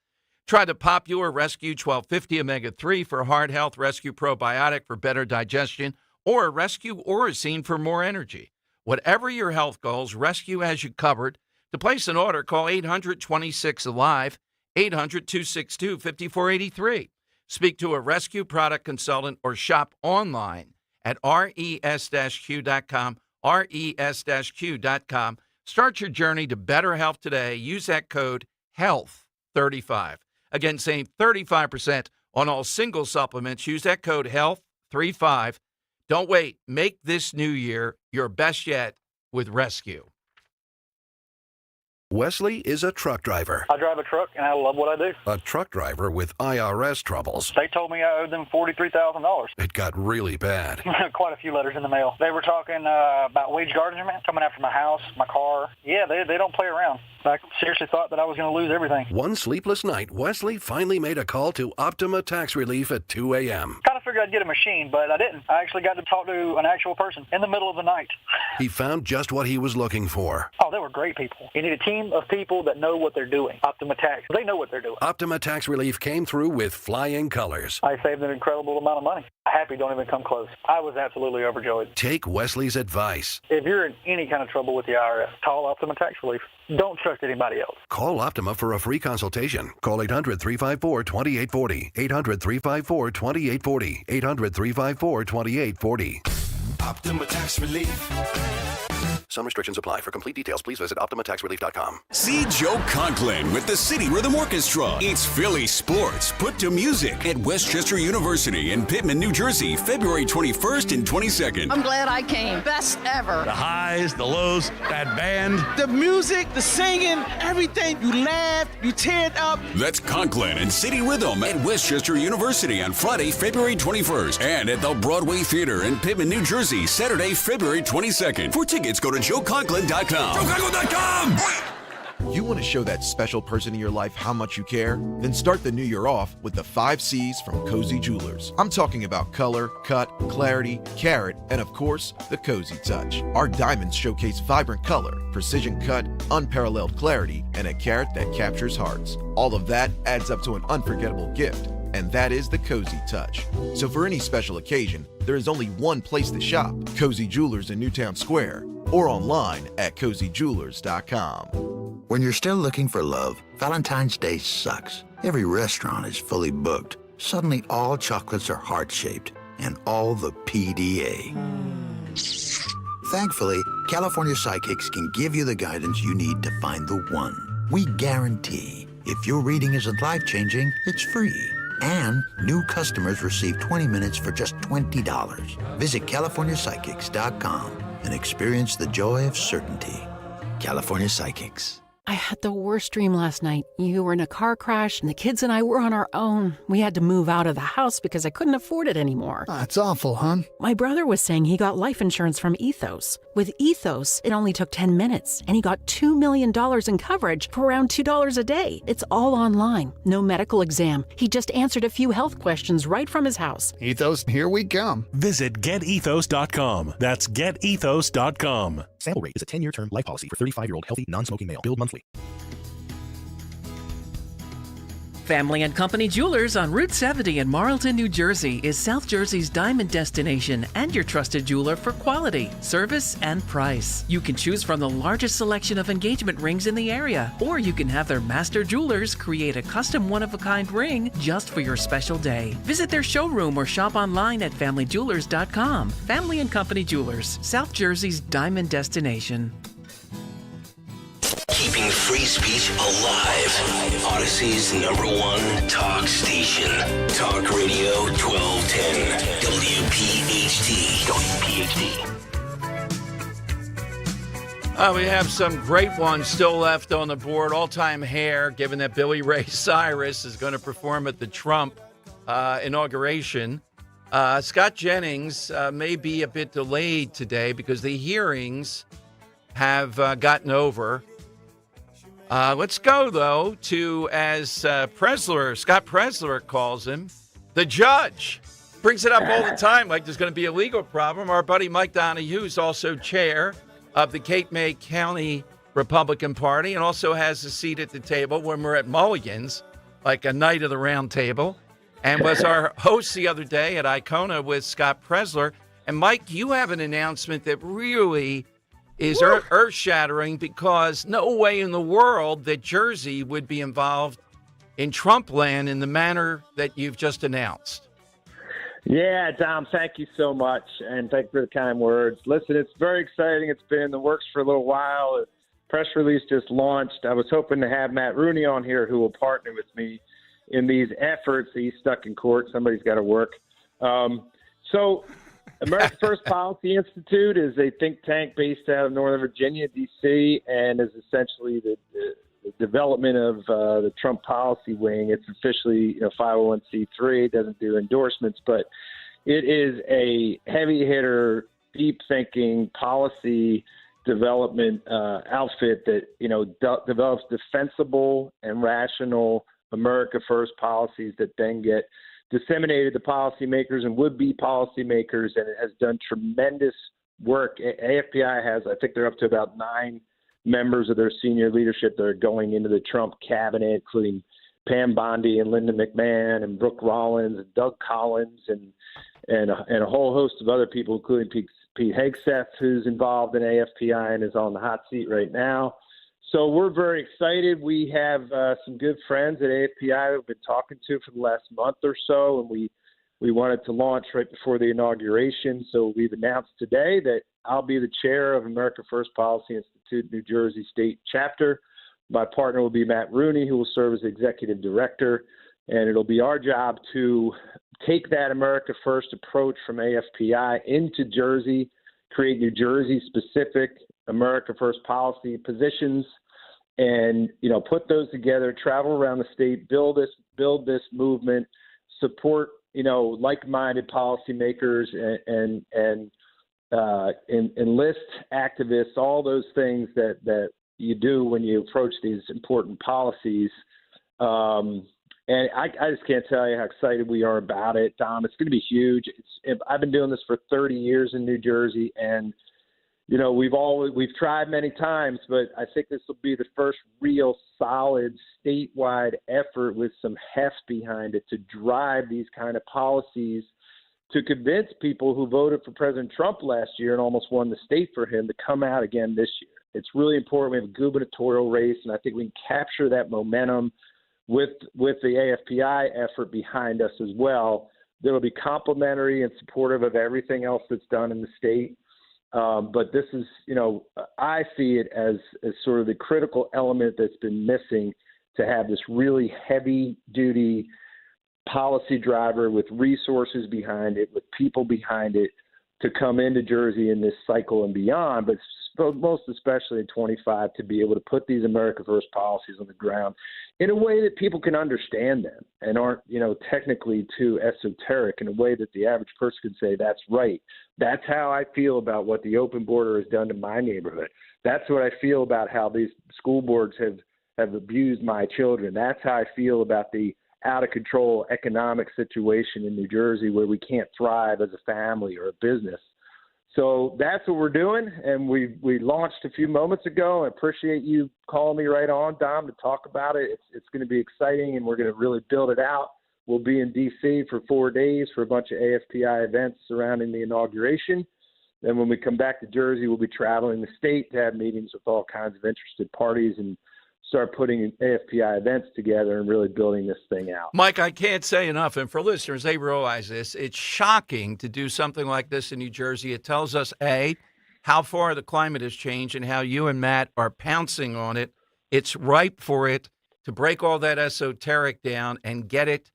[SPEAKER 4] Try the popular Rescue 1250 Omega-3 for heart health, Rescue Probiotic for better digestion, or Rescue Oracine for more energy. Whatever your health goals, Rescue has you covered. To place an order, call 800-26-ALIVE, 800-262-5483. Speak to a Rescue product consultant or shop online at res-q.com, res-q.com. Start your journey to better health today. Use that code HEALTH35. Again, save 35% on all single supplements. Use that code HEALTH35. Don't wait. Make this new year your best yet with Rescue.
[SPEAKER 2] Wesley is a truck driver.
[SPEAKER 20] I drive a truck, and I love what I do.
[SPEAKER 2] A truck driver with IRS troubles.
[SPEAKER 20] They told me I owed them $43,000.
[SPEAKER 2] It got really bad.
[SPEAKER 20] Quite a few letters in the mail. They were talking about wage garnishment, coming after my house, my car. Yeah, they don't play around. I seriously thought that I was going to lose everything.
[SPEAKER 2] One sleepless night, Wesley finally made a call to Optima Tax Relief at 2 a.m.
[SPEAKER 20] Kind of figured I'd get a machine, but I didn't. I actually got to talk to an actual person in the middle of the night.
[SPEAKER 2] He found just what he was looking for.
[SPEAKER 20] Oh, they were great people. You need a team of people that know what they're doing. Optima Tax, they know what they're doing.
[SPEAKER 2] Optima Tax Relief came through with flying colors.
[SPEAKER 20] I saved an incredible amount of money. Happy don't even come close. I was absolutely overjoyed.
[SPEAKER 2] Take Wesley's advice.
[SPEAKER 20] If you're in any kind of trouble with the IRS, call Optima Tax Relief. Don't trust anybody else.
[SPEAKER 2] Call Optima for a free consultation. Call 800-354-2840. 800-354-2840. 800-354-2840.
[SPEAKER 3] Optima Tax Relief.
[SPEAKER 2] Some restrictions apply. For complete details, please visit OptimaTaxRelief.com.
[SPEAKER 22] See Joe Conklin with the City Rhythm Orchestra. It's Philly sports put to music at Westchester University in Pittman, New Jersey, February 21st and 22nd.
[SPEAKER 23] I'm glad I came. Best ever.
[SPEAKER 22] The highs, the lows, that band.
[SPEAKER 24] The music, the singing, everything. You laugh, you tear it up.
[SPEAKER 22] That's Conklin and City Rhythm at Westchester University on Friday, February 21st. And at the Broadway Theater in Pittman, New Jersey, Saturday, February 22nd. For tickets, go to JoeConklin.com. JoeConklin.com!
[SPEAKER 26] You want to show that special person in your life how much you care? Then start the new year off with the 5 C's from Cozy Jewelers. I'm talking about color, cut, clarity, carat, and of course, the cozy touch. Our diamonds showcase vibrant color, precision cut, unparalleled clarity, and a carat that captures hearts. All of that adds up to an unforgettable gift. and that is the Cozy Touch. So for any special occasion, there is only one place to shop, Cozy Jewelers in Newtown Square, or online at cozyjewelers.com.
[SPEAKER 5] When you're still looking for love, Valentine's Day sucks. Every restaurant is fully booked. Suddenly all chocolates are heart-shaped, and all the PDA. Thankfully, California Psychics can give you the guidance you need to find the one. We guarantee if your reading isn't life-changing, it's free. And new customers receive 20 minutes for just $20. Visit CaliforniaPsychics.com and experience the joy of certainty. California Psychics.
[SPEAKER 6] I had the worst dream last night. You were in a car crash, and the kids and I were on our own. We had to move out of the house because I couldn't afford it anymore.
[SPEAKER 7] That's awful, hon.
[SPEAKER 6] My brother was saying he got life insurance from Ethos. With Ethos, it only took 10 minutes, and he got $2 million in coverage for around $2 a day. It's all online. No medical exam. He just answered a few health questions right from his house.
[SPEAKER 7] Ethos, here we come.
[SPEAKER 9] Visit getethos.com. That's getethos.com.
[SPEAKER 19] Sample rate is a 10-year term life policy for 35-year-old healthy, non-smoking male. Billed monthly.
[SPEAKER 21] Family and Company Jewelers on Route 70 in Marlton, New Jersey is South Jersey's diamond destination and your trusted jeweler for quality, service, and price. You can choose from the largest selection of engagement rings in the area, or you can have their master jewelers create a custom one-of-a-kind ring just for your special day. Visit their showroom or shop online at familyjewelers.com. Family and Company Jewelers, South Jersey's diamond destination.
[SPEAKER 3] Keeping free speech alive. Odyssey's #1 talk station. Talk Radio 1210. WPHT. WPHT.
[SPEAKER 4] We have some great ones still left on the board. All-time hair, given that Billy Ray Cyrus is going to perform at the Trump inauguration. Scott Jennings may be a bit delayed today because the hearings have gotten over. Let's go, though, to, as Scott Presler calls him, the judge. Brings it up all the time like there's going to be a legal problem. Our buddy Mike Donahue is also chair of the Cape May County Republican Party and also has a seat at the table when we're at Mulligan's, like a night of the round table, and was our host the other day at Icona with Scott Presler. And, Mike, you have an announcement that really is earth-shattering because no way in the world that Jersey would be involved in Trump land in the manner that you've just announced.
[SPEAKER 27] Yeah, Dom, thank you so much, and thank you for the kind words. Listen, it's very exciting. It's been in the works for a little while. A press release just launched. I was hoping to have Matt Rooney on here who will partner with me in these efforts. He's stuck in court. Somebody's got to work. So America First Policy Institute is a think tank based out of Northern Virginia, D.C., and is essentially the development of the Trump policy wing. It's officially 501c3. It doesn't do endorsements, but it is a heavy hitter, deep thinking policy development outfit that develops defensible and rational America First policies that then get disseminated to policymakers and would-be policymakers, and it has done tremendous work. AFPI has, I think they're up to about 9 members of their senior leadership that are going into the Trump cabinet, including Pam Bondi and Linda McMahon and Brooke Rollins and Doug Collins and a whole host of other people, including Pete Hegseth, who's involved in AFPI and is on the hot seat right now. So we're very excited. We have some good friends at AFPI we've been talking to for the last month or so, and we wanted to launch right before the inauguration. So we've announced today that I'll be the chair of America First Policy Institute New Jersey State Chapter. My partner will be Matt Rooney, who will serve as executive director, and it'll be our job to take that America First approach from AFPI into Jersey, create New Jersey-specific America First policy positions, and put those together, travel around the state, build this movement, support like-minded policymakers, and enlist activists, all those things that you do when you approach these important policies. And I just can't tell you how excited we are about it, Dom. It's going to be huge. I've been doing this for 30 years in New Jersey, and we've tried many times, but I think this will be the first real solid statewide effort with some heft behind it to drive these kind of policies to convince people who voted for President Trump last year and almost won the state for him to come out again this year. It's really important. We have a gubernatorial race, and I think we can capture that momentum with the AFPI effort behind us as well. That'll be complementary and supportive of everything else that's done in the state. But this is, I see it as sort of the critical element that's been missing to have this really heavy-duty policy driver with resources behind it, with people behind it, to come into Jersey in this cycle and beyond, but most especially in 25, to be able to put these America First policies on the ground in a way that people can understand them and aren't, technically too esoteric, in a way that the average person can say, that's right. That's how I feel about what the open border has done to my neighborhood. That's what I feel about how these school boards have abused my children. That's how I feel about the out of control economic situation in New Jersey, where we can't thrive as a family or a business. So that's what we're doing, and we launched a few moments ago. I appreciate you calling me right on, Dom, to talk about it. It's going to be exciting, and we're going to really build it out. We'll be in D.C. for 4 days for a bunch of AFPI events surrounding the inauguration. Then when we come back to Jersey, we'll be traveling the state to have meetings with all kinds of interested parties and start putting AFPI events together and really building this thing out.
[SPEAKER 4] Mike, I can't say enough, and for listeners, they realize this. It's shocking to do something like this in New Jersey. It tells us, A, how far the climate has changed and how you and Matt are pouncing on it. It's ripe for it to break all that esoteric down and get it,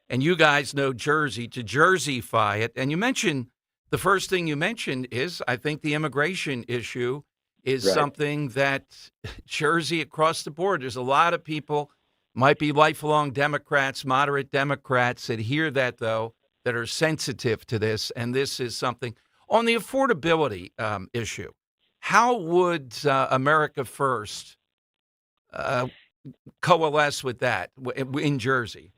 [SPEAKER 4] and you guys know Jersey, to Jerseyfy it. And you mentioned, the first thing you mentioned is, I think, the immigration issue is right. Something that Jersey across the board, there's a lot of people, might be lifelong Democrats, moderate Democrats that hear that, though, that are sensitive to this. And this is something on the affordability issue. How would America First coalesce with that in Jersey?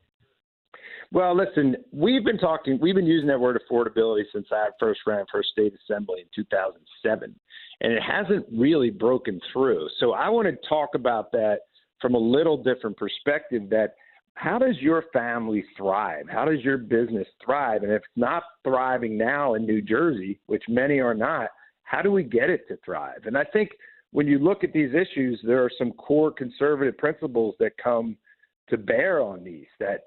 [SPEAKER 27] Well, listen, we've been using that word affordability since I first ran for state assembly in 2007, and it hasn't really broken through. So I want to talk about that from a little different perspective, that how does your family thrive? How does your business thrive? And if it's not thriving now in New Jersey, which many are not, how do we get it to thrive? And I think when you look at these issues, there are some core conservative principles that come to bear on these, that,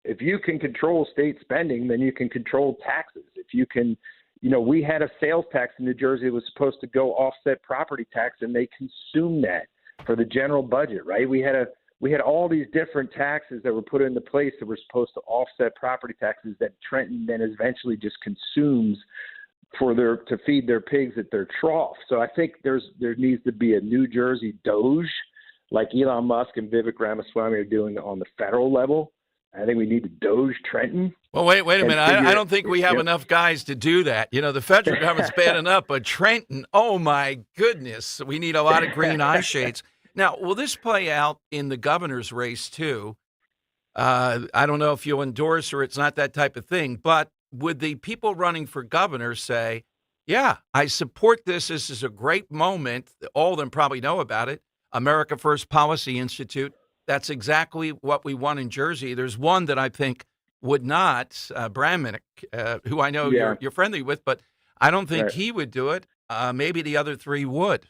[SPEAKER 27] if you can control state spending, then you can control taxes. If you can, we had a sales tax in New Jersey that was supposed to go offset property tax, and they consumed that for the general budget, right? We had all these different taxes that were put into place that were supposed to offset property taxes that Trenton then eventually just consumes to feed their pigs at their trough. So I think there needs to be a New Jersey Doge, like Elon Musk and Vivek Ramaswamy are doing on the federal level. I think we need to Doge Trenton.
[SPEAKER 4] Well, wait a minute. I don't think we have enough guys to do that. The federal government's bad enough, but Trenton, oh my goodness, we need a lot of green eye shades. Now, will this play out in the governor's race too? I don't know if you'll endorse or it's not that type of thing, but would the people running for governor say, yeah, I support this. This is a great moment. All of them probably know about it. America First Policy Institute. That's exactly what we want in Jersey. There's one that I think would not, Bramnick, who I know you're friendly with, but I don't think he would do it. Maybe the other three would.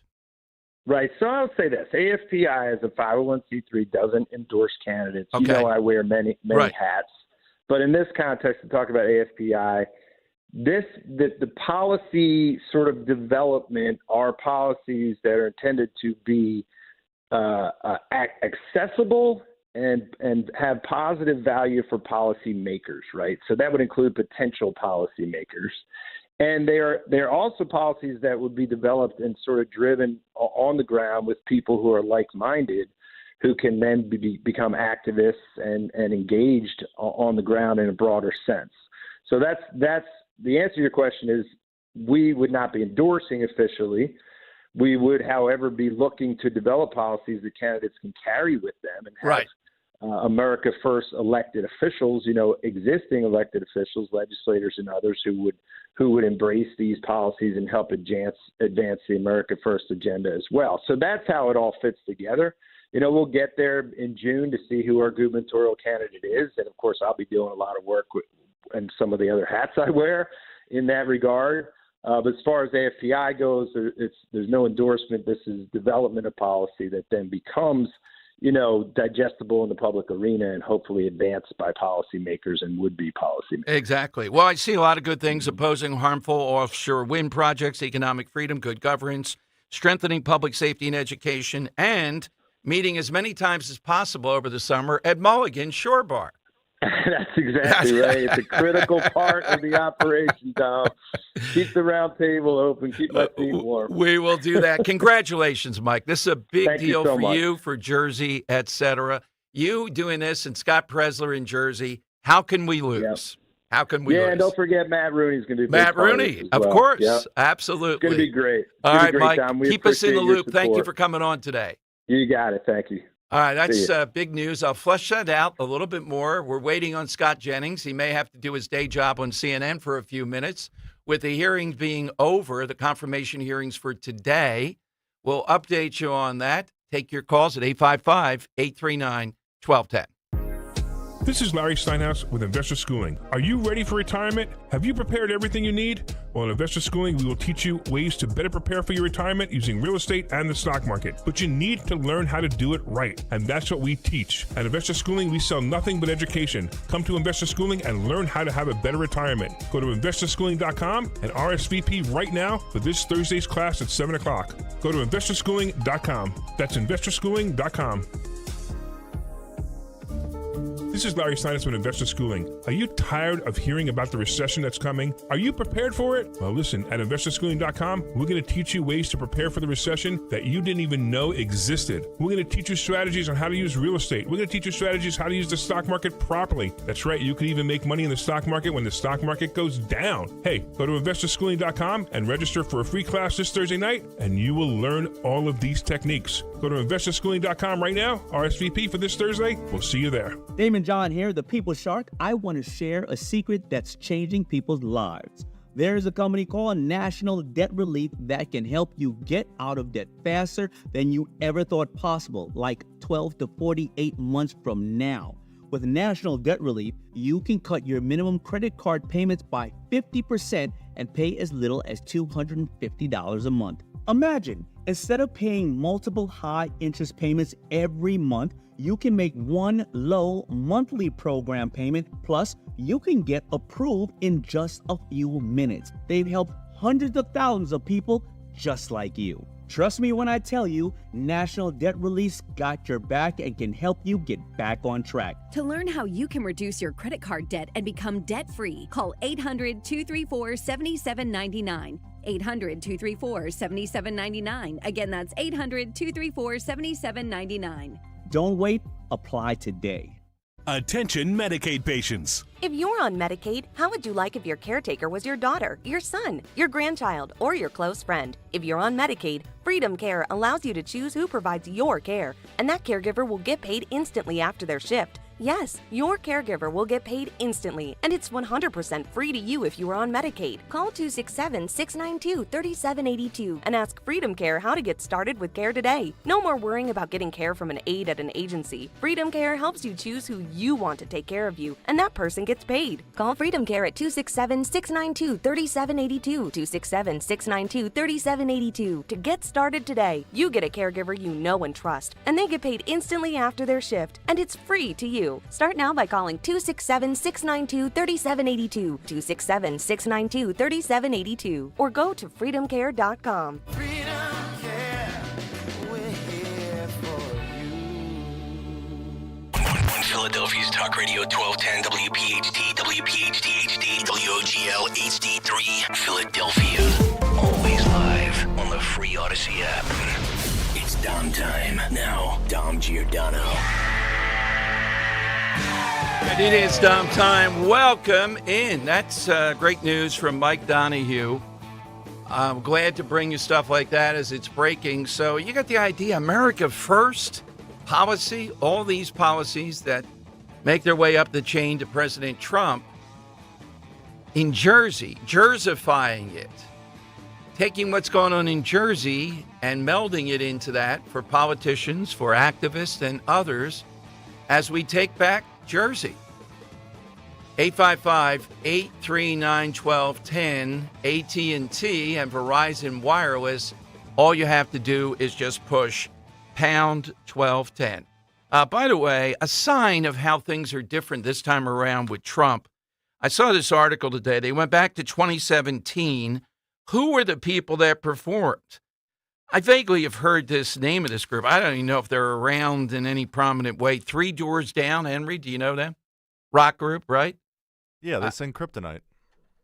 [SPEAKER 27] Right. So I'll say this. AFPI as a 501c3 doesn't endorse candidates.
[SPEAKER 4] Okay.
[SPEAKER 27] I wear many hats. But in this context, to talk about AFPI, the policy sort of development are policies that are intended to be accessible and have positive value for policy makers, right? So that would include potential policy makers. And they're also policies that would be developed and sort of driven on the ground with people who are like-minded, who can then become activists and engaged on the ground in a broader sense. So that's the answer to your question is we would not be endorsing officially. We would, however, be looking to develop policies that candidates can carry with them and have America First elected officials, existing elected officials, legislators and others who would embrace these policies and help advance the America First agenda as well. So that's how it all fits together. We'll get there in June to see who our gubernatorial candidate is. And of course, I'll be doing a lot of work and some of the other hats I wear in that regard. But as far as AFPI goes, there's no endorsement. This is development of policy that then becomes digestible in the public arena and hopefully advanced by policymakers and would-be policymakers.
[SPEAKER 4] Exactly. Well, I see a lot of good things: opposing harmful offshore wind projects, economic freedom, good governance, strengthening public safety and education, and meeting as many times as possible over the summer at Mulligan's Shore Bar.
[SPEAKER 27] That's exactly right. It's a critical part of the operation, Tom. Keep the round table open. Keep my feet warm.
[SPEAKER 4] We will do that. Congratulations, Mike. This is a big deal
[SPEAKER 27] so
[SPEAKER 4] for
[SPEAKER 27] much.
[SPEAKER 4] you, for Jersey, et cetera. You doing this and Scott Presler in Jersey. How can we lose?
[SPEAKER 27] Yep.
[SPEAKER 4] How can we lose?
[SPEAKER 27] And don't forget Matt Rooney's going to be
[SPEAKER 4] Matt Rooney, of course.
[SPEAKER 27] Yep.
[SPEAKER 4] Absolutely.
[SPEAKER 27] It's going to be great.
[SPEAKER 4] All right,
[SPEAKER 27] great,
[SPEAKER 4] Mike,
[SPEAKER 27] Tom. We
[SPEAKER 4] keep us in the
[SPEAKER 27] appreciate your
[SPEAKER 4] loop. Thank you
[SPEAKER 27] support.
[SPEAKER 4] for coming on today.
[SPEAKER 27] You got it. Thank you.
[SPEAKER 4] All right,
[SPEAKER 27] See
[SPEAKER 4] that's
[SPEAKER 27] ya.
[SPEAKER 4] big news. I'll flesh that out a little bit more. We're waiting on Scott Jennings. He may have to do his day job on CNN for a few minutes. With the hearings being over, the confirmation hearings for today, we'll update you on that. Take your calls at 855-839-1210.
[SPEAKER 8] This is Larry Steinhaus with Investor Schooling. Are you ready for retirement? Have you prepared everything you need? Well, in Investor Schooling, we will teach you ways to better prepare for your retirement using real estate and the stock market. But you need to learn how to do it right, and that's what we teach. At Investor Schooling, we sell nothing but education. Come to Investor Schooling and learn how to have a better retirement. Go to investorschooling.com and RSVP right now for this Thursday's class at 7 o'clock. Go to investorschooling.com. That's investorschooling.com. This is Larry Steinhaus with Investor Schooling. Are you tired of hearing about the recession that's coming? Are you prepared for it? Well, listen, at investorschooling.com, we're going to teach you ways to prepare for the recession that you didn't even know existed. We're going to teach you strategies on how to use real estate. We're going to teach you strategies how to use the stock market properly. That's right, you can even make money in the stock market when the stock market goes down. Hey, go to investorschooling.com and register for a free class this Thursday night, and you will learn all of these techniques. Go to investorschooling.com right now, RSVP for this Thursday. We'll see you there.
[SPEAKER 11] Damon John here, the People Shark. I want to share a secret that's changing people's lives. There is a company called National Debt Relief that can help you get out of debt faster than you ever thought possible, like 12 to 48 months from now. With National Debt Relief, you can cut your minimum credit card payments by 50% and pay as little as $250 a month. Imagine, instead of paying multiple high interest payments every month, you can make one low monthly program payment, plus you can get approved in just a few minutes. They've helped hundreds of thousands of people just like you. Trust me when I tell you, National Debt Relief's got your back and can help you get back on track.
[SPEAKER 12] To learn how you can reduce your credit card debt and become debt-free, call 800-234-7799. 800-234-7799. Again, that's 800-234-7799.
[SPEAKER 11] Don't wait, apply today.
[SPEAKER 9] Attention Medicaid patients.
[SPEAKER 13] If you're on Medicaid, how would you like if your caretaker was your daughter, your son, your grandchild, or your close friend? If you're on Medicaid, Freedom Care allows you to choose who provides your care, and that caregiver will get paid instantly after their shift. Yes, your caregiver will get paid instantly, and it's 100% free to you if you are on Medicaid. Call 267-692-3782 and ask Freedom Care how to get started with care today. No more worrying about getting care from an aide at an agency. Freedom Care helps you choose who you want to take care of you, and that person gets paid. Call Freedom Care at 267-692-3782, 267-692-3782 to get started today. You get a caregiver you know and trust, and they get paid instantly after their shift, and it's free to you. Start now by calling 267-692-3782, 267-692-3782, or go to freedomcare.com.
[SPEAKER 3] Philadelphia's Talk Radio 1210 WPHT, WPHT HD, WOGL HD3, Philadelphia. Always live on the free Odyssey app. It's Dom time. Now, Dom Giordano.
[SPEAKER 4] And it is Dom time. Welcome in. That's great news from Mike Donahue. I'm glad to bring you stuff like that as it's breaking. So you got the idea. America First policy, all these policies that make their way up the chain to President Trump, in Jersey, Jerseyfying it, taking what's going on in Jersey and melding it into that for politicians, for activists, and others as we take back Jersey. 855-839-1210, AT&T and Verizon Wireless. All you have to do is just push pound 1210. By the way, a sign of how things are different this time around with Trump. I saw this article today. They went back to 2017. Who were the people that performed? I vaguely have heard this name of this group. I don't even know if they're around in any prominent way. Three Doors Down, Henry, do you know them? Rock group, right?
[SPEAKER 1] Yeah, they sing Kryptonite.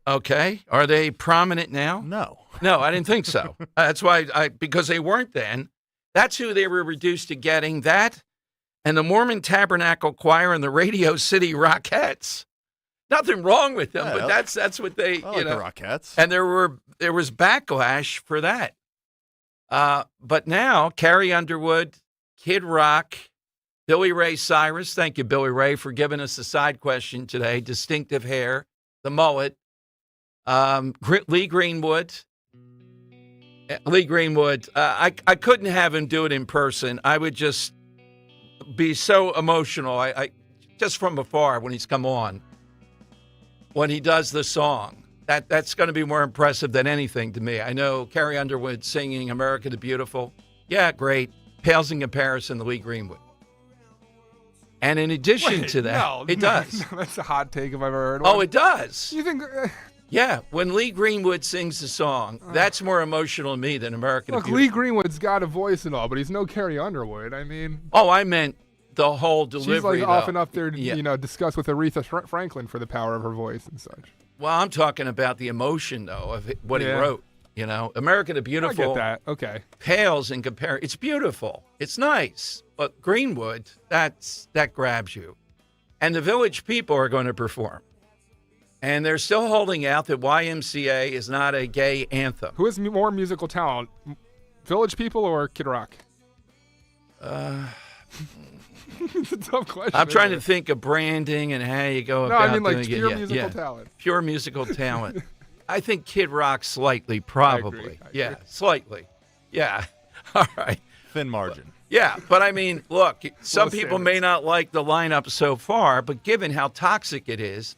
[SPEAKER 4] Okay. Are they prominent now?
[SPEAKER 1] No.
[SPEAKER 4] No, I didn't think so. That's why because they weren't then. That's who they were reduced to getting. That and the Mormon Tabernacle Choir and the Radio City Rockettes. Nothing wrong with them, but that's what they,
[SPEAKER 1] I like the Rockettes.
[SPEAKER 4] And there was backlash for that. But now Carrie Underwood, Kid Rock, Billy Ray Cyrus. Thank you, Billy Ray, for giving us a side question today. Distinctive hair, the mullet. Lee Greenwood. I couldn't have him do it in person. I would just be so emotional. I just from afar when he's come on. When he does the song, that's going to be more impressive than anything to me. I know Carrie Underwood singing America the Beautiful. Yeah, great. Pales in comparison to Lee Greenwood. And in addition to that, it does.
[SPEAKER 10] No, that's a hot take if I've ever heard one.
[SPEAKER 4] Oh, it does.
[SPEAKER 10] You think...
[SPEAKER 4] Yeah, when Lee Greenwood sings the song, that's more emotional to me than America the Beautiful.
[SPEAKER 10] Lee Greenwood's got a voice and all, but he's no Carrie Underwood. I mean...
[SPEAKER 4] Oh, I meant... the whole delivery.
[SPEAKER 10] She's like
[SPEAKER 4] though.
[SPEAKER 10] often up there to discuss with Aretha Franklin for the power of her voice and such.
[SPEAKER 4] Well, I'm talking about the emotion, though, of what he wrote. America the Beautiful.
[SPEAKER 10] I get that. Okay.
[SPEAKER 4] Pales in comparison. It's beautiful. It's nice. But Greenwood, that grabs you. And the Village People are going to perform. And they're still holding out that YMCA is not a gay anthem.
[SPEAKER 10] Who has more musical talent, Village People or Kid Rock? It's a tough question.
[SPEAKER 4] I'm trying to think of branding and how you go about
[SPEAKER 10] I mean, like
[SPEAKER 4] doing
[SPEAKER 10] pure
[SPEAKER 4] it.
[SPEAKER 10] musical talent.
[SPEAKER 4] Pure musical talent. I think Kid Rock slightly, probably.
[SPEAKER 10] I agree.
[SPEAKER 4] Slightly. Yeah. All right.
[SPEAKER 1] Thin margin.
[SPEAKER 4] Yeah, but I mean, look, some people may not like the lineup so far, but given how toxic it is,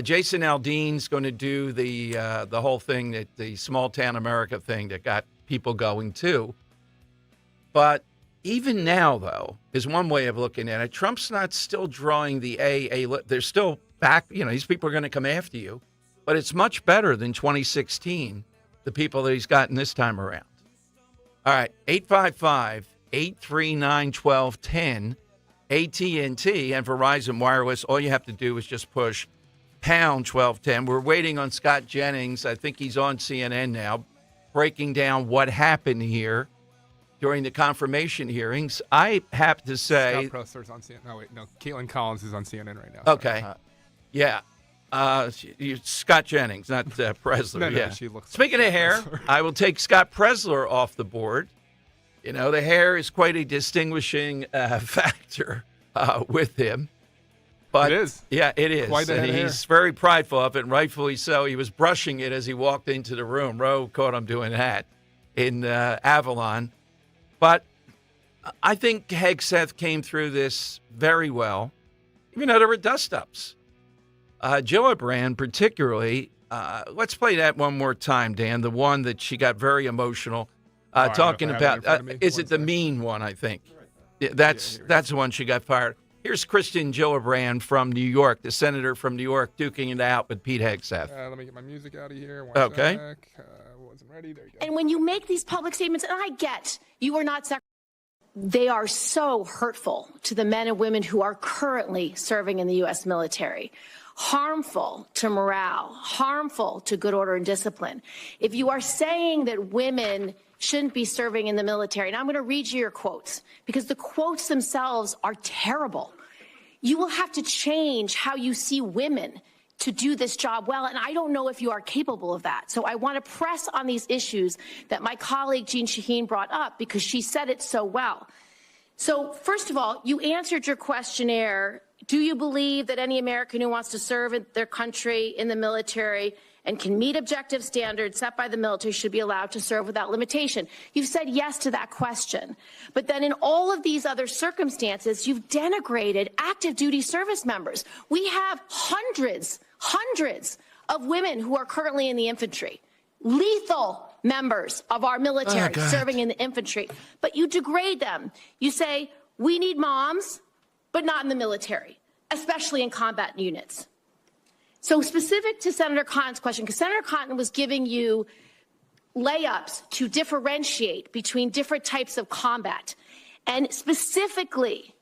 [SPEAKER 4] Jason Aldean's going to do the whole thing, that the small town America thing that got people going too. But even now, though, is one way of looking at it. Trump's not still drawing the they're still back. These people are going to come after you. But it's much better than 2016, the people that he's gotten this time around. All right, 855-839-1210, AT&T and Verizon Wireless. All you have to do is just push pound 1210. We're waiting on Scott Jennings. I think he's on CNN now, breaking down what happened here during the confirmation hearings. I have to say...
[SPEAKER 10] Scott Presler's on CNN. No, wait. No, Caitlin Collins is on CNN right now.
[SPEAKER 4] Okay. Yeah. Scott Jennings, not Presler.
[SPEAKER 10] No, she looks
[SPEAKER 4] Speaking of hair, I will take Scott Presler off the board. The hair is quite a distinguishing factor with him. But
[SPEAKER 10] it is.
[SPEAKER 4] Yeah, it is.
[SPEAKER 10] Quite
[SPEAKER 4] and he's very prideful of it, and rightfully so. He was brushing it as he walked into the room. Roe caught him doing that in Avalon. But I think Hegseth came through this very well, even though there were dust-ups. Gillibrand particularly, let's play that one more time, Dan, the one that she got very emotional talking about. Is it the mean one, I think? That's the one she got fired. Here's Kristen Gillibrand from New York, the senator from New York, duking it out with Pete Hegseth.
[SPEAKER 10] Let me get my music out of here.
[SPEAKER 4] One sec.
[SPEAKER 10] Wasn't ready. There you go.
[SPEAKER 14] And when you make these public statements, and I get you are not they are so hurtful to the men and women who are currently serving in the U.S. military, harmful to morale, harmful to good order and discipline. If you are saying that women shouldn't be serving in the military, and I'm going to read you your quotes because the quotes themselves are terrible. You will have to change how you see women to do this job well, and I don't know if you are capable of that. So I want to press on these issues that my colleague Jean Shaheen brought up because she said it so well. So, first of all, you answered your questionnaire. Do you believe that any American who wants to serve in their country in the military and can meet objective standards set by the military should be allowed to serve without limitation? You've said yes to that question. But then in all of these other circumstances, you've denigrated active duty service members. We have hundreds of women who are currently in the infantry, lethal members of our military serving in the infantry. But you degrade them. You say, we need moms, but not in the military, especially in combat units. So specific to Senator Cotton's question, because Senator Cotton was giving you layups to differentiate between different types of combat. And specifically,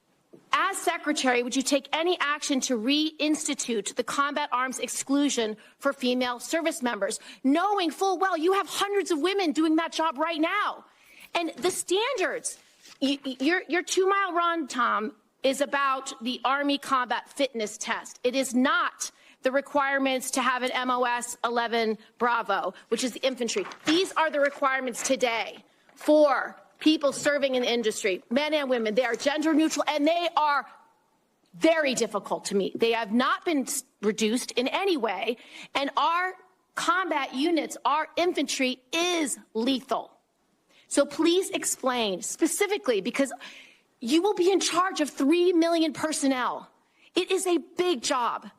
[SPEAKER 14] as Secretary, would you take any action to reinstitute the combat arms exclusion for female service members, knowing full well you have hundreds of women doing that job right now? And the standards, your 2 mile run, Tom, is about the Army Combat Fitness Test. It is not the requirements to have an MOS 11 Bravo, which is the infantry. These are the requirements today for people serving in the industry, men and women. They are gender neutral, and they are very difficult to meet. They have not been reduced in any way, and our combat units, our infantry is lethal. So please explain specifically, because you will be in charge of 3 million personnel. It is a big job.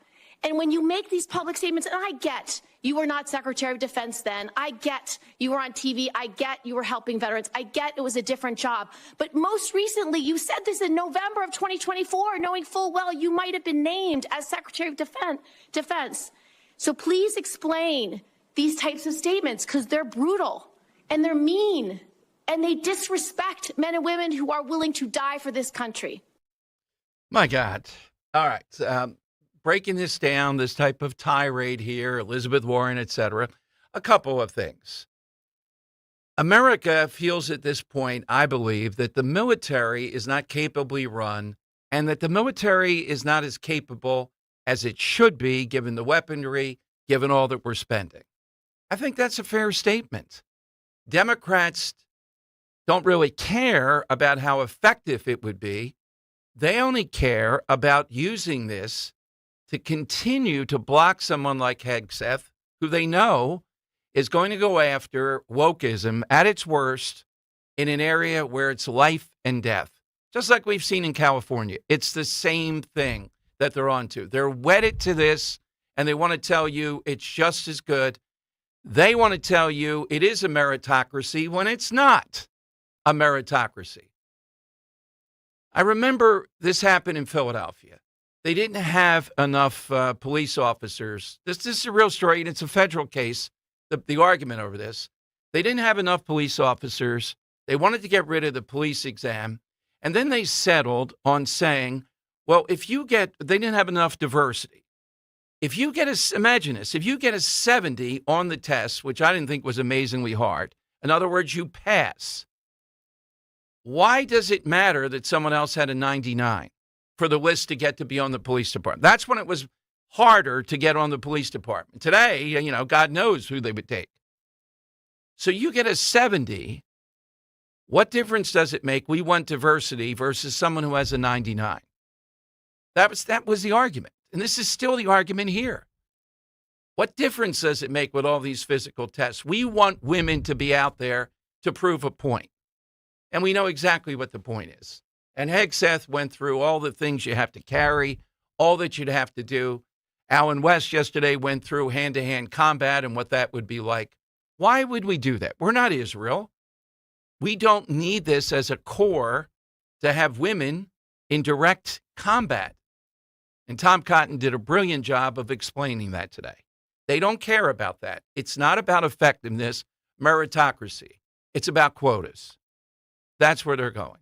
[SPEAKER 14] And when you make these public statements, and I get you were not Secretary of Defense then, I get you were on TV, I get you were helping veterans, I get it was a different job. But most recently, you said this in November of 2024, knowing full well you might have been named as Secretary of Defense. So please explain these types of statements, because they're brutal and they're mean and they disrespect men and women who are willing to die for this country.
[SPEAKER 4] My God. All right. Breaking this down, this type of tirade here, Elizabeth Warren, et cetera, a couple of things. America feels at this point, I believe, that the military is not capably run and that the military is not as capable as it should be, given the weaponry, given all that we're spending. I think that's a fair statement. Democrats don't really care about how effective it would be. They only care about using this to continue to block someone like Hegseth, who they know is going to go after wokeism at its worst in an area where it's life and death. Just like we've seen in California. It's the same thing that they're onto. They're wedded to this, and they want to tell you it's just as good. They want to tell you it is a meritocracy when it's not a meritocracy. I remember this happened in Philadelphia. They didn't have enough police officers. This is a real story, and it's a federal case, the argument over this. They didn't have enough police officers. They wanted to get rid of the police exam. And then they settled on saying, well, they didn't have enough diversity. Imagine this, if you get a 70 on the test, which I didn't think was amazingly hard, in other words, you pass, why does it matter that someone else had a 99? For the list to get to be on the police department. That's when it was harder to get on the police department. Today, God knows who they would take. So you get a 70. What difference does it make? We want diversity versus someone who has a 99. That was the argument. And this is still the argument here. What difference does it make with all these physical tests? We want women to be out there to prove a point. And we know exactly what the point is. And Hegseth went through all the things you have to carry, all that you'd have to do. Alan West yesterday went through hand-to-hand combat and what that would be like. Why would we do that? We're not Israel. We don't need this as a core to have women in direct combat. And Tom Cotton did a brilliant job of explaining that today. They don't care about that. It's not about effectiveness, meritocracy. It's about quotas. That's where they're going.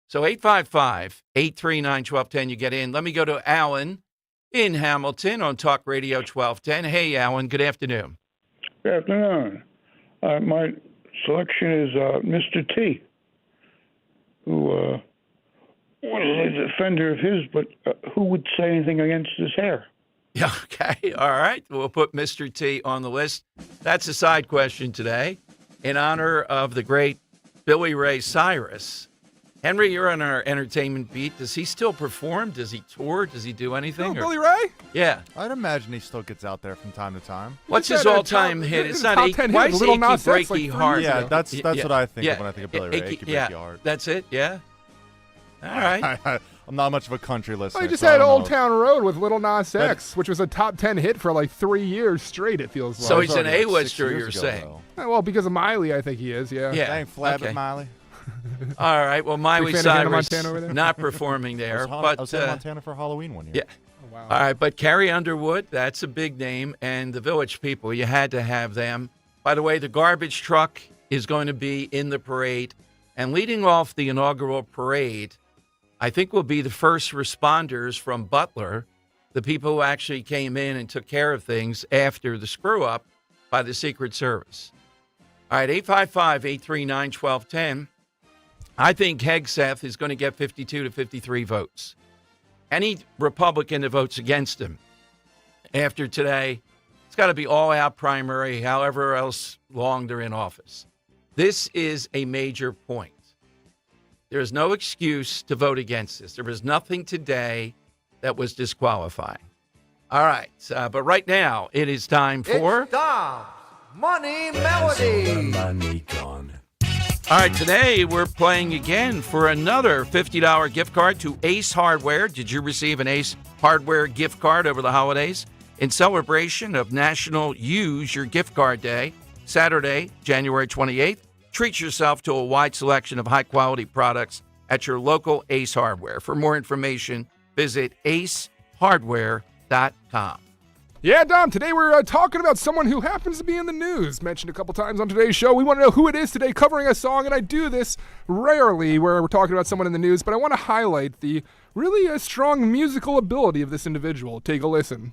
[SPEAKER 4] So 855-839-1210, you get in. Let me go to Alan in Hamilton on Talk Radio 1210. Hey, Alan, good afternoon.
[SPEAKER 2] Good afternoon. My selection is Mr. T, who was a defender of his, but who would say anything against his hair?
[SPEAKER 4] Yeah, okay. All right. We'll put Mr. T on the list. That's a side question today in honor of the great Billy Ray Cyrus. Henry, you're on our entertainment beat. Does he still perform? Does he tour? Does he do anything?
[SPEAKER 10] Billy Ray?
[SPEAKER 4] Yeah.
[SPEAKER 1] I'd imagine he still gets out there from time to time.
[SPEAKER 4] What's his all-time hit? It's not
[SPEAKER 10] top 10
[SPEAKER 4] Why
[SPEAKER 10] hit,
[SPEAKER 4] is
[SPEAKER 10] Little
[SPEAKER 4] Achy
[SPEAKER 10] Nas X,
[SPEAKER 4] Breaky
[SPEAKER 10] like
[SPEAKER 4] Heart?
[SPEAKER 1] Yeah, that's what I think of when I think of Billy Ray. Achy
[SPEAKER 4] yeah,
[SPEAKER 1] Breaky Heart.
[SPEAKER 4] that's it. Yeah. All right.
[SPEAKER 1] I'm not much of a country listener.
[SPEAKER 10] Well, he just
[SPEAKER 1] so I
[SPEAKER 10] had
[SPEAKER 1] don't
[SPEAKER 10] Old
[SPEAKER 1] know.
[SPEAKER 10] Town Road with Little Nas X, which was a top 10 hit for like 3 years straight, it feels like.
[SPEAKER 4] So he's an
[SPEAKER 1] already like
[SPEAKER 4] A-lister,
[SPEAKER 1] 6 years
[SPEAKER 4] you're
[SPEAKER 1] ago,
[SPEAKER 4] saying?
[SPEAKER 1] though.
[SPEAKER 10] Well, because of Miley, I think he is, yeah.
[SPEAKER 4] Yeah.
[SPEAKER 1] Dang, flab
[SPEAKER 4] Okay.
[SPEAKER 1] it, Miley.
[SPEAKER 4] All right. Well, Miley
[SPEAKER 10] Big fan of Hannah
[SPEAKER 4] Cyrus
[SPEAKER 10] Montana over there?
[SPEAKER 4] not performing there.
[SPEAKER 1] I was in Montana for Halloween one year.
[SPEAKER 4] Yeah.
[SPEAKER 10] Oh, wow.
[SPEAKER 4] All right, but Carrie Underwood, that's a big name, and the Village People, you had to have them. By the way, the garbage truck is going to be in the parade, and leading off the inaugural parade, I think will be the first responders from Butler, the people who actually came in and took care of things after the screw-up by the Secret Service. All right, 855-839-1210. I think Hegseth is going to get 52 to 53 votes. Any Republican that votes against him after today, it's got to be all-out primary, however else long they're in office. This is a major point. There is no excuse to vote against this. There was nothing today that was disqualifying. All right, but right now it is time for...
[SPEAKER 15] It's Dom's Money Melody.
[SPEAKER 19] Money gone.
[SPEAKER 4] All right, today we're playing again for another $50 gift card to Ace Hardware. Did you receive an Ace Hardware gift card over the holidays? In celebration of National Use Your Gift Card Day, Saturday, January 28th, treat yourself to a wide selection of high-quality products at your local Ace Hardware. For more information, visit acehardware.com.
[SPEAKER 10] Yeah, Dom, today we're talking about someone who happens to be in the news. Mentioned a couple times on today's show. We want to know who it is today covering a song, and I do this rarely where we're talking about someone in the news, but I want to highlight the really strong musical ability of this individual. Take a listen.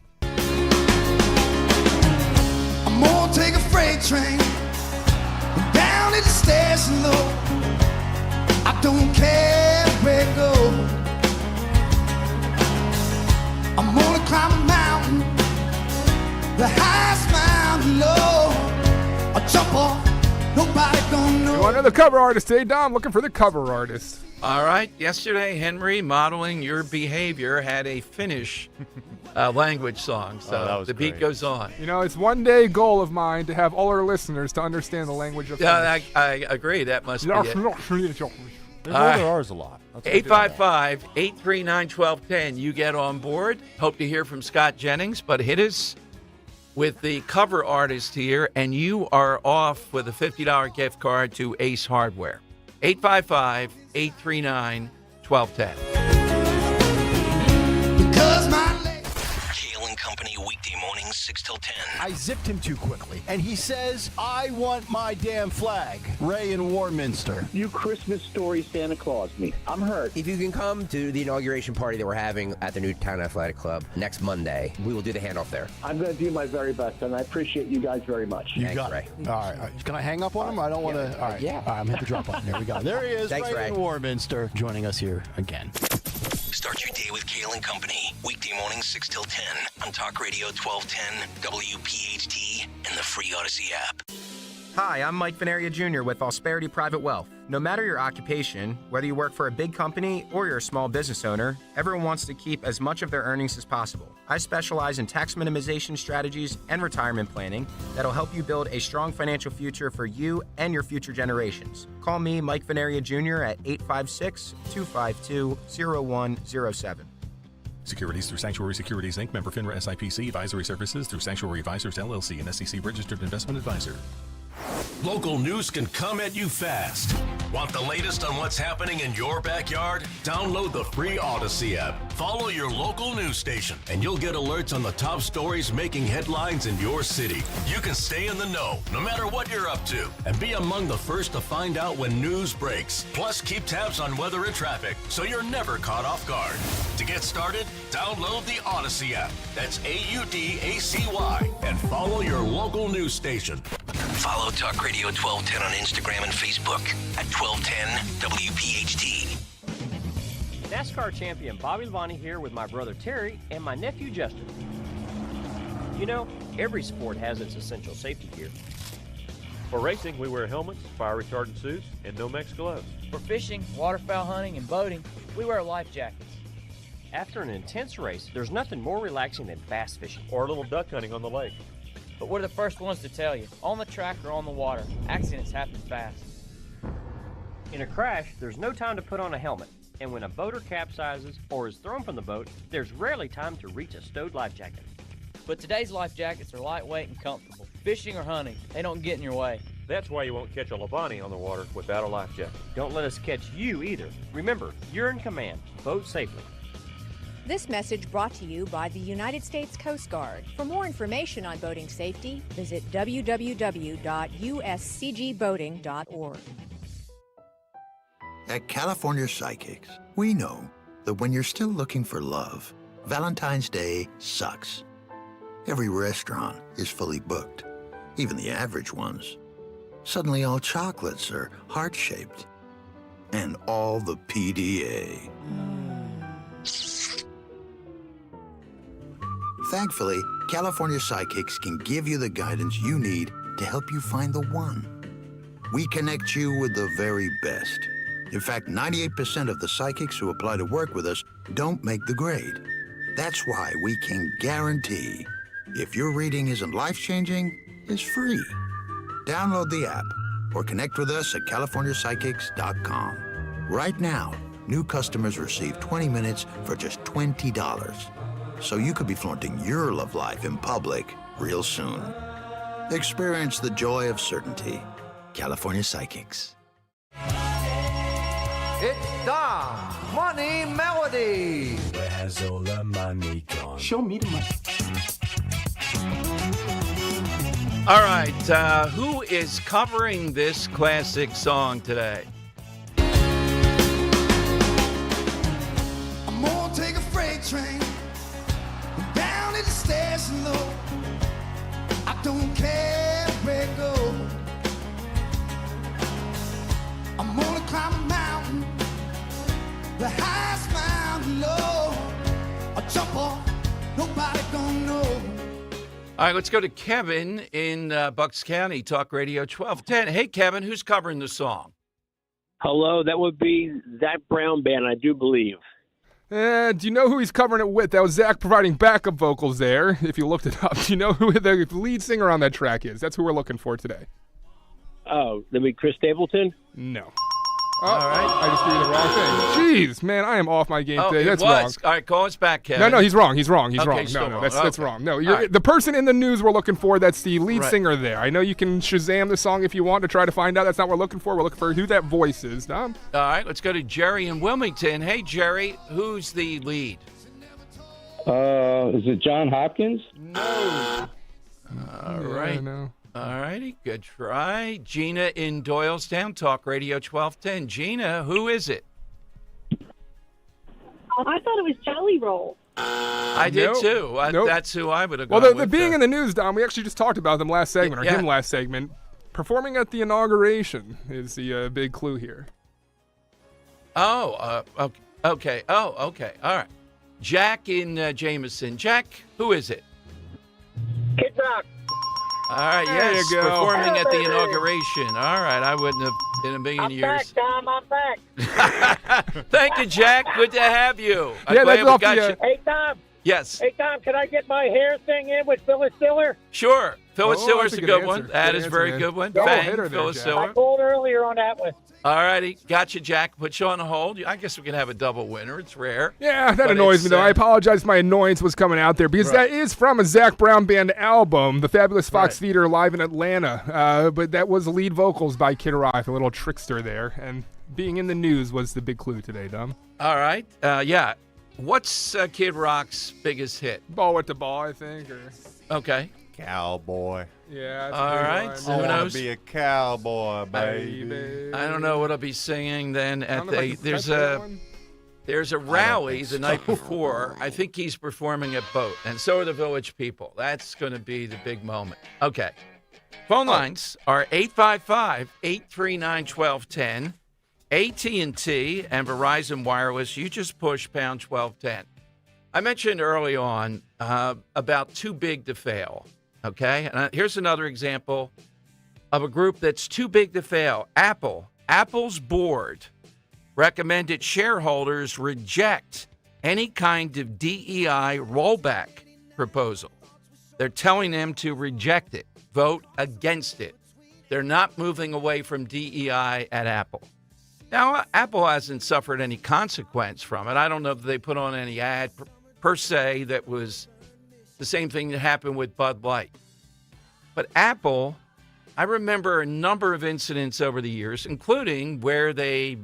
[SPEAKER 15] I'm gonna take a freight train down at the station low. I don't care where it goes. I'm gonna climb a mountain, the highest mountain low. I jump off, nobody gonna know.
[SPEAKER 10] We want to know the cover artist today, Dom. Looking for the cover artist.
[SPEAKER 4] All right. Yesterday, Henry, modeling your behavior, had a Finnish language song. So the beat goes on.
[SPEAKER 10] You know, it's one day goal of mine to have all our listeners to understand the language of
[SPEAKER 4] Yeah,
[SPEAKER 10] Finnish.
[SPEAKER 4] I agree. That must be it.
[SPEAKER 1] They roll their R's a lot. That's what they do.
[SPEAKER 4] 855-839-1210. You get on board. Hope to hear from Scott Jennings, but hit us with the cover artist here, and you are off with a $50 gift card to Ace Hardware. 855-839-1210.
[SPEAKER 15] Because my
[SPEAKER 3] Kale and Company weekday mornings 6 till 10.
[SPEAKER 19] I zipped him too quickly, and he says, I want my damn flag. Ray in Warminster.
[SPEAKER 16] You Christmas story Santa Claus me. I'm hurt.
[SPEAKER 17] If you can come to the inauguration party that we're having at the Newtown Athletic Club next Monday, we will do the handoff there.
[SPEAKER 16] I'm going to do my very best, and I appreciate you guys very much.
[SPEAKER 19] You
[SPEAKER 17] Thanks,
[SPEAKER 19] got
[SPEAKER 17] Ray.
[SPEAKER 19] it. All right. Can I hang up on him? I don't want to. All right.
[SPEAKER 17] Yeah.
[SPEAKER 19] All right, I'm hit the drop button. There we go. There he is.
[SPEAKER 17] Thanks,
[SPEAKER 19] Ray
[SPEAKER 17] Ray.
[SPEAKER 19] in Warminster, joining us here again.
[SPEAKER 3] Start your day with Kale and Company. Weekday mornings 6 till 10 on Talk Radio 1210, WPHT, and the free Odyssey app.
[SPEAKER 18] Hi, I'm Mike Veneria Jr. with Prosperity Private Wealth. No matter your occupation, whether you work for a big company or you're a small business owner, everyone wants to keep as much of their earnings as possible. I specialize in tax minimization strategies and retirement planning that'll help you build a strong financial future for you and your future generations. Call me, Mike Veneria Jr. at 856-252-0107.
[SPEAKER 9] Securities through Sanctuary Securities, Inc., member FINRA SIPC, advisory services through Sanctuary Advisors, LLC, and SEC registered investment advisor.
[SPEAKER 22] Local news can come at you fast. Want the latest on what's happening in your backyard? Download the free Odyssey app. Follow your local news station, and you'll get alerts on the top stories making headlines in your city. You can stay in the know, no matter what you're up to, and be among the first to find out when news breaks. Plus, keep tabs on weather and traffic, so you're never caught off guard. To get started, download the Odyssey app. That's AUDACY, and follow your local news station.
[SPEAKER 3] Follow Talk Radio 1210 on Instagram and Facebook at 1210 WPHT.
[SPEAKER 20] NASCAR champion Bobby Labonte here with my brother Terry and my nephew Justin. You know, every sport has its essential safety gear. For racing, we wear helmets, fire-retardant suits, and Nomex gloves.
[SPEAKER 5] For fishing, waterfowl hunting, and boating, we wear life jackets.
[SPEAKER 20] After an intense race, there's nothing more relaxing than bass fishing or a little duck hunting on the lake.
[SPEAKER 5] But we're the first ones to tell you, on the track or on the water, accidents happen fast.
[SPEAKER 20] In a crash, there's no time to put on a helmet. And when a boater capsizes or is thrown from the boat, there's rarely time to reach a stowed life jacket.
[SPEAKER 5] But today's life jackets are lightweight and comfortable. Fishing or hunting, they don't get in your way.
[SPEAKER 20] That's why you won't catch a Labani on the water without a life jacket. Don't let us catch you either. Remember, you're in command. Boat safely.
[SPEAKER 6] This message brought to you by the United States Coast Guard. For more information on boating safety, visit www.uscgboating.org.
[SPEAKER 7] At California Psychics, we know that when you're still looking for love, Valentine's Day sucks. Every restaurant is fully booked, even the average ones. Suddenly all chocolates are heart-shaped. And all the PDA. Thankfully, California Psychics can give you the guidance you need to help you find the one. We connect you with the very best. In fact, 98% of the psychics who apply to work with us don't make the grade. That's why we can guarantee if your reading isn't life-changing, it's free. Download the app or connect with us at CaliforniaPsychics.com. Right now, new customers receive 20 minutes for just $20. So you could be flaunting your love life in public real soon. Experience the joy of certainty. California Psychics.
[SPEAKER 23] It's Dom Money Melody.
[SPEAKER 24] Where has all the money gone?
[SPEAKER 23] Show me the money.
[SPEAKER 4] All right, who is covering this classic song today?
[SPEAKER 15] I'm gonna take a freight train down to the station low. I don't care where it goes. I'm gonna climb a mountain, the highest mountain low. I'll jump off, nobody gonna know.
[SPEAKER 4] All right, let's go to Kevin in Bucks County, Talk Radio 1210. Hey, Kevin, who's covering the song?
[SPEAKER 25] Hello, that would be Zach Brown Band, I do believe.
[SPEAKER 10] Do you know who he's covering it with? That was Zach providing backup vocals there, if you looked it up. Do you know who the lead singer on that track is? That's who we're looking for today.
[SPEAKER 25] Oh, that be Chris Stapleton?
[SPEAKER 10] No.
[SPEAKER 4] All right.
[SPEAKER 10] I just threw the wrong thing. Jeez, man, I am off my game today. That's wrong.
[SPEAKER 4] All right, call us back, Kevin.
[SPEAKER 10] No, he's wrong. He's wrong.
[SPEAKER 4] Okay,
[SPEAKER 10] No, that's
[SPEAKER 4] okay.
[SPEAKER 10] wrong. No,
[SPEAKER 4] Right.
[SPEAKER 10] the person in the news we're looking for, that's the lead
[SPEAKER 4] Right.
[SPEAKER 10] singer there. I know you can Shazam the song if you want to try to find out. That's not what we're looking for. We're looking for who that voice is. Dom?
[SPEAKER 4] All right, let's go to Jerry in Wilmington. Hey, Jerry, who's the lead?
[SPEAKER 26] Is it John Hopkins?
[SPEAKER 4] No. All right.
[SPEAKER 10] I know.
[SPEAKER 4] All righty, good try. Gina in Doylestown, Talk Radio 1210. Gina, who is it?
[SPEAKER 28] I thought it was Jelly Roll.
[SPEAKER 4] I did too.
[SPEAKER 10] Nope.
[SPEAKER 4] That's who I would have
[SPEAKER 10] Well,
[SPEAKER 4] gone
[SPEAKER 10] the
[SPEAKER 4] with.
[SPEAKER 10] being in the news, Dom, we actually just talked about them last segment, or
[SPEAKER 4] Yeah.
[SPEAKER 10] him last segment. Performing at the inauguration is the big clue here.
[SPEAKER 4] Oh, okay. Oh, okay. All right. Jack in Jameson. Jack, who is it?
[SPEAKER 25] Kid Rock.
[SPEAKER 4] All right,
[SPEAKER 10] There
[SPEAKER 4] yes,
[SPEAKER 10] you go.
[SPEAKER 4] performing at the inauguration. All right, I wouldn't have in a million
[SPEAKER 25] I'm
[SPEAKER 4] years.
[SPEAKER 25] back, Tom. I'm back.
[SPEAKER 4] Thank you, Jack. Good to have you. I'm
[SPEAKER 10] Yeah,
[SPEAKER 4] glad
[SPEAKER 10] that's
[SPEAKER 4] we
[SPEAKER 10] off
[SPEAKER 4] got
[SPEAKER 10] the,
[SPEAKER 4] you.
[SPEAKER 25] Hey, Tom.
[SPEAKER 4] Yes.
[SPEAKER 25] Hey, Tom, can I get my hair thing in with Phyllis Diller?
[SPEAKER 4] Sure. Phyllis
[SPEAKER 10] Oh,
[SPEAKER 4] Diller's
[SPEAKER 10] that's
[SPEAKER 4] a
[SPEAKER 10] a
[SPEAKER 4] good
[SPEAKER 10] good
[SPEAKER 4] one.
[SPEAKER 10] answer.
[SPEAKER 4] That
[SPEAKER 10] Good
[SPEAKER 4] is a
[SPEAKER 10] answer,
[SPEAKER 4] very
[SPEAKER 10] man.
[SPEAKER 4] good one.
[SPEAKER 10] Double
[SPEAKER 4] Bang,
[SPEAKER 10] hitter there,
[SPEAKER 4] Phyllis
[SPEAKER 10] Jack.
[SPEAKER 25] I
[SPEAKER 4] Diller.
[SPEAKER 25] called earlier on that one.
[SPEAKER 4] All righty. Got you, Jack. Put you on hold. I guess we can have a double winner. It's rare.
[SPEAKER 10] Yeah, that
[SPEAKER 4] But
[SPEAKER 10] annoys
[SPEAKER 4] it's,
[SPEAKER 10] me, though. I apologize. My annoyance was coming out there because
[SPEAKER 4] Right.
[SPEAKER 10] that is from a Zach Brown Band album, the Fabulous Fox
[SPEAKER 4] Right.
[SPEAKER 10] Theater live in Atlanta. But that was lead vocals by Kid Rock, a little trickster there. And being in the news was the big clue today, Dom.
[SPEAKER 4] All right. Yeah. What's Kid Rock's biggest hit?
[SPEAKER 10] Ball with the ball, I think. Or
[SPEAKER 4] Okay.
[SPEAKER 1] Cowboy.
[SPEAKER 10] yeah. That's
[SPEAKER 4] All
[SPEAKER 10] a good
[SPEAKER 4] right.
[SPEAKER 10] one.
[SPEAKER 4] So
[SPEAKER 1] I
[SPEAKER 4] who
[SPEAKER 1] want
[SPEAKER 4] knows?
[SPEAKER 1] to be a cowboy, baby.
[SPEAKER 10] Baby.
[SPEAKER 4] I don't know what I'll be singing then
[SPEAKER 10] I
[SPEAKER 4] at
[SPEAKER 10] don't know if I
[SPEAKER 4] the
[SPEAKER 10] can
[SPEAKER 4] there's
[SPEAKER 10] catch that
[SPEAKER 4] a
[SPEAKER 10] one.
[SPEAKER 4] there's a rally the night before. I think he's performing at Boat, and so are the Village People. That's going to be the big moment. Okay. Phone lines are 855-839-1210. AT&T and Verizon Wireless, you just push pound 1210. I mentioned early on about too big to fail, okay? And here's another example. of a group that's too big to fail. Apple's board recommended shareholders reject any kind of DEI rollback proposal. They're telling them to reject it, vote against it. They're not moving away from DEI at Apple. Now, Apple hasn't suffered any consequence from it. I don't know if they put on any ad per se that was the same thing that happened with Bud Light. But Apple, I remember a number of incidents over the years, including where they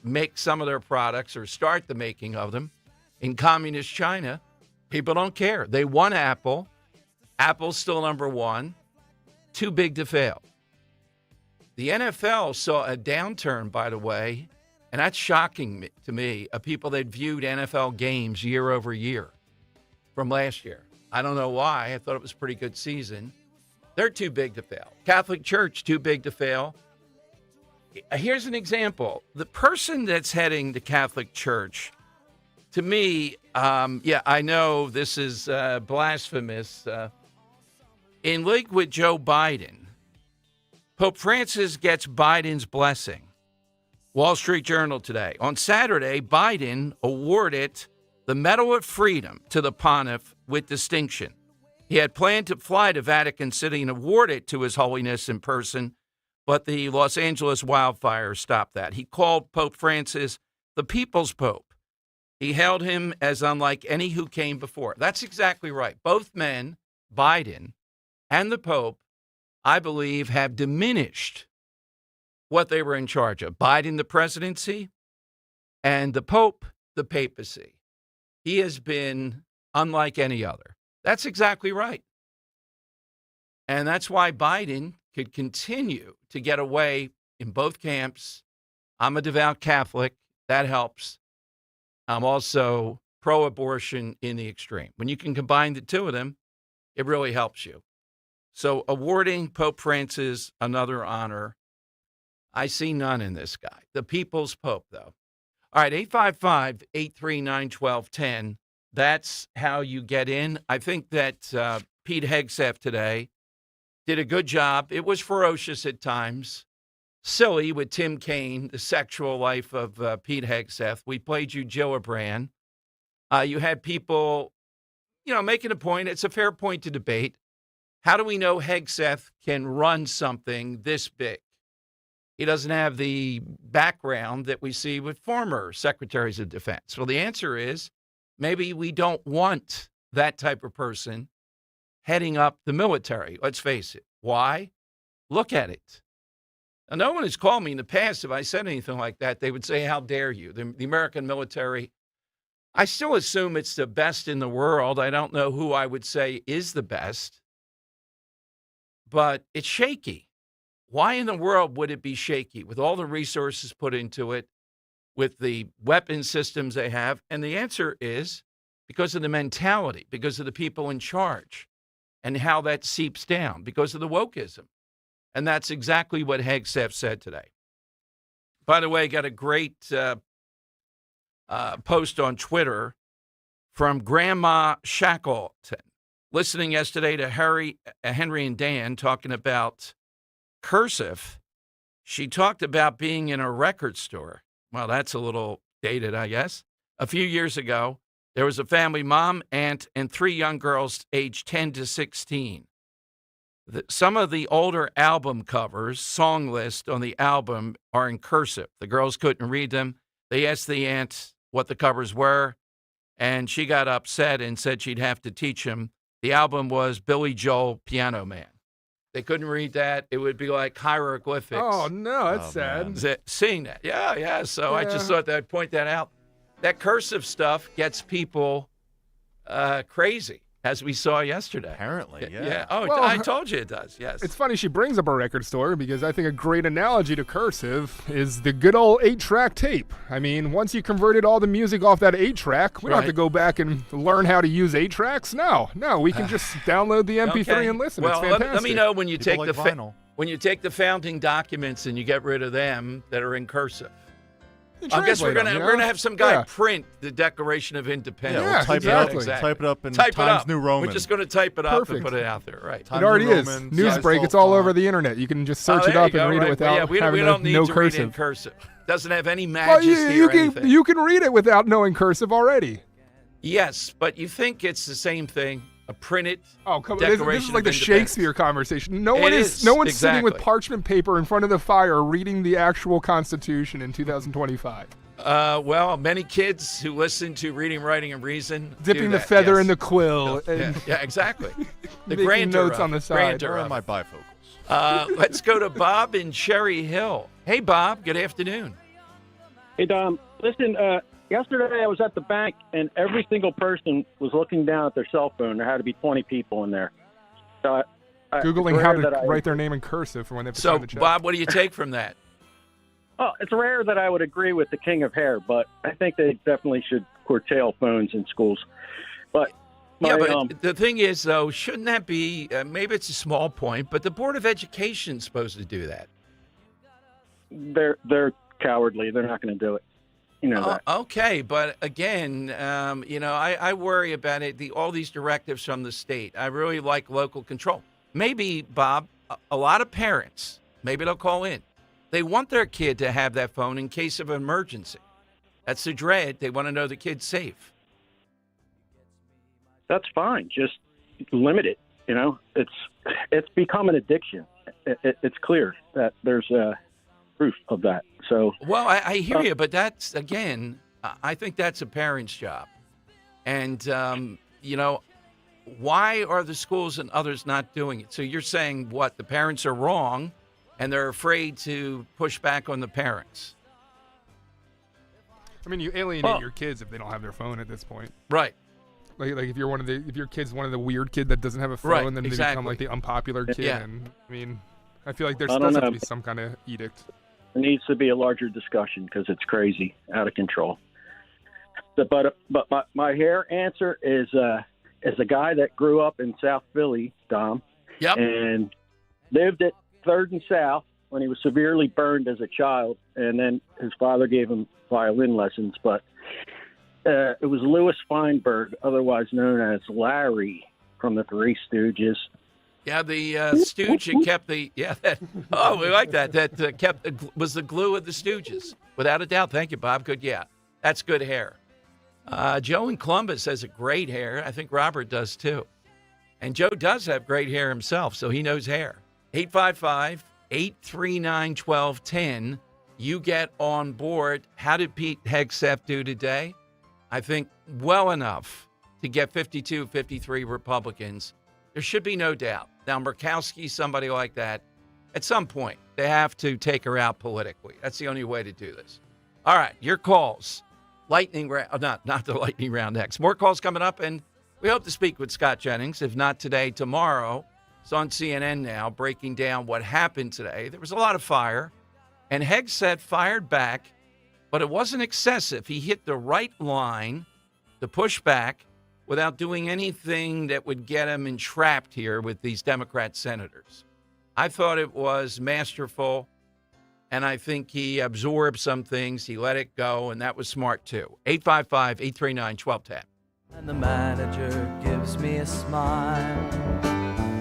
[SPEAKER 4] make some of their products or start the making of them in communist China. People don't care. They want Apple. Apple's still number one. Too big to fail. The NFL saw a downturn, by the way, and that's shocking to me, of people that viewed NFL games year over year from last year. I don't know why. I thought it was a pretty good season. They're too big to fail. Catholic Church, too big to fail. Here's an example. The person that's heading the Catholic Church, to me, I know this is blasphemous. In league with Joe Biden, Pope Francis gets Biden's blessing. Wall Street Journal today. On Saturday, Biden awarded the Medal of Freedom to the pontiff with distinction. He had planned to fly to Vatican City and award it to His Holiness in person, but the Los Angeles wildfires stopped that. He called Pope Francis the People's Pope. He hailed him as unlike any who came before. That's exactly right. Both men, Biden and the Pope, I believe, have diminished what they were in charge of. Biden, the presidency, and the Pope, the papacy. He has been unlike any other. That's exactly right. And that's why Biden could continue to get away in both camps. I'm a devout Catholic. That helps. I'm also pro-abortion in the extreme. When you can combine the two of them, it really helps you. So awarding Pope Francis another honor, I see none in this guy. The People's Pope, though. All right, 855-839-1210. That's how you get in. I think that Pete Hegseth today did a good job. It was ferocious at times. Silly with Tim Kaine, the sexual life of Pete Hegseth. We played you Gillibrand. You had people, making a point. It's a fair point to debate. How do we know Hegseth can run something this big? He doesn't have the background that we see with former secretaries of defense. Well, the answer is maybe we don't want that type of person heading up the military. Let's face it. Why? Look at it. Now, no one has called me in the past if I said anything like that. They would say, how dare you? The American military, I still assume it's the best in the world. I don't know who I would say is the best. But it's shaky. Why in the world would it be shaky with all the resources put into it, with the weapon systems they have? And the answer is because of the mentality, because of the people in charge and how that seeps down, because of the wokeism. And that's exactly what Hegseth said today. By the way, got a great post on Twitter from Grandma Shackleton. Listening yesterday to Henry and Dan talking about Cursive, she talked about being in a record store. Well, that's a little dated, I guess. A few years ago, there was a family, mom, aunt, and 3 young girls aged 10 to 16. Some of the older album covers, song list on the album are in cursive. The girls couldn't read them. They asked the aunt what the covers were, and she got upset and said she'd have to teach them. The album was Billy Joel, Piano Man. They couldn't read that. It would be like hieroglyphics.
[SPEAKER 10] Oh, no, that's sad.
[SPEAKER 4] Seeing that. Yeah. So I just thought that I'd point that out. That cursive stuff gets people crazy, as we saw yesterday.
[SPEAKER 1] Apparently, yeah.
[SPEAKER 4] Oh,
[SPEAKER 10] Well,
[SPEAKER 4] I told you it does, yes.
[SPEAKER 10] It's funny she brings up a record store because I think a great analogy to Cursive is the good old 8-track tape. I mean, once you converted all the music off that 8-track, we don't have to go back and learn how to use 8-tracks. No, we can just download the MP3 and listen.
[SPEAKER 4] Well,
[SPEAKER 10] it's fantastic.
[SPEAKER 4] let me know when you take
[SPEAKER 1] like vinyl.
[SPEAKER 4] when you take the founding documents and you get rid of them that are in cursive. I guess we're
[SPEAKER 10] translate them,
[SPEAKER 4] gonna have some guy
[SPEAKER 10] Yeah.
[SPEAKER 4] print the Declaration of Independence.
[SPEAKER 10] Yeah,
[SPEAKER 1] type
[SPEAKER 10] exactly.
[SPEAKER 1] it up. Type it up in
[SPEAKER 4] Type it
[SPEAKER 1] Times
[SPEAKER 4] up.
[SPEAKER 1] New Roman.
[SPEAKER 4] We're just going to type it up
[SPEAKER 10] Perfect.
[SPEAKER 4] and put it out there, right?
[SPEAKER 1] Times
[SPEAKER 10] It already
[SPEAKER 1] New
[SPEAKER 10] is.
[SPEAKER 1] Roman,
[SPEAKER 10] Newsbreak.
[SPEAKER 1] size
[SPEAKER 10] It's all
[SPEAKER 1] font.
[SPEAKER 10] over the internet. You can just search it
[SPEAKER 4] there
[SPEAKER 10] up
[SPEAKER 4] you
[SPEAKER 10] and
[SPEAKER 4] go,
[SPEAKER 10] read
[SPEAKER 4] right.
[SPEAKER 10] it without
[SPEAKER 4] Well, we
[SPEAKER 10] having
[SPEAKER 4] don't need
[SPEAKER 10] no
[SPEAKER 4] to read it in
[SPEAKER 10] cursive.
[SPEAKER 4] cursive. Doesn't have any
[SPEAKER 10] Oh,
[SPEAKER 4] majesty or anything.
[SPEAKER 10] you can read it without knowing cursive already.
[SPEAKER 4] Yes, but you think it's the same thing? A printed
[SPEAKER 10] Come on.
[SPEAKER 4] Declaration
[SPEAKER 10] This is like
[SPEAKER 4] of
[SPEAKER 10] the
[SPEAKER 4] Independence.
[SPEAKER 10] Shakespeare conversation. No
[SPEAKER 4] It
[SPEAKER 10] one
[SPEAKER 4] is,
[SPEAKER 10] no one's sitting with
[SPEAKER 4] exactly.
[SPEAKER 10] parchment paper in front of the fire reading the actual Constitution in 2025.
[SPEAKER 4] Well, many kids who listen to Reading, Writing, and Reason
[SPEAKER 10] Dipping
[SPEAKER 4] do
[SPEAKER 10] the
[SPEAKER 4] that,
[SPEAKER 10] feather
[SPEAKER 4] yes.
[SPEAKER 10] in the quill.
[SPEAKER 4] Yeah,
[SPEAKER 10] and
[SPEAKER 4] yeah, exactly. The
[SPEAKER 10] making
[SPEAKER 4] grandeur
[SPEAKER 10] notes
[SPEAKER 4] of
[SPEAKER 10] on
[SPEAKER 4] it,
[SPEAKER 10] the side.
[SPEAKER 4] grandeur
[SPEAKER 1] Where are
[SPEAKER 4] of
[SPEAKER 1] my
[SPEAKER 4] it.
[SPEAKER 1] bifocals?
[SPEAKER 4] Let's go to Bob in Cherry Hill. Hey, Bob. Good afternoon.
[SPEAKER 25] Hey, Dom. Listen, yesterday I was at the bank, and every single person was looking down at their cell phone. There had to be 20 people in there. So
[SPEAKER 10] Googling
[SPEAKER 25] it's
[SPEAKER 10] how
[SPEAKER 25] rare
[SPEAKER 10] to
[SPEAKER 25] that I-
[SPEAKER 10] write their name in cursive for when they have to
[SPEAKER 4] So,
[SPEAKER 10] sign the check.
[SPEAKER 4] Bob, what do you take from that?
[SPEAKER 25] Oh, it's rare that I would agree with the king of hair, but I think they definitely should curtail phones in schools. But
[SPEAKER 4] Yeah, but the thing is, though, shouldn't that be, maybe it's a small point, but the Board of Education's supposed to do that.
[SPEAKER 25] they're cowardly. They're not going to do it. You know that.
[SPEAKER 4] Okay, but again, I worry about it. All these directives from the state. I really like local control. Maybe, Bob, a lot of parents, maybe they'll call in. They want their kid to have that phone in case of an emergency. That's the dread. They want to know the kid's safe.
[SPEAKER 25] That's fine. Just limit it. You know, it's become an addiction. It's clear that there's proof of that. So,
[SPEAKER 4] Well, I hear you, but that's, again, I think that's a parent's job. And, why are the schools and others not doing it? So you're saying what? The parents are wrong and they're afraid to push back on the parents.
[SPEAKER 10] I mean, you alienate your kids if they don't have their phone at this point.
[SPEAKER 4] Right.
[SPEAKER 10] Like if your kid's one of the weird kid that doesn't have a phone,
[SPEAKER 4] Right,
[SPEAKER 10] then they
[SPEAKER 4] exactly.
[SPEAKER 10] become like the unpopular kid.
[SPEAKER 4] Yeah.
[SPEAKER 10] And I mean, I feel like there
[SPEAKER 25] I
[SPEAKER 10] does
[SPEAKER 25] don't
[SPEAKER 10] have to
[SPEAKER 25] know.
[SPEAKER 10] be some kind of edict.
[SPEAKER 25] there needs to be a larger discussion because it's crazy, out of control. But my hair answer is as a guy that grew up in South Philly, Dom,
[SPEAKER 4] Yep.
[SPEAKER 25] and lived at 3rd and South when he was severely burned as a child, and then his father gave him violin lessons. But it was Louis Feinberg, otherwise known as Larry from the Three Stooges.
[SPEAKER 4] Yeah, the stooge that kept the, we like that. That was the glue of the Stooges, without a doubt. Thank you, Bob. Good, yeah. That's good hair. Joe in Columbus has a great hair. I think Robert does too. And Joe does have great hair himself, so he knows hair. 855-839-1210. You get on board. How did Pete Hegseth do today? I think well enough to get 52, 53 Republicans. There should be no doubt. Now, Murkowski, somebody like that, at some point, they have to take her out politically. That's the only way to do this. All right, your calls. Lightning round, not the lightning round next. More calls coming up, and we hope to speak with Scott Jennings. If not today, tomorrow. It's on CNN now, breaking down what happened today. There was a lot of fire, and Hegseth fired back, but it wasn't excessive. He hit the right line to push back without doing anything that would get him entrapped here with these Democrat senators. I thought it was masterful, and I think he absorbed some things. He let it go, and that was smart, too. 855-839-1210.
[SPEAKER 5] And the manager gives me a smile,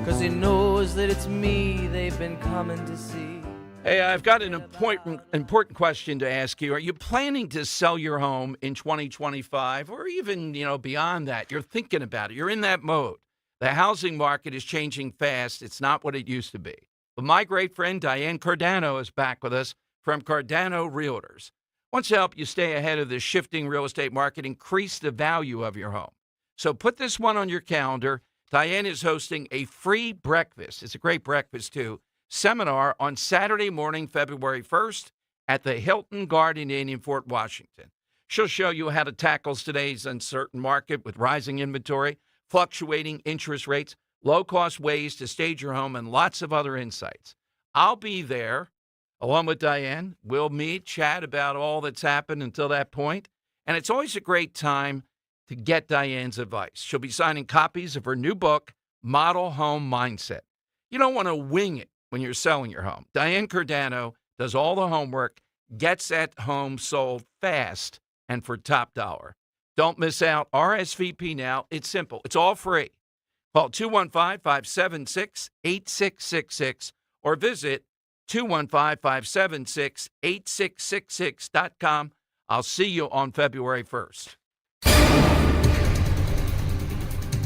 [SPEAKER 5] 'cause he knows that it's me they've been coming to see.
[SPEAKER 4] Hey, I've got an important question to ask you. Are you planning to sell your home in 2025 or even, beyond that? You're thinking about it. You're in that mode. The housing market is changing fast. It's not what it used to be. But my great friend Diane Giordano is back with us from Giordano Realtors. Wants to help you stay ahead of the shifting real estate market, increase the value of your home. So put this one on your calendar. Diane is hosting a free breakfast. It's a great breakfast, too. Seminar on Saturday morning, February 1st at the Hilton Garden Inn in Fort Washington. She'll show you how to tackle today's uncertain market with rising inventory, fluctuating interest rates, low-cost ways to stage your home, and lots of other insights. I'll be there along with Diane. We'll meet, chat about all that's happened until that point. And it's always a great time to get Diane's advice. She'll be signing copies of her new book, Model Home Mindset. You don't want to wing it when you're selling your home. Diane Giordano does all the homework, gets at home sold fast and for top dollar. Don't miss out. RSVP now. It's simple. It's all free. Call 215-576-8666 or visit 215-576-8666.com. I'll see you on February 1st.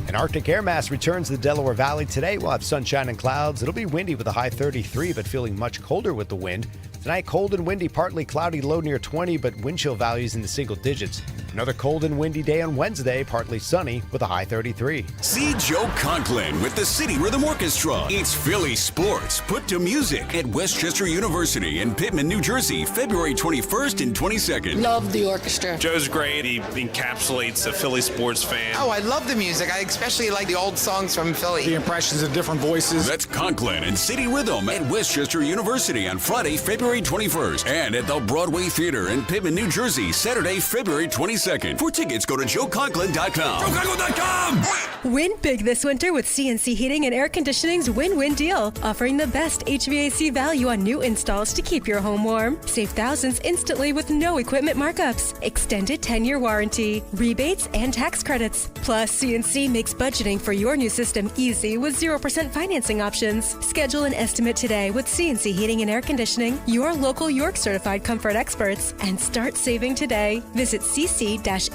[SPEAKER 8] An Arctic air mass returns to the Delaware Valley today. We'll have sunshine and clouds. It'll be windy with a high 33, but feeling much colder with the wind. Tonight, cold and windy, partly cloudy, low near 20, but wind chill values in the single digits. Another cold and windy day on Wednesday, partly sunny with a high 33.
[SPEAKER 22] See Joe Conklin with the City Rhythm Orchestra. It's Philly sports put to music at Westchester University in Pittman, New Jersey, February 21st and 22nd.
[SPEAKER 11] Love the orchestra.
[SPEAKER 12] Joe's great. He encapsulates a Philly sports fan.
[SPEAKER 11] Oh, I love the music. I especially like the old songs from Philly.
[SPEAKER 12] The impressions of different voices.
[SPEAKER 22] That's Conklin and City Rhythm at Westchester University on Friday, February 21st, and at the Broadway Theater in Pittman, New Jersey, Saturday, February 22nd. For tickets, go to joeconklin.com. joeconklin.com!
[SPEAKER 13] Win big this winter with CNC Heating and Air Conditioning's win-win deal, offering the best HVAC value on new installs to keep your home warm. Save thousands instantly with no equipment markups, extended 10-year warranty, rebates, and tax credits. Plus, CNC makes budgeting for your new system easy with 0% financing options. Schedule an estimate today with CNC Heating and Air Conditioning, your local York certified comfort experts, and start saving today. Visit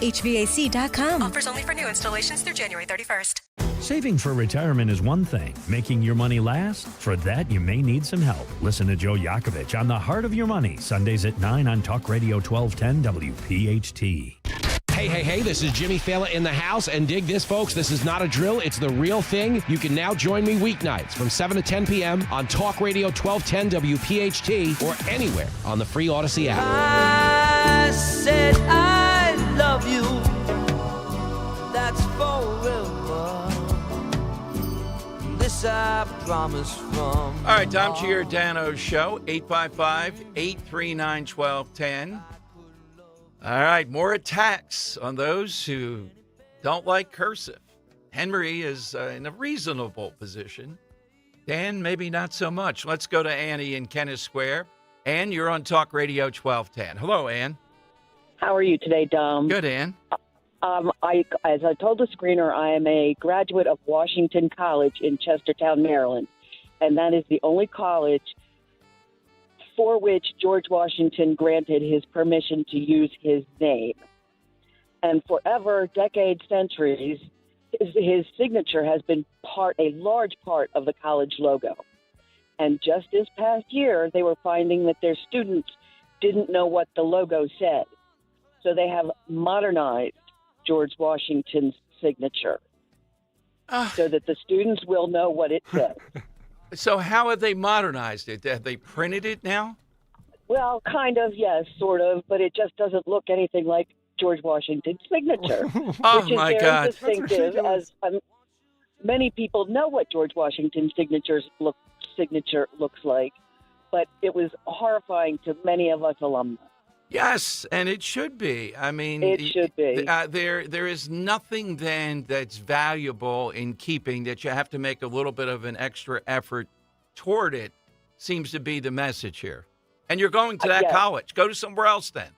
[SPEAKER 13] cc-hvac.com. Offers only for new installations through January 31st.
[SPEAKER 14] Saving for retirement is one thing. Making your money last? For that, you may need some help. Listen to Joe Yakovich on The Heart of Your Money, Sundays at 9 on Talk Radio 1210 WPHT.
[SPEAKER 21] Hey, this is Jimmy Fallon in the house, and dig this, folks. This is not a drill. It's the real thing. You can now join me weeknights from 7 to 10 p.m. on Talk Radio 1210 WPHT or anywhere on the free Odyssey app.
[SPEAKER 5] I said I love you. That's forever. This I promise from.
[SPEAKER 4] All right, Tom Giordano Show, 855-839-1210. All right, more attacks on those who don't like cursive. Henry is in a reasonable position. Dan, maybe not so much. Let's go to Annie in Kenneth Square. Ann, you're on Talk Radio 1210. Hello, Ann.
[SPEAKER 26] How are you today, Dom?
[SPEAKER 4] Good, Ann.
[SPEAKER 26] As I told the screener, I am a graduate of Washington College in Chestertown, Maryland, and that is the only college for which George Washington granted his permission to use his name. And forever, decades, centuries, his signature has been a large part of the college logo. And just this past year, they were finding that their students didn't know what the logo said. So they have modernized George Washington's signature so that the students will know what it says.
[SPEAKER 4] So how have they modernized it? Have they printed it now?
[SPEAKER 26] Well, kind of, yes, sort of, but it just doesn't look anything like George Washington's signature,
[SPEAKER 4] Oh,
[SPEAKER 26] which is
[SPEAKER 4] my
[SPEAKER 26] very
[SPEAKER 4] God.
[SPEAKER 26] distinctive, as many people know what George Washington's signature looks like, but it was horrifying to many of us alumni.
[SPEAKER 4] Yes, and it should be. I mean,
[SPEAKER 26] It should be.
[SPEAKER 4] There is nothing then that's valuable in keeping that you have to make a little bit of an extra effort toward it, seems to be the message here. And you're going to that
[SPEAKER 26] Yes.
[SPEAKER 4] college. Go to somewhere else then.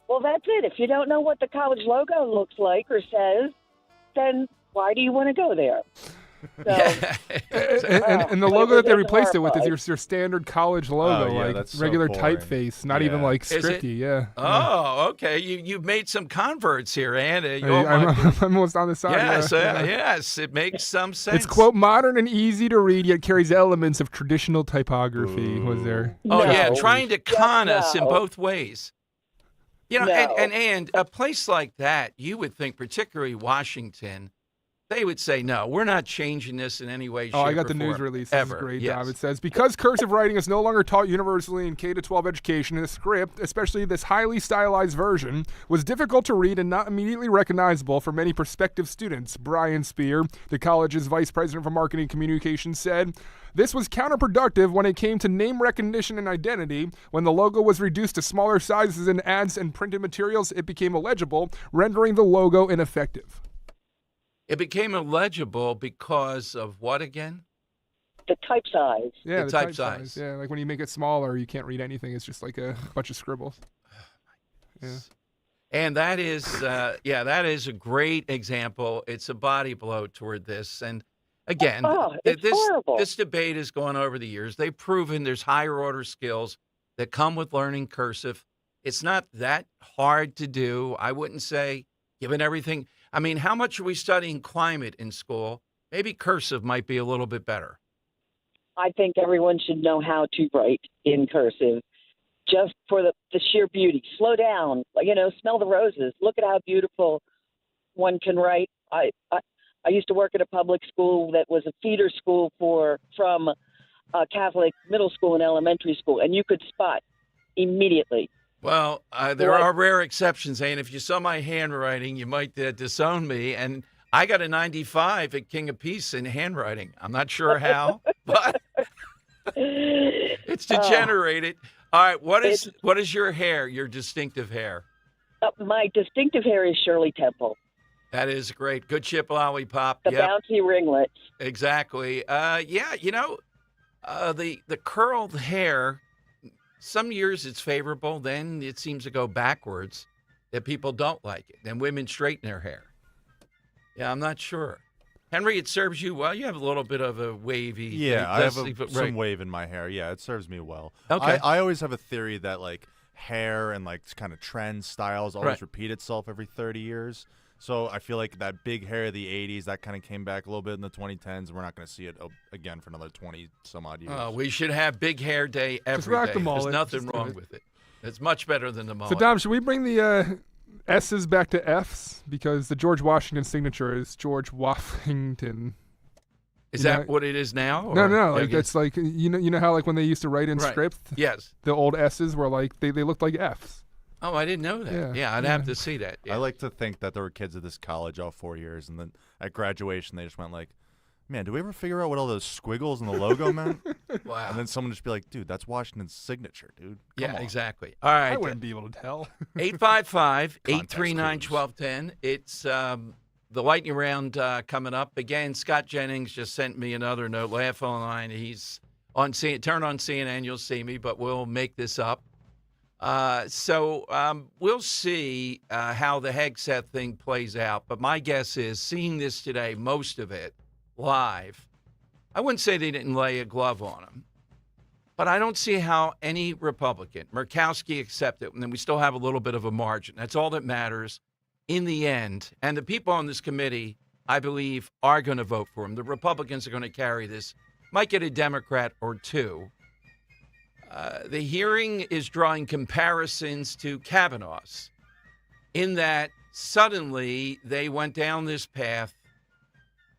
[SPEAKER 26] Well, that's it. If you don't know what the college logo looks like or says, then why do you want to go there? So,
[SPEAKER 10] And the logo that they replaced it with is your standard college logo,
[SPEAKER 1] Oh, yeah,
[SPEAKER 10] like
[SPEAKER 1] that's so
[SPEAKER 10] regular
[SPEAKER 1] boring.
[SPEAKER 10] typeface, not
[SPEAKER 1] Yeah.
[SPEAKER 10] even like
[SPEAKER 4] Is it?
[SPEAKER 10] scripty. Yeah.
[SPEAKER 4] Oh, okay. You've made some converts here, Andy.
[SPEAKER 10] I'm almost on the side.
[SPEAKER 4] Yes,
[SPEAKER 10] yeah.
[SPEAKER 4] yes, it makes some sense.
[SPEAKER 10] It's, quote, modern and easy to read, yet carries elements of traditional typography, was there.
[SPEAKER 4] Oh,
[SPEAKER 26] No.
[SPEAKER 4] yeah, trying to con us in
[SPEAKER 26] No.
[SPEAKER 4] both ways. You know,
[SPEAKER 26] No.
[SPEAKER 4] and a place like that, you would think, particularly Washington, they would say, no, we're not changing this in any way, shape,
[SPEAKER 10] Oh, I got
[SPEAKER 4] or
[SPEAKER 10] the news
[SPEAKER 4] form,
[SPEAKER 10] release.
[SPEAKER 4] ever.
[SPEAKER 10] This is great,
[SPEAKER 4] Yes.
[SPEAKER 10] Dom. It says, because cursive writing is no longer taught universally in K-12 education, the script, especially this highly stylized version, was difficult to read and not immediately recognizable for many prospective students. Brian Spear, the college's vice president for marketing and communications, said, this was counterproductive when it came to name recognition and identity. When the logo was reduced to smaller sizes in ads and printed materials, it became illegible, rendering the logo ineffective.
[SPEAKER 4] It became illegible because of what again?
[SPEAKER 26] the type size.
[SPEAKER 10] Yeah,
[SPEAKER 4] The type size.
[SPEAKER 10] Yeah, like when you make it smaller, you can't read anything. It's just like a bunch of scribbles. Yeah.
[SPEAKER 4] And that is, that is a great example. It's a body blow toward this. And again,
[SPEAKER 26] it's horrible.
[SPEAKER 4] this debate has gone over the years. They've proven there's higher order skills that come with learning cursive. It's not that hard to do. I wouldn't say, given everything. I mean, how much are we studying climate in school? Maybe cursive might be a little bit better.
[SPEAKER 26] I think everyone should know how to write in cursive, just for the sheer beauty. Slow down, smell the roses. Look at how beautiful one can write. I used to work at a public school that was a feeder school from Catholic middle school and elementary school, and you could spot immediately.
[SPEAKER 4] Well, there are rare exceptions, and if you saw my handwriting, you might disown me. And I got a 95 at King of Peace in handwriting. I'm not sure how, but it's degenerated. All right, what is your hair, your distinctive hair?
[SPEAKER 26] My distinctive hair is Shirley Temple.
[SPEAKER 4] That is great. Good chip lollipop.
[SPEAKER 26] The bouncy ringlets.
[SPEAKER 4] Exactly. The curled hair, some years it's favorable, then it seems to go backwards, that people don't like it. Then women straighten their hair. Yeah, I'm not sure. Henry, it serves you well. You have a little bit of a wavy.
[SPEAKER 1] Yeah, I have some wave in my hair. Yeah, it serves me well.
[SPEAKER 4] Okay.
[SPEAKER 1] I always have a theory that like hair and like kind of trend styles always repeat itself every 30 years. So I feel like that big hair of the 80s, that kind of came back a little bit in the 2010s. We're not going to see it again for another 20 some odd years.
[SPEAKER 4] We should have big hair day every
[SPEAKER 10] rock
[SPEAKER 4] day.
[SPEAKER 10] the mullet.
[SPEAKER 4] There's nothing wrong with it. It's much better than the mullet.
[SPEAKER 10] So, Dom, should we bring the S's back to F's? Because the George Washington signature is George Washington.
[SPEAKER 4] Is that what it is now?
[SPEAKER 10] No. Like it's like you know how like when they used to write in script.
[SPEAKER 4] Yes.
[SPEAKER 10] The old S's were like they looked like F's.
[SPEAKER 4] Oh, I didn't know that. Yeah, I'd have to see that. Yeah.
[SPEAKER 1] I like to think that there were kids at this college all 4 years, and then at graduation they just went like, "Man, do we ever figure out what all those squiggles in the logo meant?"
[SPEAKER 4] Wow.
[SPEAKER 1] And then someone just be like, "Dude, that's Washington's signature, dude." Come on.
[SPEAKER 4] Exactly. All right.
[SPEAKER 10] I wouldn't be able to tell.
[SPEAKER 4] 855-839-1210. It's the lightning round coming up. Again, Scott Jennings just sent me another note. Laugh online. He's on turn on CNN. You'll see me, but we'll make this up. So we'll see how the Hegseth thing plays out. But my guess is, seeing this today, most of it live, I wouldn't say they didn't lay a glove on him, but I don't see how any Republican, Murkowski accepted, and then we still have a little bit of a margin. That's all that matters in the end. And the people on this committee, I believe, are going to vote for him. The Republicans are going to carry this, might get a Democrat or two. The hearing is drawing comparisons to Kavanaugh's in that suddenly they went down this path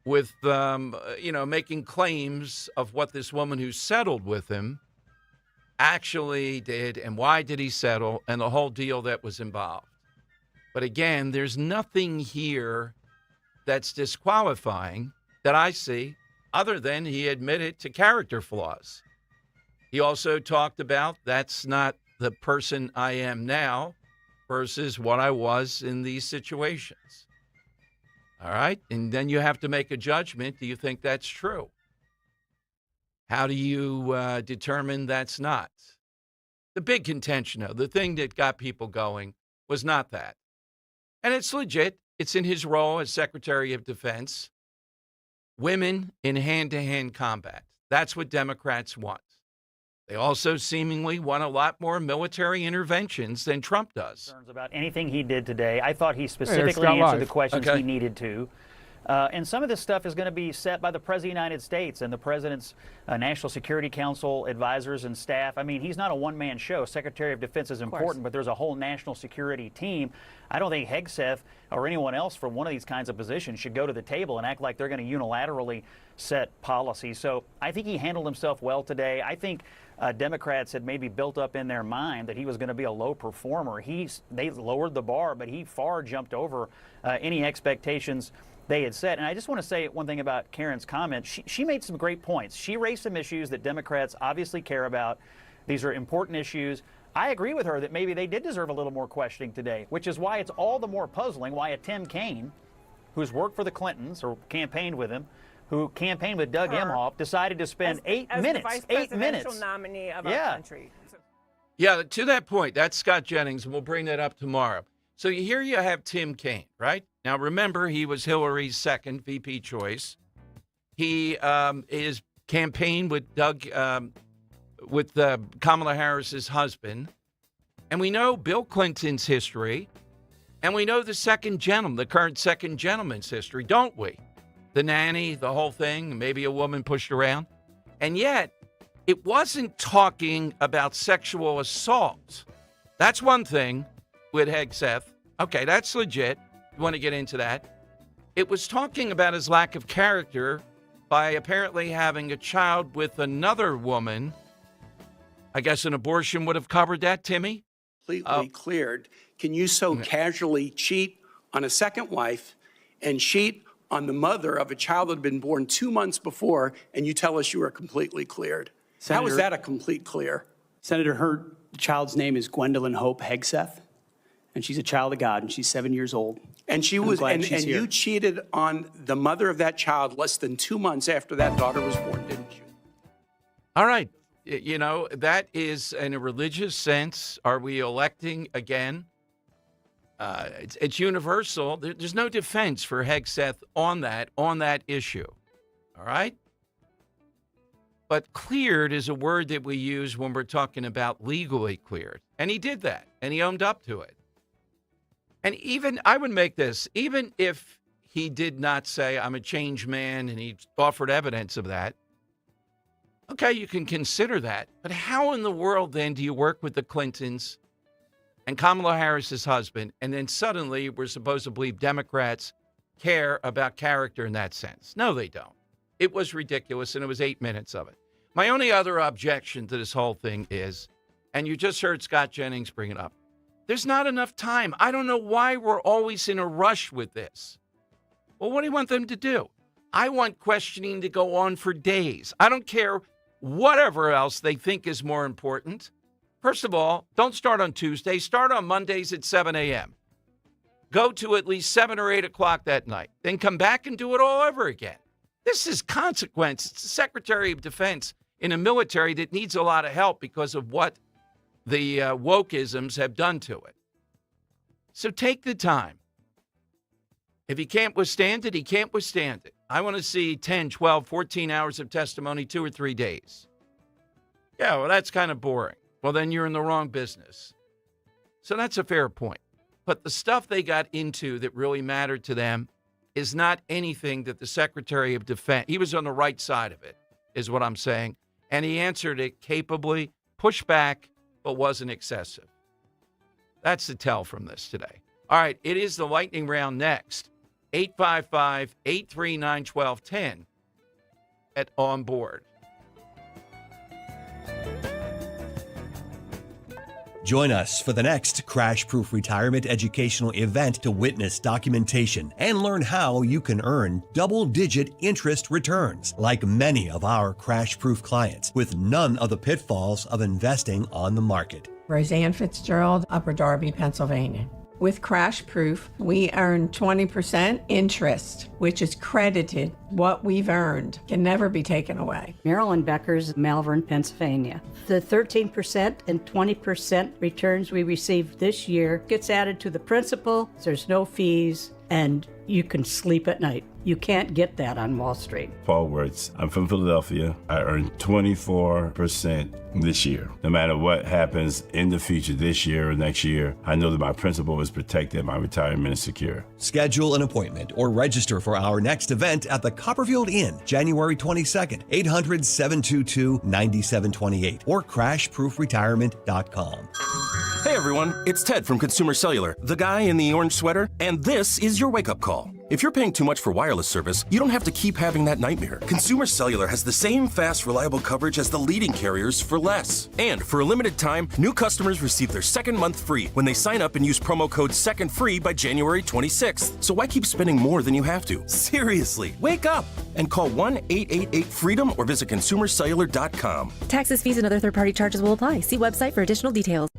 [SPEAKER 4] with, making claims of what this woman who settled with him actually did and why did he settle and the whole deal that was involved. But again, there's nothing here that's disqualifying that I see other than he admitted to character flaws. He also talked about that's not the person I am now versus what I was in these situations. All right? And then you have to make a judgment. Do you think that's true? How do you determine that's not? The big contention, though, the thing that got people going was not that. And it's legit. It's in his role as Secretary of Defense. Women in hand-to-hand combat. That's what Democrats want. They also seemingly want a lot more military interventions than Trump does.
[SPEAKER 2] About anything he did today, I thought he specifically answered the questions he needed to. And some of this stuff is going to be set by the President of the United States and the President's National Security Council advisors and staff. I mean, he's not a one-man show. Secretary of Defense is important, but there's a whole national security team. I don't think Hegseth or anyone else from one of these kinds of positions should go to the table and act like they're going to unilaterally set policy. So I think he handled himself well today. I think Democrats had maybe built up in their mind that he was going to be a low performer. They lowered the bar, but he far jumped over any expectations they had set. And I just want to say one thing about Karen's comment. She made some great points. She raised some issues that Democrats obviously care about. These are important issues. I agree with her that maybe they did deserve a little more questioning today, which is why it's all the more puzzling why a Tim Kaine, who's worked for the Clintons or campaigned with him, who campaigned with Doug Emhoff, decided to spend 8 minutes.
[SPEAKER 3] The vice
[SPEAKER 2] 8 minutes.
[SPEAKER 3] presidential nominee of our country.
[SPEAKER 4] Yeah, to that point, that's Scott Jennings, and we'll bring that up tomorrow. So here you have Tim Kaine, right? Now, remember, he was Hillary's second VP choice. He is campaigned with Kamala Harris's husband. And we know Bill Clinton's history. And we know the current second gentleman's history, don't we? The nanny, the whole thing, maybe a woman pushed around. And yet, it wasn't talking about sexual assault. That's one thing with Hegseth. Okay, that's legit. You want to get into that? It was talking about his lack of character by apparently having a child with another woman. I guess an abortion would have covered that, Timmy?
[SPEAKER 9] Completely cleared. Can you so casually cheat on a second wife and cheat on the mother of a child that had been born 2 months before, and you tell us you are completely cleared? How is that a complete clear?
[SPEAKER 16] Senator, her child's name is Gwendolyn Hope Hegseth, and she's a child of God, and she's 7 years old.
[SPEAKER 9] And she was, and you cheated on the mother of that child less than 2 months after that daughter was born, didn't you?
[SPEAKER 4] All right. You know, that is, in a religious sense, are we electing again? It's universal. There's no defense for Hegseth on that issue. All right? But cleared is a word that we use when we're talking about legally cleared. And he did that, and he owned up to it. And even, I would make this, even if he did not say, I'm a changed man, and he offered evidence of that, okay, you can consider that. But how in the world, then, do you work with the Clintons and Kamala Harris's husband, and then suddenly we're supposed to believe Democrats care about character in that sense? No, they don't. It was ridiculous, and it was 8 minutes of it. My only other objection to this whole thing is, and you just heard Scott Jennings bring it up, there's not enough time. I don't know why we're always in a rush with this. Well, what do you want them to do? I want questioning to go on for days. I don't care whatever else they think is more important. First of all, don't start on Tuesday. Start on Mondays at 7 a.m. Go to at least 7 or 8 o'clock that night. Then come back and do it all over again. This is consequence. It's the Secretary of Defense in a military that needs a lot of help because of what the wokeisms have done to it. So take the time. If he can't withstand it, he can't withstand it. I want to see 10, 12, 14 hours of testimony, 2 or 3 days. Yeah, well, that's kind of boring. Well, then you're in the wrong business. So that's a fair point. But the stuff they got into that really mattered to them is not anything that the Secretary of Defense, he was on the right side of it, is what I'm saying. And he answered it capably, pushed back, but wasn't excessive. That's the tell from this today. All right, it is the lightning round next. 855-839-1210 at On Board.
[SPEAKER 17] Join us for the next Crash Proof Retirement educational event to witness documentation and learn how you can earn double-digit interest returns like many of our Crash Proof clients with none of the pitfalls of investing on the market.
[SPEAKER 18] Roseanne Fitzgerald, Upper Darby, Pennsylvania. With Crash Proof, we earn 20% interest, which is credited. What we've earned can never be taken away.
[SPEAKER 19] Marilyn Becker's, Malvern, Pennsylvania. The 13% and 20% returns we received this year gets added to the principal. There's no fees, and you can sleep at night. You can't get that on Wall Street.
[SPEAKER 20] Paul Wirtz. I'm from Philadelphia. I earned 24% this year. No matter what happens in the future, this year or next year, I know that my principal is protected, my retirement is secure.
[SPEAKER 17] Schedule an appointment or register for our next event at the Copperfield Inn, January 22nd, 800-722-9728 or crashproofretirement.com.
[SPEAKER 27] Hey everyone, it's Ted from Consumer Cellular, the guy in the orange sweater, and this is your wake-up call. If you're paying too much for wireless service, you don't have to keep having that nightmare. Consumer Cellular has the same fast, reliable coverage as the leading carriers for less. And for a limited time, new customers receive their second month free when they sign up and use promo code SECONDFREE by January 26th. So why keep spending more than you have to? Seriously, wake up and call 1-888-FREEDOM or visit consumercellular.com.
[SPEAKER 29] Taxes, fees, and other third-party charges will apply. See website for additional details.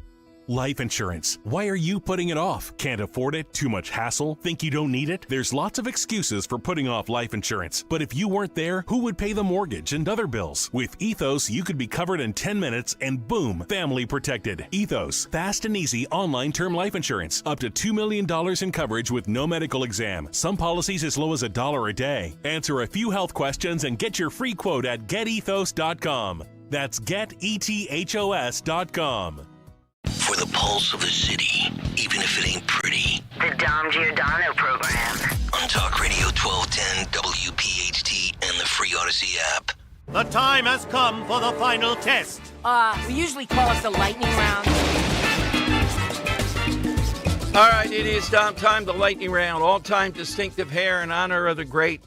[SPEAKER 6] Life insurance. Why are you putting it off? Can't afford it? Too much hassle? Think you don't need it? There's lots of excuses for putting off life insurance. But if you weren't there, who would pay the mortgage and other bills? With Ethos, you could be covered in 10 minutes and boom, family protected. Ethos, fast and easy online term life insurance. Up to $2 million in coverage with no medical exam. Some policies as low as $1 a day. Answer a few health questions and get your free quote at getethos.com. That's getethos.com.
[SPEAKER 7] For the pulse of the city, even if it ain't pretty.
[SPEAKER 8] The Dom Giordano program.
[SPEAKER 7] On Talk Radio 1210, WPHT, and the free Odyssey app.
[SPEAKER 15] The time has come for the final test.
[SPEAKER 23] We usually call it the lightning round.
[SPEAKER 4] All right, it is Dom time, the lightning round. All-time distinctive hair in honor of the great,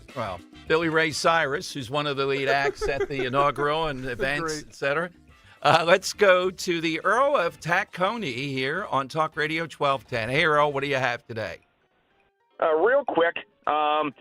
[SPEAKER 4] Billy Ray Cyrus, who's one of the lead acts at the inaugural and events, etc. Let's go to the Earl of Tacony here on Talk Radio 1210. Hey, Earl, what do you have today?
[SPEAKER 24] Real quick, if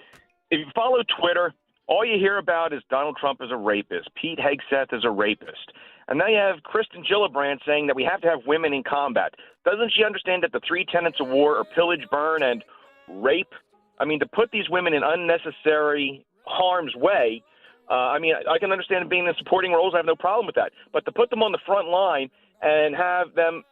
[SPEAKER 24] you follow Twitter, all you hear about is Donald Trump is a rapist, Pete Hegseth is a rapist. And now you have Kristen Gillibrand saying that we have to have women in combat. Doesn't she understand that the 3 tenets of war are pillage, burn, and rape? I mean, to put these women in unnecessary harm's way, I can understand them being in supporting roles. I have no problem with that. But to put them on the front line and have them,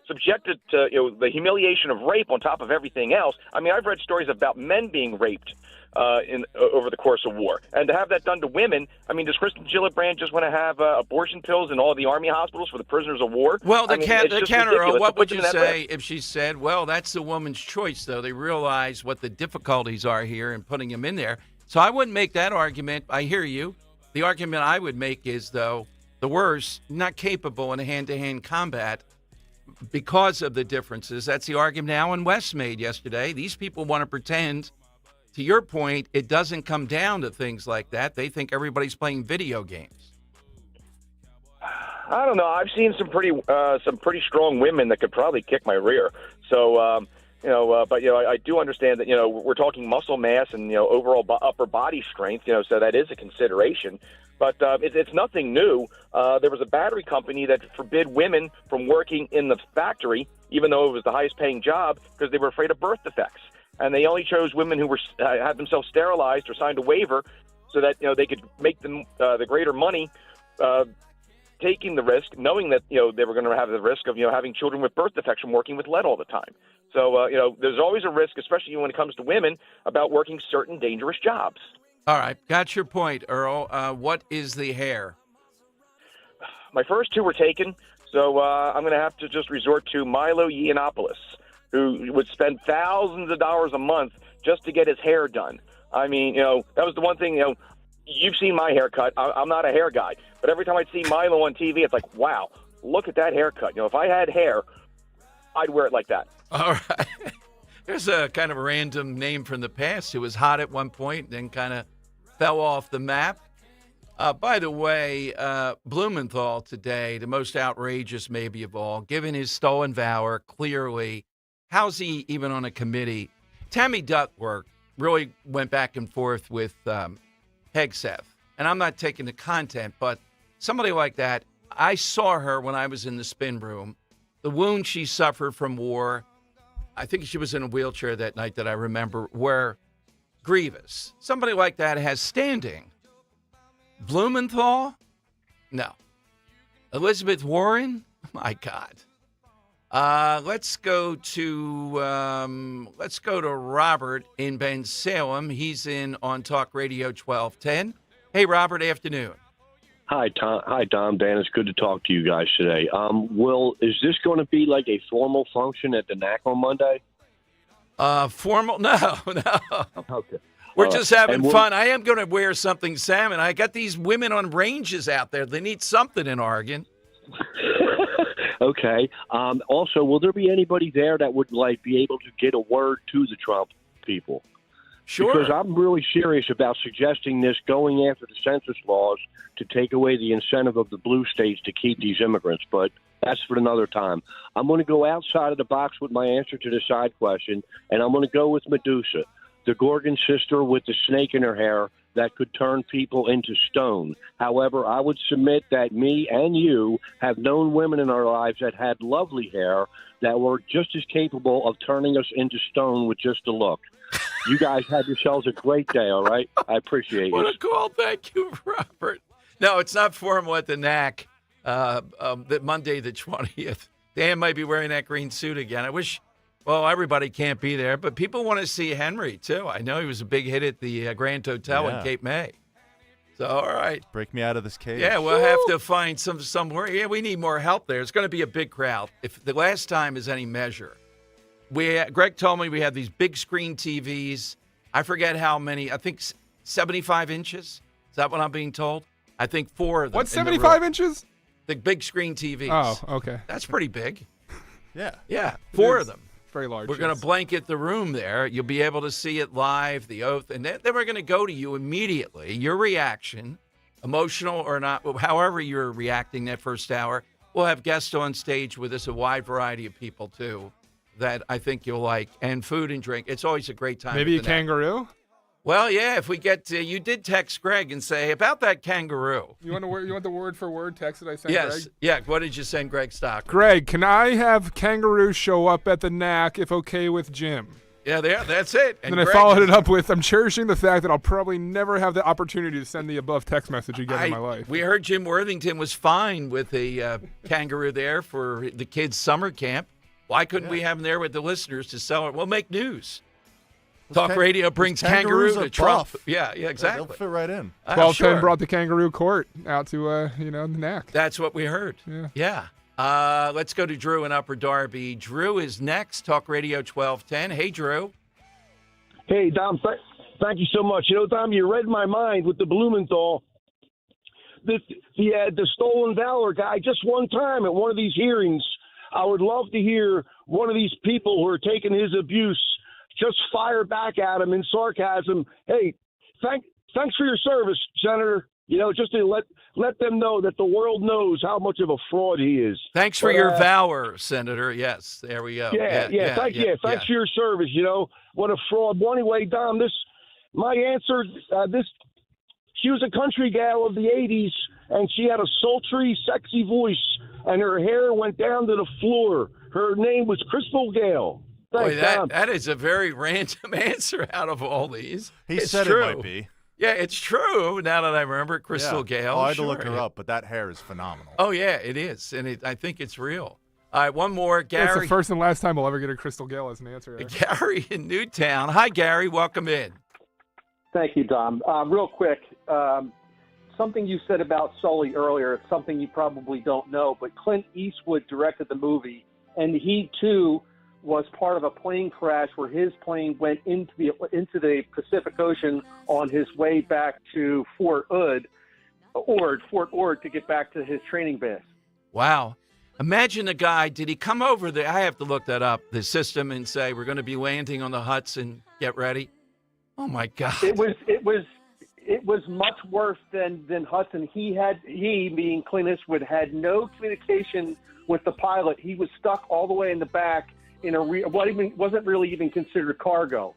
[SPEAKER 24] subjected to, the humiliation of rape on top of everything else. I mean, I've read stories about men being raped over the course of war. And to have that done to women, I mean, does Kristen Gillibrand just want to have abortion pills in all the Army hospitals for the prisoners of war?
[SPEAKER 4] Well, the counter, what would you say if she said, well, that's the woman's choice, though. They realize what the difficulties are here in putting them in there. So I wouldn't make that argument. I hear you. The argument I would make is, though, the worst, not capable in a hand-to-hand combat because of the differences. That's the argument Alan West made yesterday. These people want to pretend, to your point, it doesn't come down to things like that. They think everybody's playing video games.
[SPEAKER 24] I don't know. I've seen some pretty strong women that could probably kick my rear. So, but I do understand that we're talking muscle mass and overall upper body strength. So that is a consideration. But it's nothing new. There was a battery company that forbid women from working in the factory, even though it was the highest paying job, because they were afraid of birth defects. And they only chose women who were had themselves sterilized or signed a waiver, so that they could make them the greater money, taking the risk, knowing that they were going to have the risk of having children with birth defects from working with lead all the time. So there's always a risk, especially when it comes to women, about working certain dangerous jobs.
[SPEAKER 4] All right, got your point, Earl. What is the hair?
[SPEAKER 24] My first 2 were taken, so I'm going to have to just resort to Milo Yiannopoulos, who would spend thousands of dollars a month just to get his hair done. I mean, that was the one thing, you've seen my haircut. I'm not a hair guy. But every time I'd see Milo on TV, it's like, wow, look at that haircut. If I had hair, I'd wear it like that.
[SPEAKER 4] All right. There's a kind of a random name from the past who was hot at one point, then kind of fell off the map. By the way, Blumenthal today, the most outrageous maybe of all, given his stolen valor, clearly, how's he even on a committee? Tammy Duckworth really went back and forth with Hegseth. And I'm not taking the content, but somebody like that, I saw her when I was in the spin room. The wound she suffered from war, I think she was in a wheelchair that night that I remember, were grievous. Somebody like that has standing. Blumenthal? No. Elizabeth Warren? My God. Let's go to Robert in Bensalem. He's in on Talk Radio 1210. Hey, Robert. Afternoon.
[SPEAKER 25] Hi, Tom. Hi, Dom. Dan. It's good to talk to you guys today. Is this going to be like a formal function at the NAC on Monday?
[SPEAKER 4] Formal? No.
[SPEAKER 25] Okay.
[SPEAKER 4] We're just having fun. I am going to wear something salmon. I got these women on ranges out there. They need something in Oregon.
[SPEAKER 25] Okay. Also, will there be anybody there that would be able to get a word to the Trump people?
[SPEAKER 4] Sure.
[SPEAKER 25] Because I'm really serious about suggesting this, going after the census laws to take away the incentive of the blue states to keep these immigrants. But that's for another time. I'm going to go outside of the box with my answer to the side question, and I'm going to go with Medusa, the Gorgon sister with the snake in her hair, that could turn people into stone. However, I would submit that me and you have known women in our lives that had lovely hair that were just as capable of turning us into stone with just a look. You guys have yourselves a great day, all right? I appreciate it.
[SPEAKER 4] What a call. Thank you, Robert. No, it's not formal at the NAC, the Monday the 20th. Dan might be wearing that green suit again. I wish, well, everybody can't be there, but people want to see Henry, too. I know he was a big hit at the Grand Hotel in Cape May. So, all right.
[SPEAKER 1] Break me out of this cage.
[SPEAKER 4] Yeah, we'll have to find somewhere. Yeah, we need more help there. It's going to be a big crowd. If the last time is any measure. Greg told me we had these big screen TVs. I forget how many. I think 75 inches. Is that what I'm being told? I think 4 of them.
[SPEAKER 10] What's 75 inches?
[SPEAKER 4] The big screen TVs.
[SPEAKER 10] Oh, okay.
[SPEAKER 4] That's pretty big.
[SPEAKER 1] Yeah.
[SPEAKER 4] Yeah, 4 of them.
[SPEAKER 10] Very large.
[SPEAKER 4] We're going to blanket the room there. You'll be able to see it live, the oath, and then we're going to go to you immediately. Your reaction, emotional or not, however you're reacting that first hour. We'll have guests on stage with us, a wide variety of people, too, that I think you'll like, and food and drink. It's always a great time.
[SPEAKER 10] Maybe a kangaroo?
[SPEAKER 4] Well, yeah, if we get you did text Greg and say about that kangaroo.
[SPEAKER 10] You want the word for word text that I sent
[SPEAKER 4] Yes.
[SPEAKER 10] Greg?
[SPEAKER 4] Yeah, what did you send Greg Stock?
[SPEAKER 10] Greg, can I have kangaroo show up at the NAC if okay with Jim?
[SPEAKER 4] Yeah, that's it.
[SPEAKER 10] And then I followed it up with, I'm cherishing the fact that I'll probably never have the opportunity to send the above text message again in my life.
[SPEAKER 4] We heard Jim Worthington was fine with a kangaroo there for the kids' summer camp. Why couldn't we have him there with the listeners to sell it? We'll make news. Talk radio brings kangaroo to Trump. Yeah, exactly.
[SPEAKER 1] They'll fit right in.
[SPEAKER 10] 1210 brought the kangaroo court out to, the NAC.
[SPEAKER 4] That's what we heard. Yeah. Let's go to Drew in Upper Darby. Drew is next. Talk Radio 1210. Hey, Drew.
[SPEAKER 25] Hey, Dom, thank you so much. You know, Dom, you read my mind with the Blumenthal. The stolen valor guy, just one time at one of these hearings, I would love to hear one of these people who are taking his abuse just fire back at him in sarcasm. Hey, thanks for your service, Senator. You know, just to let them know that the world knows how much of a fraud he is.
[SPEAKER 4] Thanks for your valor, Senator. Yes, there we go.
[SPEAKER 25] Thanks for your service. You know, what a fraud. Well, anyway, Dom, my answer, she was a country gal of the 80s, and she had a sultry, sexy voice, and her hair went down to the floor. Her name was Crystal Gale. Thanks,
[SPEAKER 4] Boy, that is a very random answer out of all these.
[SPEAKER 1] He said it might be.
[SPEAKER 4] Yeah, it's true. Now that I remember, Crystal Gale.
[SPEAKER 1] I had to look her up, but that hair is phenomenal.
[SPEAKER 4] Oh, yeah, it is. And I think it's real. All right, one more. Gary.
[SPEAKER 10] It's the first and last time we'll ever get a Crystal Gale as an answer.
[SPEAKER 4] Gary in Newtown. Hi, Gary. Welcome in.
[SPEAKER 5] Thank you, Dom. Real quick, something you said about Sully earlier, it's something you probably don't know, but Clint Eastwood directed the movie, and he, too, was part of a plane crash where his plane went into the Pacific Ocean on his way back to Fort Ord to get back to his training base.
[SPEAKER 4] Wow. Imagine a guy, did he come over there? I have to look that up, the system, and say, we're going to be landing on the Hudson, get ready. Oh, my God.
[SPEAKER 5] It was much worse than Hudson. He, being Clint Eastwood, had no communication with the pilot. He was stuck all the way in the back in what wasn't really even considered cargo.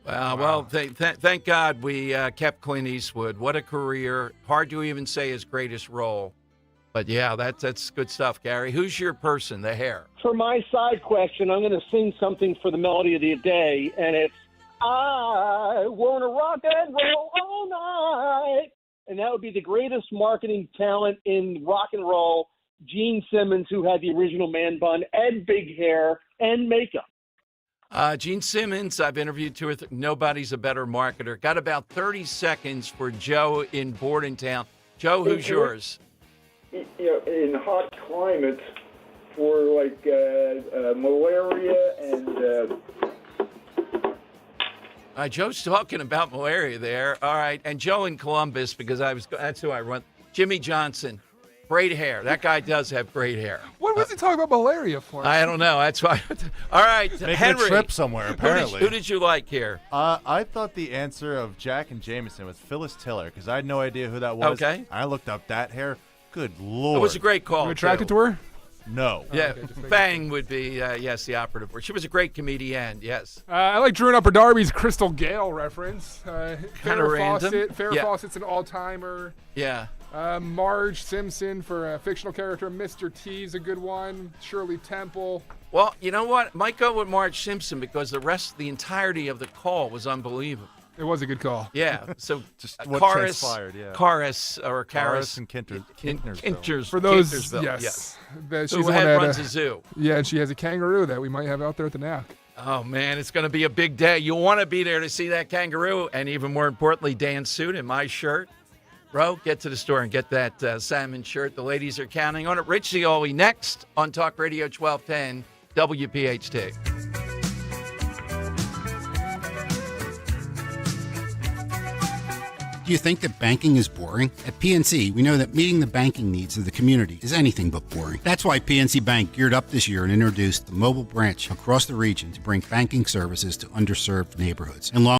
[SPEAKER 4] Well, thank God we kept Clint Eastwood. What a career. Hard to even say his greatest role. But, yeah, that's good stuff, Gary. Who's your person, the hair?
[SPEAKER 5] For my side question, I'm going to sing something for the melody of the day, and it's, I want to rock and roll all night. And that would be the greatest marketing talent in rock and roll, Gene Simmons, who had the original man bun and big hair and makeup.
[SPEAKER 4] Gene Simmons, I've interviewed nobody's a better marketer. Got about 30 seconds for Joe in Bordentown. Joe, who's yours?
[SPEAKER 11] In hot climates for like malaria and...
[SPEAKER 4] Joe's talking about malaria there. All right. And Joe in Columbus, because that's who I run. Jimmy Johnson. Great hair. That guy does have great hair.
[SPEAKER 10] What was he talking about malaria for?
[SPEAKER 4] I don't know. That's why. All right,
[SPEAKER 1] Making
[SPEAKER 4] Henry.
[SPEAKER 1] a trip somewhere, apparently.
[SPEAKER 4] Who did you like here?
[SPEAKER 1] I thought the answer of Jack and Jameson was Phyllis Tiller, because I had no idea who that was.
[SPEAKER 4] Okay.
[SPEAKER 1] I looked up that hair. Good Lord.
[SPEAKER 4] It was a great call.
[SPEAKER 10] You attracted to her?
[SPEAKER 1] No.
[SPEAKER 4] Yeah,
[SPEAKER 10] okay, just
[SPEAKER 4] Fang would be, yes, the operative word. She was a great comedian, yes.
[SPEAKER 10] I like Drew and Upper Darby's Crystal Gale reference.
[SPEAKER 4] Kinda
[SPEAKER 10] Farrah
[SPEAKER 4] random.
[SPEAKER 10] Fawcett. Farrah
[SPEAKER 4] Yeah.
[SPEAKER 10] Fawcett's an all-timer.
[SPEAKER 4] Yeah.
[SPEAKER 10] Marge Simpson for a fictional character. Mr. T's a good one. Shirley Temple.
[SPEAKER 4] Well, you know what? Might go with Marge Simpson because the entirety of the call was unbelievable.
[SPEAKER 10] It was a good call.
[SPEAKER 4] Yeah. So
[SPEAKER 1] Just what
[SPEAKER 4] Karis
[SPEAKER 1] transpired, yeah.
[SPEAKER 4] Karis
[SPEAKER 1] and
[SPEAKER 4] Kintersville.
[SPEAKER 10] For those,
[SPEAKER 4] Kintersville,
[SPEAKER 10] yes. She's
[SPEAKER 4] Who
[SPEAKER 10] the one that
[SPEAKER 4] runs a zoo.
[SPEAKER 10] Yeah, and she has a kangaroo that we might have out there at the NAC.
[SPEAKER 4] Oh, man, it's going to be a big day. You'll want to be there to see that kangaroo and, even more importantly, Dan's suit and my shirt. Bro, get to the store and get that salmon shirt. The ladies are counting on it. Rich Zioli next on Talk Radio 1210 WPHT.
[SPEAKER 2] Do you think that banking is boring? At PNC, we know that meeting the banking needs of the community is anything but boring. That's why PNC Bank geared up this year and introduced the mobile branch across the region to bring banking services to underserved neighborhoods. And